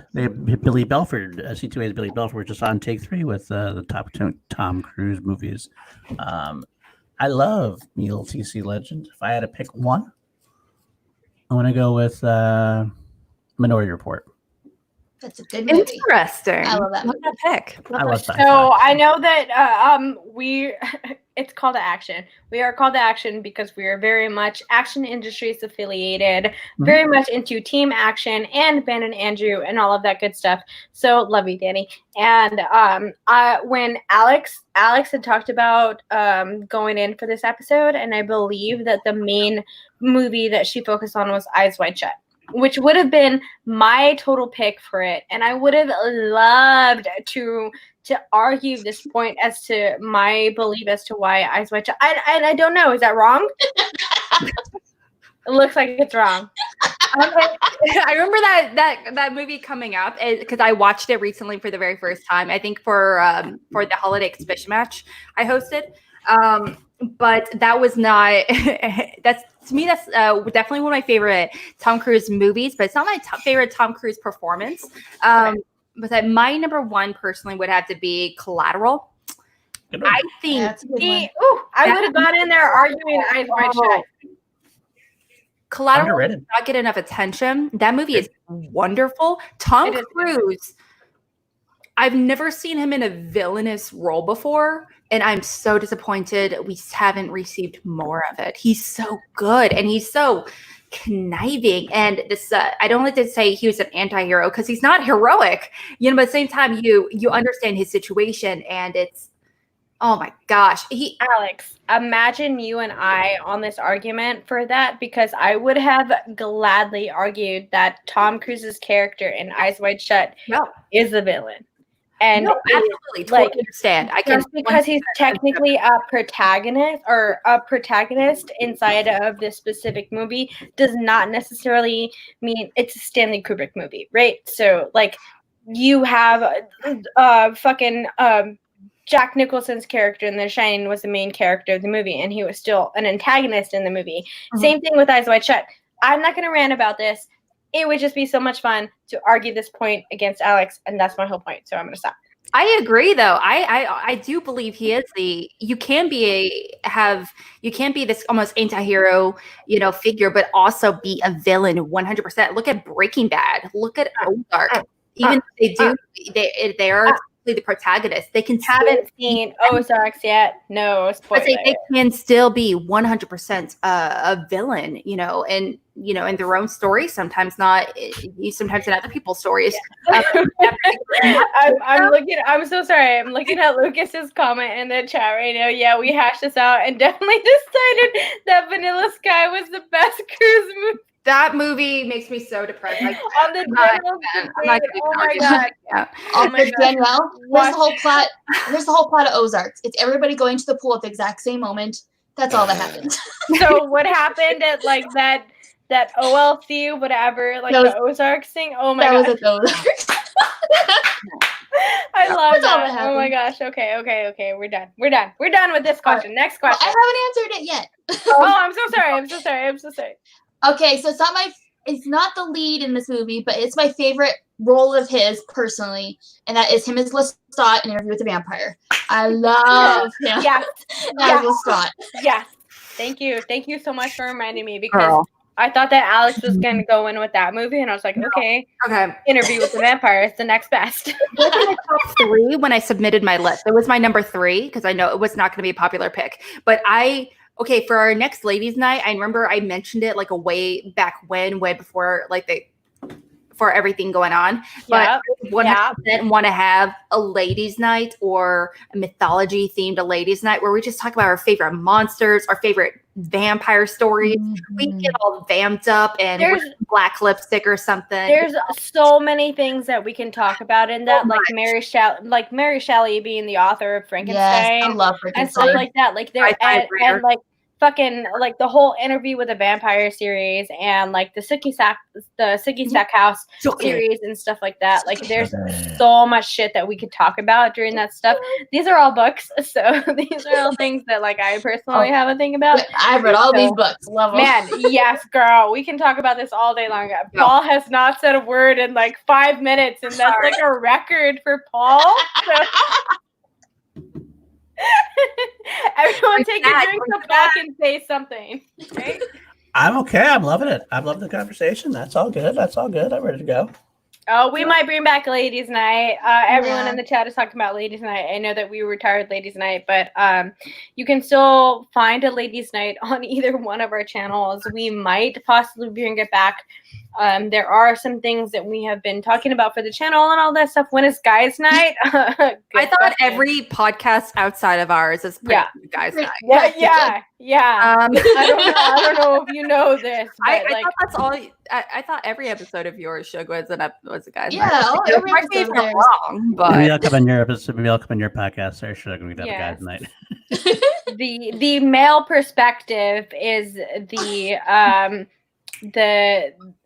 Billy Belford, C2A's Billy Belford, was just on take 3 with the top 2 Tom Cruise movies. I love Neil TC Legend. If I had to pick one, I'm going to go with Minority Report. That's a good movie. Interesting. I love that movie. Pick. So I know that it's Call to Action. We are Call to Action because we are very much Action Industries affiliated, very much into Team Action and Ben and Andrew and all of that good stuff. So love you, Danny. And when Alex had talked about going in for this episode, and I believe that the main movie that she focused on was Eyes Wide Shut, which would have been my total pick for it. And I would have loved to argue this point as to my belief as to why Eyes Wide Shut. I don't know. Is that wrong? It looks like it's wrong. I remember that movie coming up because I watched it recently for the very first time. I think for the holiday exhibition match I hosted. But that was not. That's definitely one of my favorite Tom Cruise movies. But it's not my favorite Tom Cruise performance. But my number one personally would have to be Collateral. I think. I would have gone in there arguing Eyes Wide Shut. Collateral does not get enough attention. That movie is wonderful. Tom Cruise. I've never seen him in a villainous role before, and I'm so disappointed we haven't received more of it. He's so good, and he's so conniving. And this, I don't like to say he was an anti-hero because he's not heroic, but at the same time, you understand his situation, and it's, oh my gosh. Alex, imagine you and I on this argument for that, because I would have gladly argued that Tom Cruise's character in Eyes Wide Shut is the villain. And absolutely, totally understand. I can, just because he's technically a protagonist inside of this specific movie does not necessarily mean it's a Stanley Kubrick movie, right? So, like, you have Jack Nicholson's character in The Shining was the main character of the movie, and he was still an antagonist in the movie. Same thing with Eyes Wide Shut. I'm not going to rant about this. It would just be so much fun to argue this point against Alex, and that's my whole point. So I'm going to stop. I agree, though. I do believe he is you can be this almost anti-hero, figure, but also be a villain 100%. Look at Breaking Bad. Look at Ozark. Even if they are the protagonist, they can haven't seen Ozarks yet. No spoiler. They can still be 100% a villain, and in their own story. Sometimes not. Sometimes in other people's stories. I'm so sorry. I'm looking at Lucas's comment in the chat right now. Yeah, we hashed this out and definitely decided that Vanilla Sky was the best cruise movie. That movie makes me so depressed. Like, on the general debate, oh my god! Yeah. Oh my Danielle, here's the whole plot. Here's the whole plot of Ozarks. It's everybody going to the pool at the exact same moment. That's all that happened. So what happened at like that OLC, whatever, like the Ozarks thing? Oh my god! That was at Ozarks. I love that. Oh my gosh. Okay. We're done. We're done with this question. Next question. Well, I haven't answered it yet. Oh, I'm so sorry. Okay, so it's not the lead in this movie, but it's my favorite role of his personally, and that is him as Lestat in Interview with the Vampire. I love him. Yes. As Lestat. Yes. Thank you so much for reminding me, because I thought that Alex was going to go in with that movie, and I was like, okay. Interview with the Vampire is the next best. Top 3 when I submitted my list. It was my number 3 because I know it was not going to be a popular pick, but for our next ladies' night, I remember I mentioned it like way before for everything going on. But 100% want to have a ladies' night or a mythology themed ladies' night where we just talk about our favorite monsters, our favorite vampire stories. Mm-hmm. We get all vamped up and wear black lipstick or something. There's so many things that we can talk about in that, Mary Shelley being the author of Frankenstein. Yes, I love Frankenstein. And stuff like that. Like there and like fucking like the whole Interview with a Vampire series and like the Sookie Stackhouse series and stuff like that. Like there's so much shit that we could talk about during that stuff. These are all books, so these are all things that like I personally have a thing about. I've read all these books. Love them. Man, yes, girl. We can talk about this all day long. Paul has not said a word in like 5 minutes, and that's like a record for Paul. So. Everyone take a drink so Paul can say something. Right? I'm okay. I'm loving it. I'm loving the conversation. That's all good. I'm ready to go. Oh, we might bring back ladies' night. Everyone in the chat is talking about ladies' night. I know that we retired ladies' night, but you can still find a ladies' night on either one of our channels. We might possibly bring it back. There are some things that we have been talking about for the channel and all that stuff. When is guys' night? I thought every podcast outside of ours is guys' night. Yeah. I don't know if you know this. I thought that's all. I thought every episode of yours, Shug, was a guys' night. Yeah, every episode of wrong, but maybe I'll come in your episode. Maybe I'll come in your podcast, or Shug, and we have a guys' night. The male perspective is the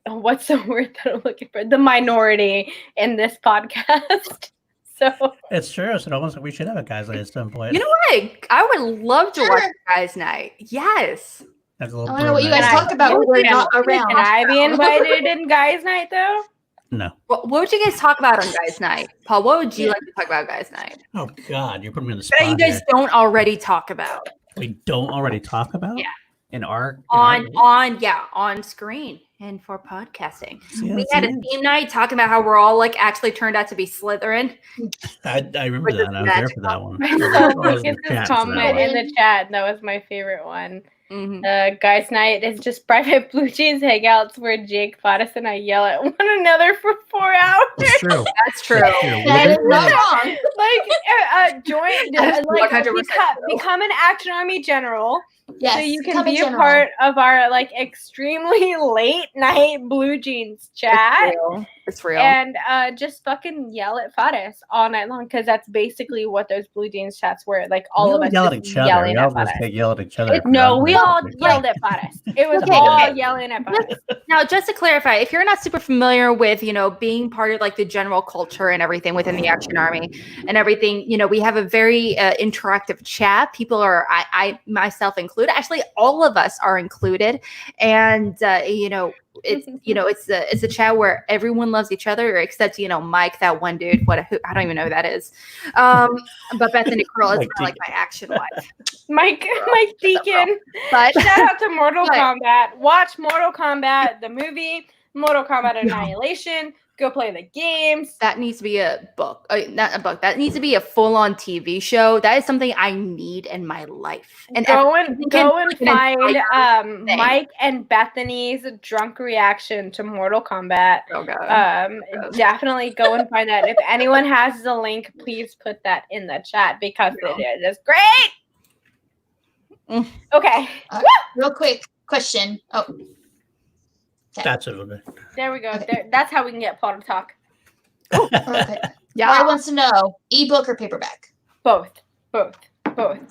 what's the word that I'm looking for? The minority in this podcast. So it's true. So almost like we should have a guys' night at some point. You know what? I would love to watch a guys' night. Yes. I don't know what you guys talk about when we're not around. Can I be invited in guys' night though? No. What would you guys talk about on guys' night? Paul, what would you like to talk about guys' night? Oh God, you put me in the spot. That you guys don't already talk about. We don't already talk about? Yeah. On screen and for podcasting. We had a theme night talking about how we're all like actually turned out to be Slytherin. I remember that. I was there for that one. Look at this comment in the chat. That was my favorite one. Mm-hmm. Guys' night is just private blue jeans hangouts where Jake, Fatis, and I yell at one another for 4 hours. That's true. That's true. That is not wrong. Become an Action Army general. Yes, so you can be a part of our like extremely late night blue jeans chat. It's real. And just fucking yell at Fatis all night long, because that's basically what those blue jeans chats were. Like all of us yelled at each other. We all just yelled at each other. We all yelled at Fatis. It was all yelling at Fatis. Now, just to clarify, if you're not super familiar with, being part of like the general culture and everything within the Action Army and everything, we have a very interactive chat. People are, I myself included, actually all of us are included. And, it's a chat where everyone loves each other except Mike, that one dude. I don't even know who that is. But Bethany Curl is more like my action wife. Mike Deacon. But shout out to Mortal Kombat. Watch Mortal Kombat, the movie, Mortal Kombat Annihilation. Go play the games. That needs to be a book. Not a book. That needs to be a full-on TV show. That is something I need in my life. And go and find Mike and Bethany's drunk reaction to Mortal Kombat. Oh God. Definitely go and find that. If anyone has the link, please put that in the chat because it is great. Okay. Real quick question. Oh. Okay. That's a little bit. There we go. That's how we can get Paul to talk. Okay. Yeah. I wants to know, ebook or paperback? Both.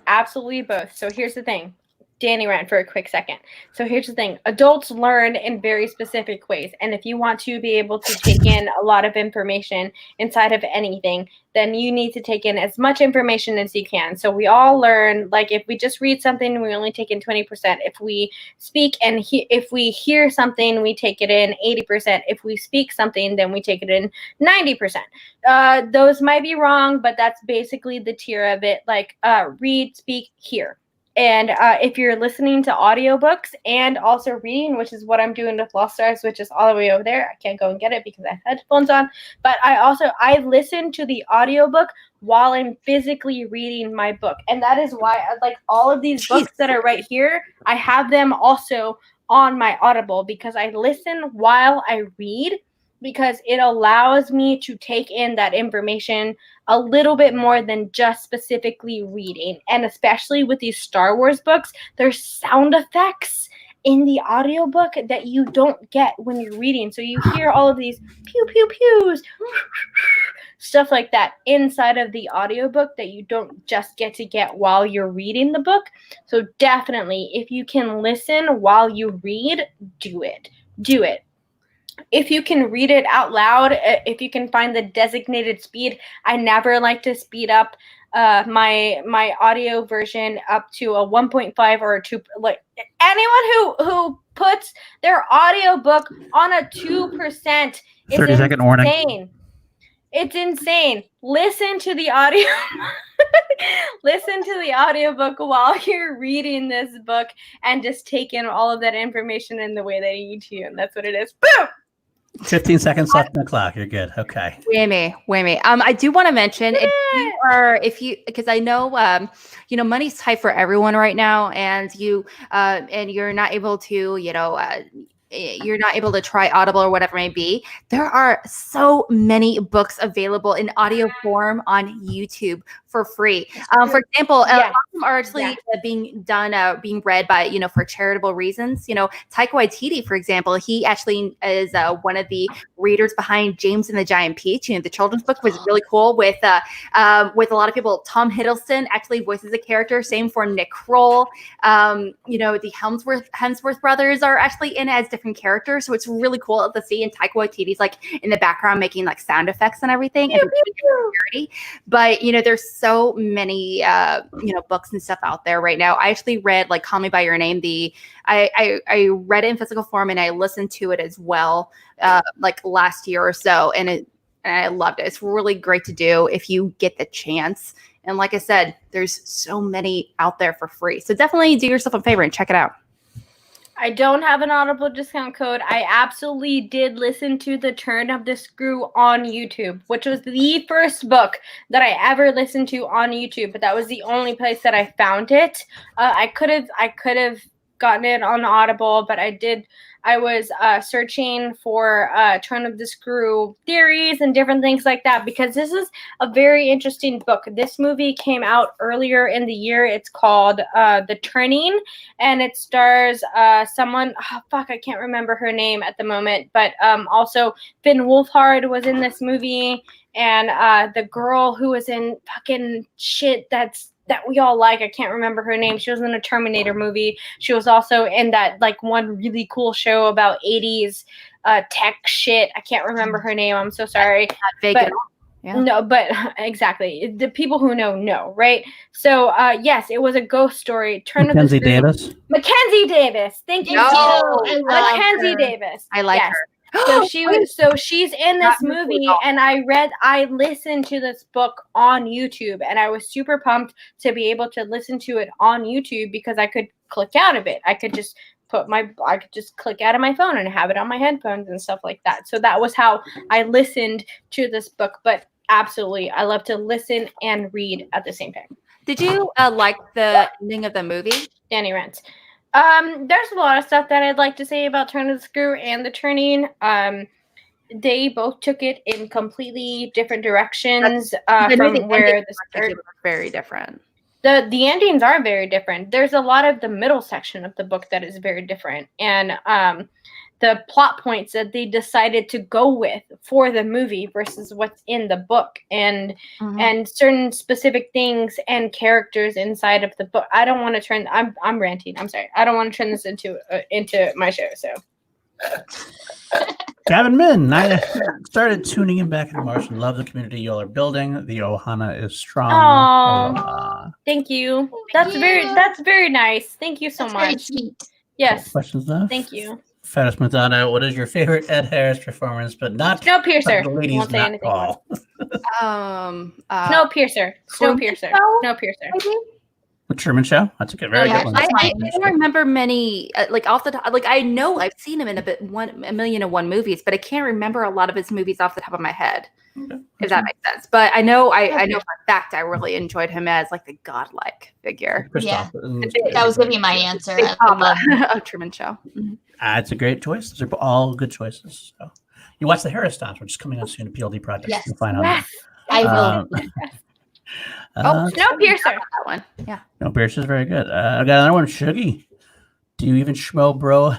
Absolutely both. So here's the thing. Danny ran for a quick second. So here's the thing. Adults learn in very specific ways. And if you want to be able to take in a lot of information inside of anything, then you need to take in as much information as you can. So we all learn, like if we just read something, we only take in 20%. If we speak and if we hear something, we take it in 80%. If we speak something, then we take it in 90%. Those might be wrong, but that's basically the tier of it. Like read, speak, hear. And if you're listening to audiobooks and also reading, which is what I'm doing with Lost Stars, which is all the way over there. I can't go and get it because I have headphones on. But I listen to the audiobook while I'm physically reading my book. And that is why all of these books that are right here, I have them also on my Audible because I listen while I read, because it allows me to take in that information a little bit more than just specifically reading. And especially with these Star Wars books, there's sound effects in the audiobook that you don't get when you're reading. So you hear all of these pew, pew, pews, stuff like that inside of the audiobook that you don't just get while you're reading the book. So definitely, if you can listen while you read, do it. Do it. If you can read it out loud, if you can find the designated speed, I never like to speed up my audio version up to a 1.5 or a 2. Like anyone who puts their audiobook on a 2% is 30-second warning. insane. It's insane. Listen to the audio. Listen to the audiobook while you're reading this book and just take in all of that information in the way that you need to. And that's what it is. Boom! 15 seconds left on the clock. You're good. Okay. Whammy. I do want to mention because I know money's tight for everyone right now, and you're not able to you're not able to try Audible or whatever it may be. There are so many books available in audio form on YouTube for free. For example, a lot of them are actually being read by, for charitable reasons. Taika Waititi, for example, he actually is one of the readers behind James and the Giant Peach. The children's book was really cool with a lot of people. Tom Hiddleston actually voices a character. Same for Nick Kroll. The Hemsworth brothers are actually in as different characters. So it's really cool to see. And Taika Waititi's in the background making sound effects and everything. But there's so many books and stuff out there right now. I actually read Call Me by Your Name. I read it in physical form and I listened to it as well last year or so, and I loved it. It's really great to do if you get the chance. And like I said, there's so many out there for free. So definitely do yourself a favor and check it out. I don't have an Audible discount code. I absolutely did listen to The Turn of the Screw on YouTube, which was the first book that I ever listened to on YouTube, but that was the only place that I found it. I could have gotten it on Audible, but I was searching for Turn of the Screw theories and different things like that, because this is a very interesting book. This movie came out earlier in the year. It's called The Turning, and it stars someone, I can't remember her name at the moment, but also Finn Wolfhard was in this movie, and the girl who was in fucking shit that we all like. I can't remember her name. She was in a Terminator movie. She was also in that one really cool show about 80s tech shit. I can't remember her name. I'm so sorry. Yeah. No, but exactly. The people who know, right? So, yes, it was a ghost story. Turn of the Mackenzie Screw. Davis. Mackenzie Davis. Thank you. Thank No. you. I love Mackenzie her. Davis. I like Yes. her. So she's in this Not her movie, fault. and I listened to this book on YouTube, and I was super pumped to be able to listen to it on YouTube because I could click out of it. I could just click out of my phone and have it on my headphones and stuff like that. So that was how I listened to this book. But absolutely, I love to listen and read at the same time. Did you like the ending of the movie? Danny Rent. There's a lot of stuff that I'd like to say about Turn of the Screw and The Turning. They both took it in completely different directions from where the start. Very different. The endings are very different. There's a lot of the middle section of the book that is very different, and the plot points that they decided to go with for the movie versus what's in the book, and certain specific things and characters inside of the book. I don't want to turn. I'm ranting. I'm sorry. I don't want to turn this into my show. So. Gavin Min, I started tuning in back in March and love the community y'all are building. The Ohana is strong. Aww. Thank you. That's very nice. Thank you so That's very much. sweet. Yes. Questions left? Thank you. Ferris Madonna, what is your favorite Ed Harris performance, but not Snowpiercer. but the ladies Won't say not anything Paul? Snowpiercer. Snowpiercer. Snowpiercer. The Truman Show. That's a good, very Yeah, good one. that's I mine. don't remember many like off the top. Like I know I've seen him in a million and one movies, but I can't remember a lot of his movies off the top of my head. Okay. If that makes sense. But I know I know for a fact I really enjoyed him as like the godlike figure. Christoph, That was going to be my answer. Big I Papa love of Truman Show. it's a great choice. Those are all good choices. So, you watch the Harris Stops, which is coming out soon. A PLD project. Yes. You'll find out. Yes. I will. Snowpiercer. That one. Yeah. No, Pierce is very good. I got another one. Shuggy. Do you even schmo, bro,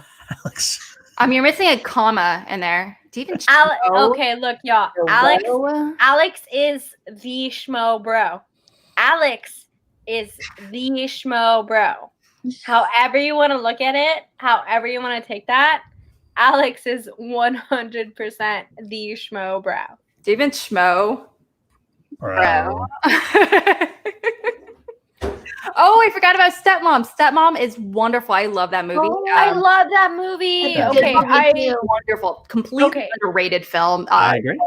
Alex? You're missing a comma in there. Do you even Okay, look, y'all. Alex is the schmo bro. Alex is the schmo bro. However you want to look at it, however you want to take that, Alex is 100% the schmo bro. Do you even schmo? Bro. Oh, I forgot about Stepmom. Stepmom is wonderful. I love that movie. Oh, I love that movie. That's a Okay, good movie too. Wonderful, completely underrated film. I agree.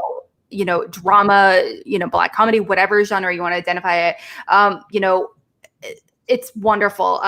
Drama, black comedy, whatever genre you want to identify it. It's wonderful.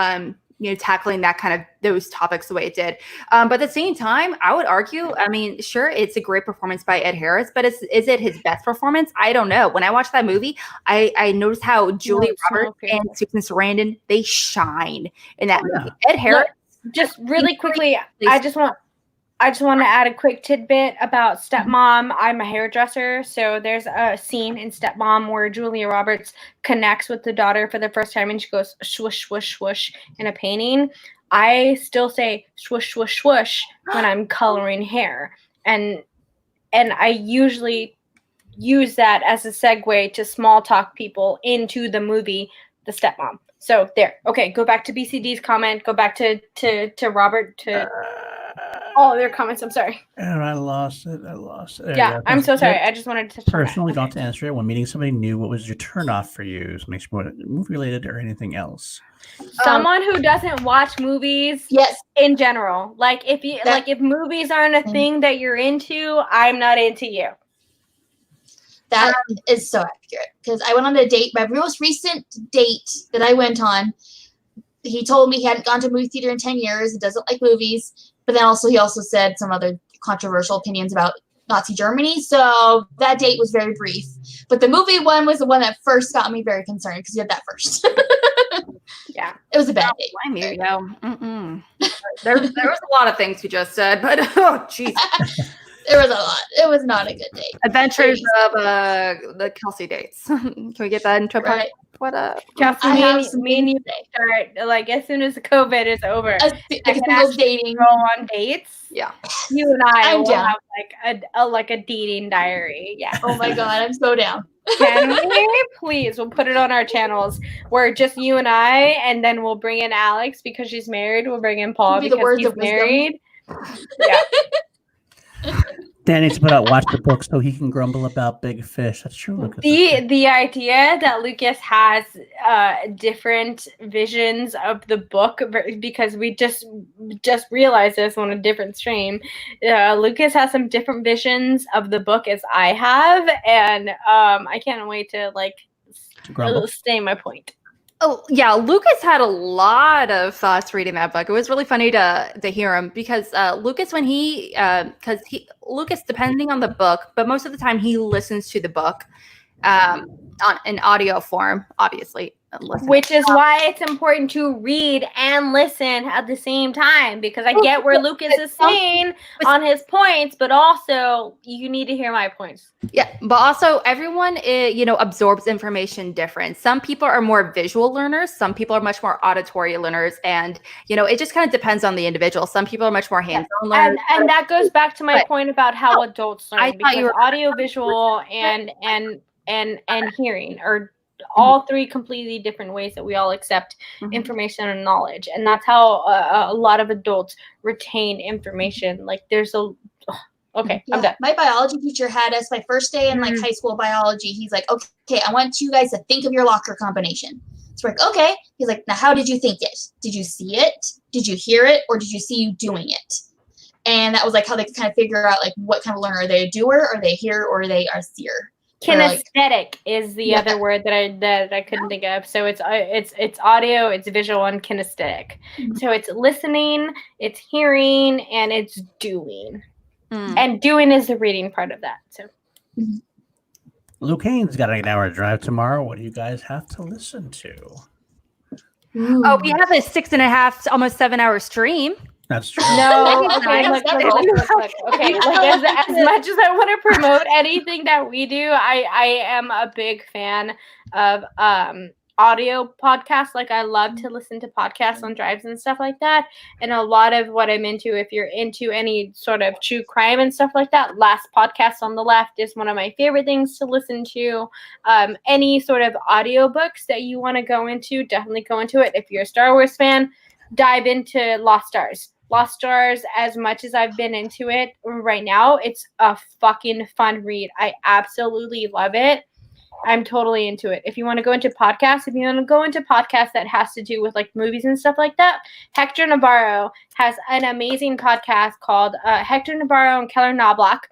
Tackling that kind of those topics the way it did. But at the same time, I would argue, sure, it's a great performance by Ed Harris, but is it his best performance? I don't know. When I watched that movie, I noticed how Julia Roberts and Susan Sarandon, they shine in that movie. Ed Harris. Look, just really quickly, I just want to add a quick tidbit about Stepmom. I'm a hairdresser, so there's a scene in Stepmom where Julia Roberts connects with the daughter for the first time, and she goes swoosh, swoosh, swoosh in a painting. I still say swoosh, swoosh, swoosh when I'm coloring hair, and I usually use that as a segue to small talk people into the movie The Stepmom. So there. Okay, go back to BCD's comment. Go back to Robert to. Oh, their comments. I'm sorry. And I lost it. Yeah, I'm so sorry. I just wanted to touch personally on that. don't to answer it. When meeting somebody new, what was your turnoff for you? So make sure movie related or anything else. Someone who doesn't watch movies. Yes. In general, if movies aren't a thing that you're into, I'm not into you. That is so accurate because I went on a date. My most recent date that I went on, he told me he hadn't gone to a movie theater in 10 years. He doesn't like movies. But then he also said some other controversial opinions about Nazi Germany. So that date was very brief. But the movie one was the one that first got me very concerned because he had that first. Yeah. It was a bad date. Blame you, There was a lot of things you just said, but oh, jeez. There was a lot. It was not a good date. Adventures of the Kelsey dates. Can we get that into a Right. What up? Kelsey, I have me some and you things start as soon as COVID is over. As single dating. Go on dates. Yeah. You and I I'm will down. have a dating diary. Yeah. Oh my god, I'm so down. Can we please? We'll put it on our channels where just you and I, and then we'll bring in Alex because she's married. We'll bring in Paul Give me the because words he's of wisdom. married. Yeah. Dan needs to watch the book so he can grumble about big fish. That's true, Lucas. The idea that Lucas has different visions of the book, because we just realized this on a different stream. Lucas has some different visions of the book as I have, and I can't wait to stay my point. Oh yeah, Lucas had a lot of thoughts reading that book. It was really funny to hear him because Lucas, when Lucas, depending on the book, but most of the time he listens to the book on an audio form, obviously. Which is why it's important to read and listen at the same time, because I get where Lucas is saying on his points, but also you need to hear my points. Yeah, but also everyone, absorbs information different. Some people are more visual learners. Some people are much more auditory learners. And, it just kind of depends on the individual. Some people are much more hands-on learners. And that goes back to my point about how adults learn. I thought you were audio, visual, and hearing are all three completely different ways that we all accept information and knowledge. And that's how a lot of adults retain information. Like there's okay, yeah. I'm done. My biology teacher had us my first day in high school biology. He's like, okay, I want you guys to think of your locker combination. So we're like, okay. He's like, now how did you think it? Did you see it? Did you hear it? Or did you see you doing it? And that was how they could kind of figure out what kind of learner. Are they a doer? Are they a hearer? Or are they a seer? Kinesthetic is the other word that I couldn't think of. So it's audio, it's visual, and kinesthetic. So it's listening, it's hearing, and it's doing. And doing is the reading part of that. So Luke Haynes got an 8-hour drive tomorrow. What do you guys have to listen to? Oh, we have a 6.5, almost 7-hour stream. That's true. No, okay, look. Okay, as much as I want to promote anything that we do, I am a big fan of audio podcasts. I love to listen to podcasts on drives and stuff like that. And a lot of what I'm into, if you're into any sort of true crime and stuff like that, Last Podcast on the Left is one of my favorite things to listen to. Any sort of audiobooks that you want to go into, definitely go into it. If you're a Star Wars fan, dive into Lost Stars. Lost Stars, as much as I've been into it right now, it's a fucking fun read. I absolutely love it. I'm totally into it. If you want to go into podcasts, that has to do with movies and stuff like that, Hector Navarro has an amazing podcast called Hector Navarro and Keller Knobloch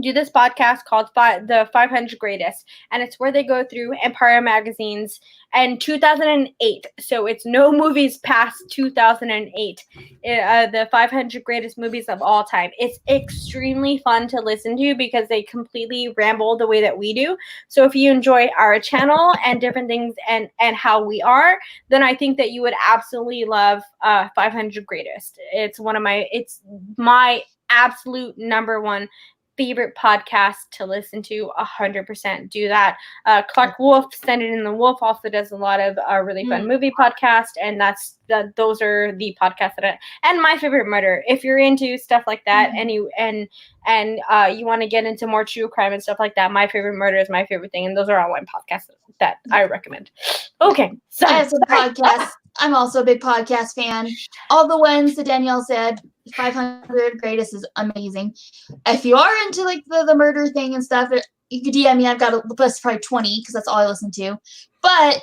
do this podcast called The 500 Greatest, and it's where they go through Empire magazines and 2008. So it's no movies past 2008. The 500 greatest movies of all time. It's extremely fun to listen to because they completely ramble the way that we do. So if you enjoy our channel and different things and how we are, then I think that you would absolutely love 500 Greatest. It's my absolute number one favorite podcast to listen to. 100% do that. Clark Wolf, Send It in the Wolf, also does a lot of really fun movie podcast, and those are the podcasts and My Favorite Murder. If you're into stuff like that and you want to get into more true crime and stuff like that, My Favorite Murder is my favorite thing, and those are all one podcast that I recommend. Okay, so I'm also a big podcast fan. All the ones that Danielle said, 500 Greatest is amazing. If you are into the murder thing and stuff, you could DM me. I've got a list of probably 20 because that's all I listen to. But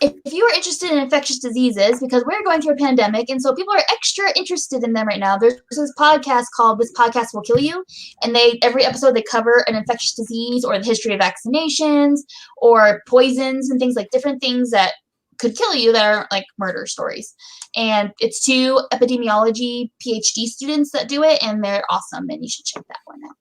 if you are interested in infectious diseases, because we're going through a pandemic, and so people are extra interested in them right now, there's this podcast called This Podcast Will Kill You, and every episode they cover an infectious disease or the history of vaccinations or poisons and things different things that could kill you that are murder stories. And it's 2 epidemiology PhD students that do it, and they're awesome, and you should check that one out.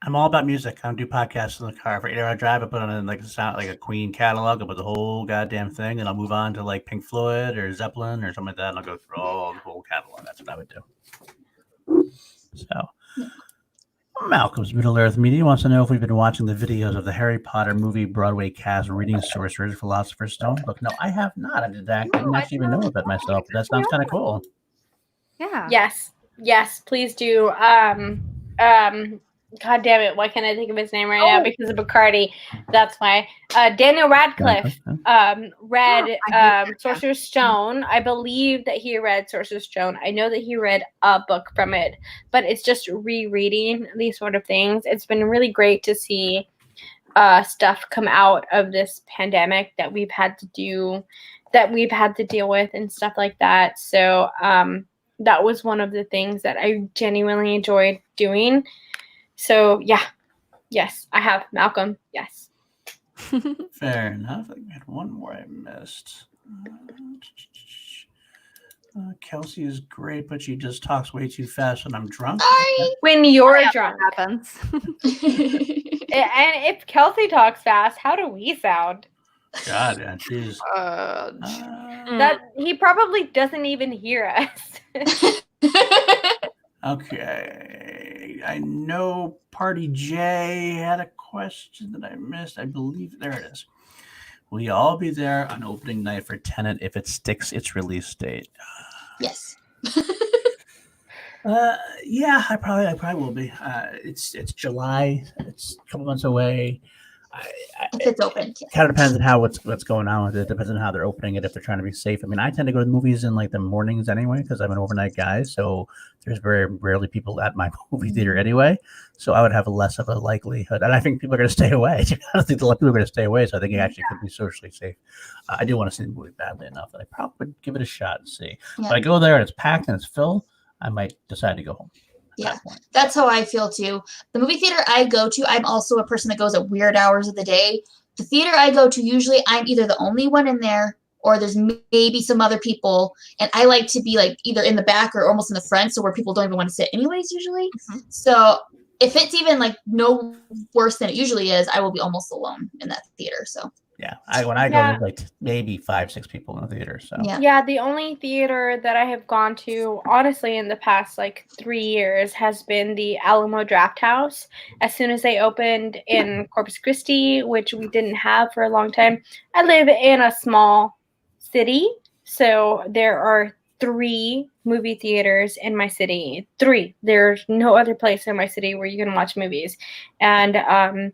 I'm all about music. I don't do podcasts in the car. For 8-hour drive, I put on a Queen catalog. I put the whole goddamn thing, and I'll move on to Pink Floyd or Zeppelin or something like that, and I'll go through all the whole catalog. That's what I would do. So Malcolm's Middle Earth Media wants to know if we've been watching the videos of the Harry Potter movie Broadway cast reading Sorcerer's Philosopher's Stone book. No, I have not. I didn't actually even know about myself. But that sounds kind of cool. Yeah. Yes, please do. God damn it! Why can't I think of his name right now? Because of Bacardi. That's why. Daniel Radcliffe read Sorcerer's Stone. I believe that he read Sorcerer's Stone. I know that he read a book from it, but it's just rereading these sort of things. It's been really great to see stuff come out of this pandemic that we've had to deal with and stuff like that. So that was one of the things that I genuinely enjoyed doing. So yeah, yes, I have Malcolm. Yes. Fair enough. I think we had one more I missed. Kelsey is great, but she just talks way too fast when I'm drunk. Sorry. When you're drunk. Happens. And if Kelsey talks fast, how do we sound? God, yeah, she's That he probably doesn't even hear us. okay. I know Party J had a question that I missed. I believe there it is. Will you all be there on opening night for Tenet if it sticks its release date? Yes. Yeah, I probably will be. It's July. It's a couple months away. If it's open. Yes. Kind of depends on how what's going on with it. Depends on how they're opening it. If they're trying to be safe. I mean, I tend to go to the movies in like the mornings anyway because I'm an overnight guy. So there's very rarely people at my movie theater anyway. So I would have less of a likelihood, and I think people are going to stay away. I think a lot of people are going to stay away. So I think it actually could be socially safe. I do want to see the movie badly enough that I probably would give it a shot and see. Yeah. But I go there and it's packed and it's full. I might decide to go home. Yeah, that's how I feel too. The movie theater I go to, I'm also a person that goes at weird hours of the day. The theater I go to, usually I'm either the only one in there or there's maybe some other people. And I like to be like either in the back or almost in the front, so where people don't even want to sit anyways usually. Mm-hmm. So if it's even like no worse than it usually is, I will be almost alone in that theater. So yeah, when I go, there's like maybe 5-6 people in the theater. So yeah, the only theater that I have gone to, honestly, in the past like 3 years has been the Alamo Drafthouse. As soon as they opened in Corpus Christi, which we didn't have for a long time. I live in a small city, so there are 3 movie theaters in my city. 3. There's no other place in my city where you can watch movies, and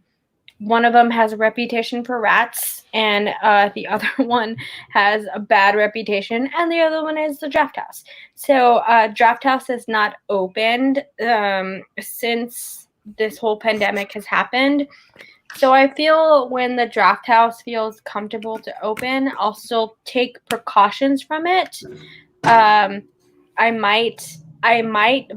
one of them has a reputation for rats, and the other one has a bad reputation, and the other one is the Drafthouse. So Drafthouse has not opened since this whole pandemic has happened. So I feel when the Drafthouse feels comfortable to open, I'll still take precautions from it. I might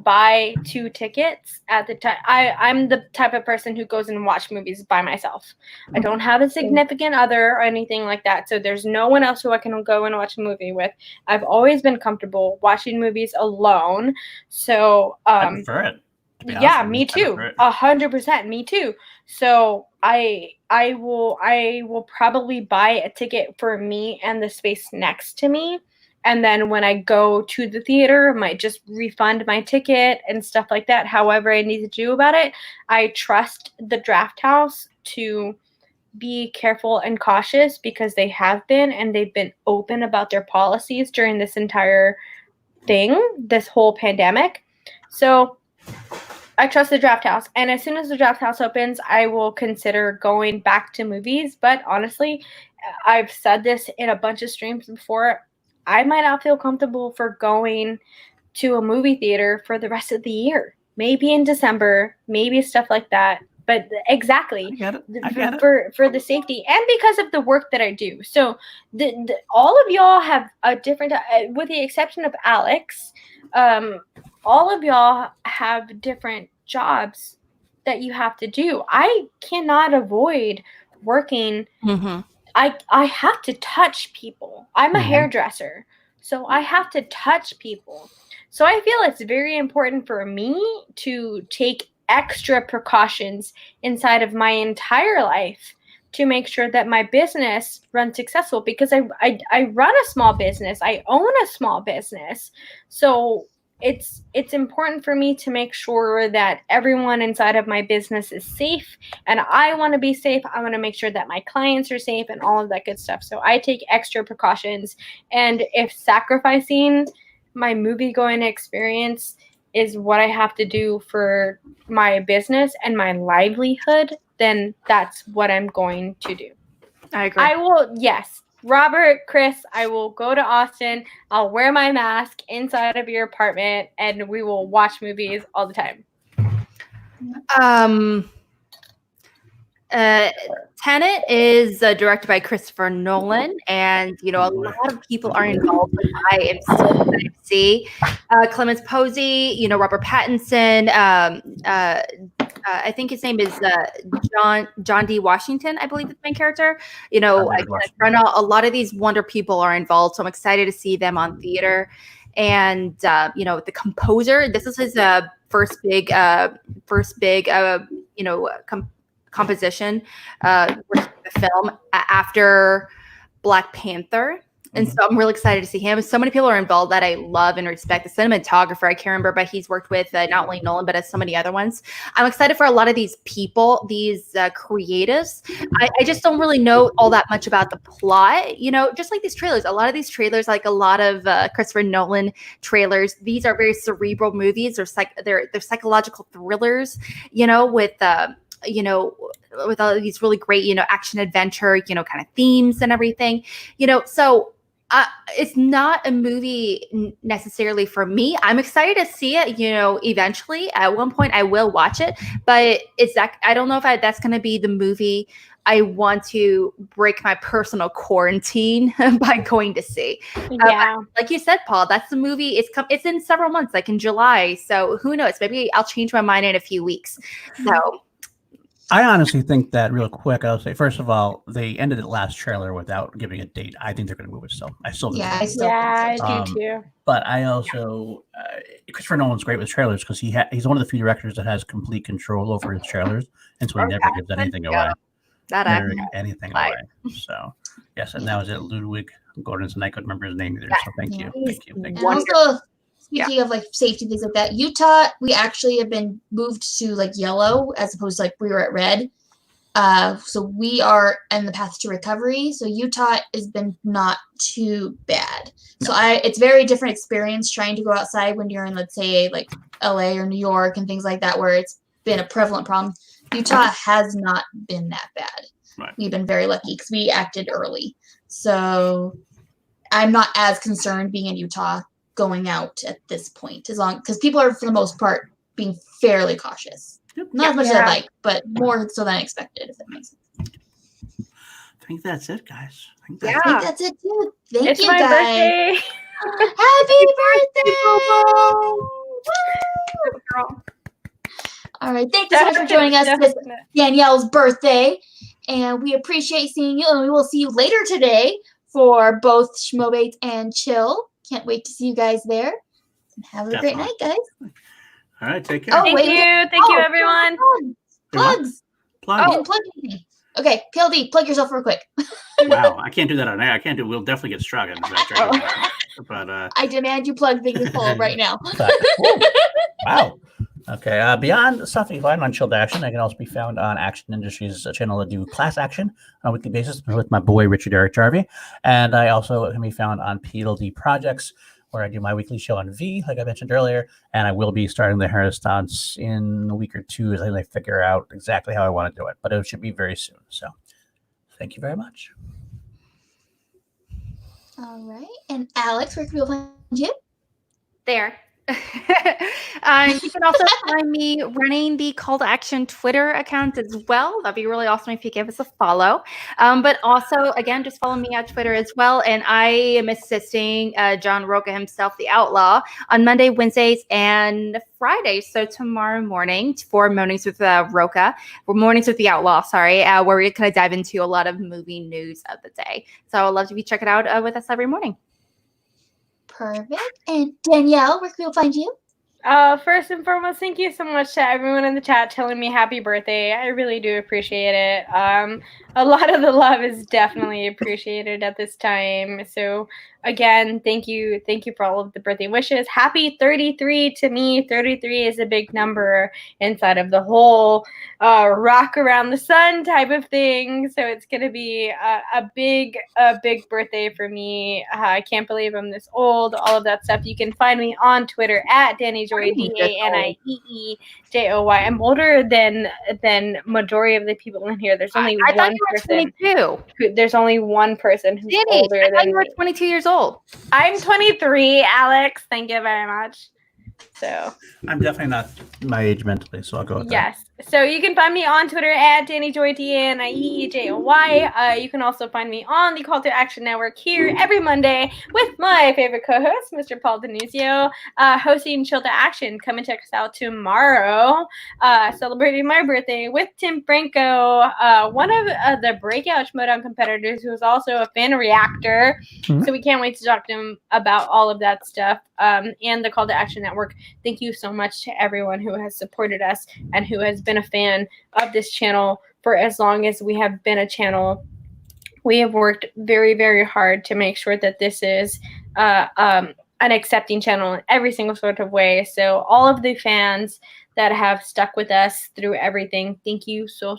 buy 2 tickets at the time. I'm the type of person who goes and watch movies by myself. I don't have a significant other or anything like that. So there's no one else who I can go and watch a movie with. I've always been comfortable watching movies alone. So I prefer it. Yeah, me too. 100%, me too. So I will probably buy a ticket for me and the space next to me. And then when I go to the theater, I might just refund my ticket and stuff like that. However I need to do about it. I trust the Drafthouse to be careful and cautious because they have been, and they've been open about their policies during this entire thing, this whole pandemic. So I trust the Drafthouse. And as soon as the Drafthouse opens, I will consider going back to movies. But honestly, I've said this in a bunch of streams before. I might not feel comfortable for going to a movie theater for the rest of the year. Maybe in December, maybe stuff like that. But exactly, I get it. For the safety and because of the work that I do. So all of y'all have a different, with the exception of Alex, all of y'all have different jobs that you have to do. I cannot avoid working. Mm-hmm. I have to touch people. I'm a hairdresser, so I have to touch people. So I feel it's very important for me to take extra precautions inside of my entire life to make sure that my business runs successful, because I run a small business. I own a small business. So it's important for me to make sure that everyone inside of my business is safe, and I want to be safe. I want to make sure that my clients are safe and all of that good stuff. So I take extra precautions, and if sacrificing my movie going experience is what I have to do for my business and my livelihood, then that's what I'm going to do. I agree. I will, yes. Robert, Chris, I will go to Austin. I'll wear my mask inside of your apartment and we will watch movies all the time. Tenet is directed by Christopher Nolan, and a lot of people are involved, which I am so excited to see. Clemens Posey, Robert Pattinson. I think his name is John D. Washington, I believe, is the main character. A lot of these wonder people are involved, so I'm excited to see them on theater. And the composer, this is his first big composition for the film after Black Panther. And so I'm really excited to see him. So many people are involved that I love and respect. The cinematographer, I can't remember, but he's worked with not only Nolan, but so many other ones. I'm excited for a lot of these people, these creatives. I just don't really know all that much about the plot, just like these trailers. A lot of these trailers, like a lot of Christopher Nolan trailers, these are very cerebral movies. They're psychological thrillers, with with all these really great, action adventure, kind of themes and everything, so it's not a movie necessarily for me. I'm excited to see it, eventually. At one point I will watch it, but I don't know if that's going to be the movie I want to break my personal quarantine by going to see. Yeah. Like you said, Paul, that's the movie. It's in several months, like in July. So who knows? Maybe I'll change my mind in a few weeks. So I honestly think that real quick, I'll say, first of all, they ended the last trailer without giving a date. I think they're going to move it still. I still think I still I think so. do too. But I also, Christopher Nolan's great with trailers because he's one of the few directors that has complete control over his trailers, and so he never gives anything away. That anything away. So, yes, and that was it. Ludwig Göransson. I couldn't remember his name either, so thank you. And also, speaking of like safety things like that, Utah, we actually have been moved to like yellow as opposed to like we were at red. So we are in the path to recovery. So Utah has been not too bad. So it's very different experience trying to go outside when you're in, let's say, like LA or New York and things like that, where it's been a prevalent problem. Utah has not been that bad. Right. We've been very lucky because we acted early. So I'm not as concerned being in Utah going out at this point, because people are for the most part being fairly cautious. Not as much as I'd like, but more so than I expected, if that makes sense. I think that's it, guys. I think that's it too. Thank It's you, my guys. birthday. Happy birthday! All right, thank you so much for joining us this Danielle's birthday, and we appreciate seeing you. And we will see you later today for both Schmobates and Chill. Can't wait to see you guys there. And have a great night, guys. All right, take care. Thank you, everyone. Plugs. Plug. You didn't plug anything. Okay, PLD, plug yourself real quick. Wow, I can't do that on air. I can't do. We'll definitely get struck. But I demand you plug things full right now. Wow. Okay. Beyond stuff you can find on Chilled Action, I can also be found on Action Industries channel that do class action on a weekly basis with my boy Richard Eric Jarvie, and I also can be found on PLD Projects, where I do my weekly show on V, like I mentioned earlier, and I will be starting the hair stunts in a week or two as I figure out exactly how I want to do it, but it should be very soon. So, thank you very much. All right, and Alex, where can people find you? There. You can also find me running the Call to Action Twitter account as well. That'd be really awesome if you give us a follow. But also, again, just follow me on Twitter as well. And I am assisting John Roca himself, the Outlaw, on Monday, Wednesdays, and Fridays. So tomorrow morning for Mornings with Roca, or Mornings with the Outlaw, where we're going to dive into a lot of movie news of the day. So I'd love to check it out with us every morning. Perfect. And Danielle, where can people find you? First and foremost, thank you so much to everyone in the chat telling me happy birthday. I really do appreciate it. A lot of the love is definitely appreciated at this time. So again, thank you for all of the birthday wishes. Happy 33 to me. 33 is a big number inside of the whole rock around the sun type of thing. So it's gonna be a big birthday for me. I can't believe I'm this old. All of that stuff. You can find me on Twitter at Danny Joy, DANIEEJOY. I'm older than majority of the people in here. There's only I thought one you were person. 22. There's only one person who's Danny, older I thought than you were me. 22 years old. I'm 23, Alex. Thank you very much. So I'm definitely not my age mentally, so I'll go with that. yes. So you can find me on Twitter at DannyJoy, DANIEEJOY. You can also find me on the Call to Action Network here every Monday with my favorite co-host, Mr. Paul Denuzio, hosting Chill to Action. Come and check us out tomorrow, celebrating my birthday with Tim Franco, one of the breakout Schmodown competitors who is also a fan reactor. Mhm. So we can't wait to talk to him about all of that stuff. And the Call to Action Network. Thank you so much to everyone who has supported us and who has been a fan of this channel for as long as we have been a channel. We have worked very, very hard to make sure that this is an accepting channel in every single sort of way. So all of the fans that have stuck with us through everything, thank you so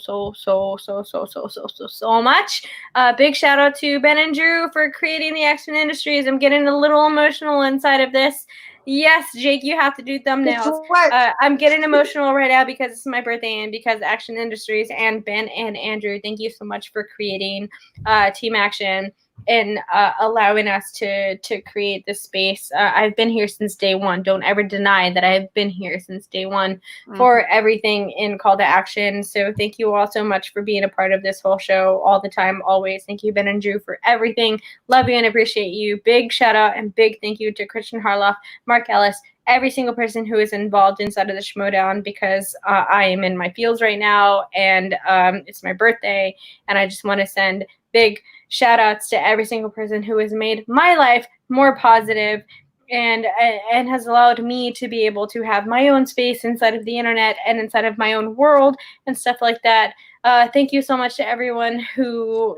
much. Big shout out to Ben and Drew for creating the Action Industries. I'm getting a little emotional inside of this. Yes, Jake, you have to do thumbnails. I'm getting emotional right now because it's my birthday and because Action Industries and Ben and Andrew, thank you so much for creating Team Action and allowing us to create this space. I've been here since day one. Don't ever deny that I've been here since day one for everything in Call to Action. So thank you all so much for being a part of this whole show all the time, always. Thank you, Ben and Drew, for everything. Love you and appreciate you. Big shout out and big thank you to Christian Harloff, Mark Ellis, every single person who is involved inside of the Schmodown, because I am in my feels right now and it's my birthday, and I just want to send big shout outs to every single person who has made my life more positive and has allowed me to be able to have my own space inside of the internet and inside of my own world and stuff like that. Thank you so much to everyone who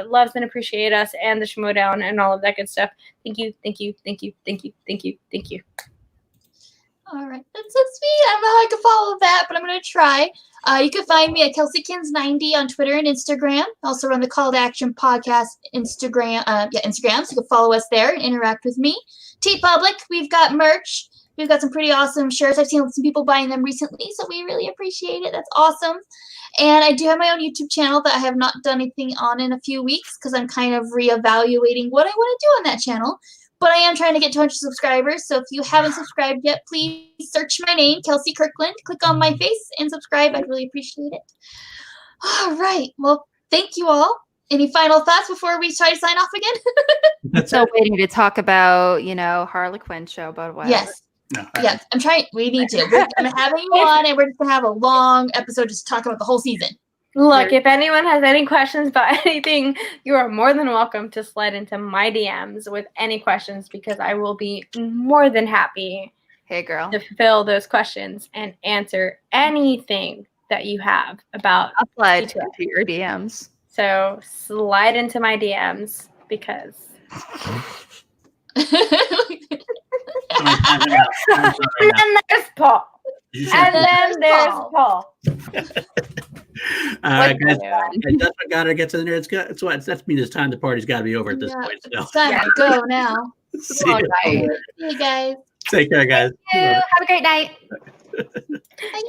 loves and appreciates us and the Schmodown and all of that good stuff. Thank you. All right, that's so sweet. I don't know how I can follow that, but I'm gonna try. You can find me at KelseyKins90 on Twitter and Instagram. I also run the Call to Action podcast Instagram. Instagram. So you can follow us there and interact with me. T-Public, we've got merch. We've got some pretty awesome shirts. I've seen some people buying them recently, so we really appreciate it. That's awesome. And I do have my own YouTube channel that I have not done anything on in a few weeks because I'm kind of reevaluating what I want to do on that channel. But I am trying to get 200 subscribers, so if you haven't subscribed yet, please search my name, Kelsey Kirkland. Click on my face and subscribe. I'd really appreciate it. All right. Well, thank you all. Any final thoughts before we try to sign off again? So waiting to talk about, Harley Quinn show, but what? Yes. No, Yes. I'm trying. We need to. I'm having you on, and we're just going to have a long episode just to talk about the whole season. Look, if anyone has any questions about anything, you are more than welcome to slide into my DMs with any questions because I will be more than happy Hey, girl. to fill those questions and answer anything that you have about I'll slide detail. into your DMs. So slide into my DMs because and then there's Paul. And then there's Paul. Guys, that's what got her gets in there. That means it's time. The party's got to be over at this point. So. It's time to go now. See you. Night. See you guys. Take care, guys. Thank you. Have a great night. Bye.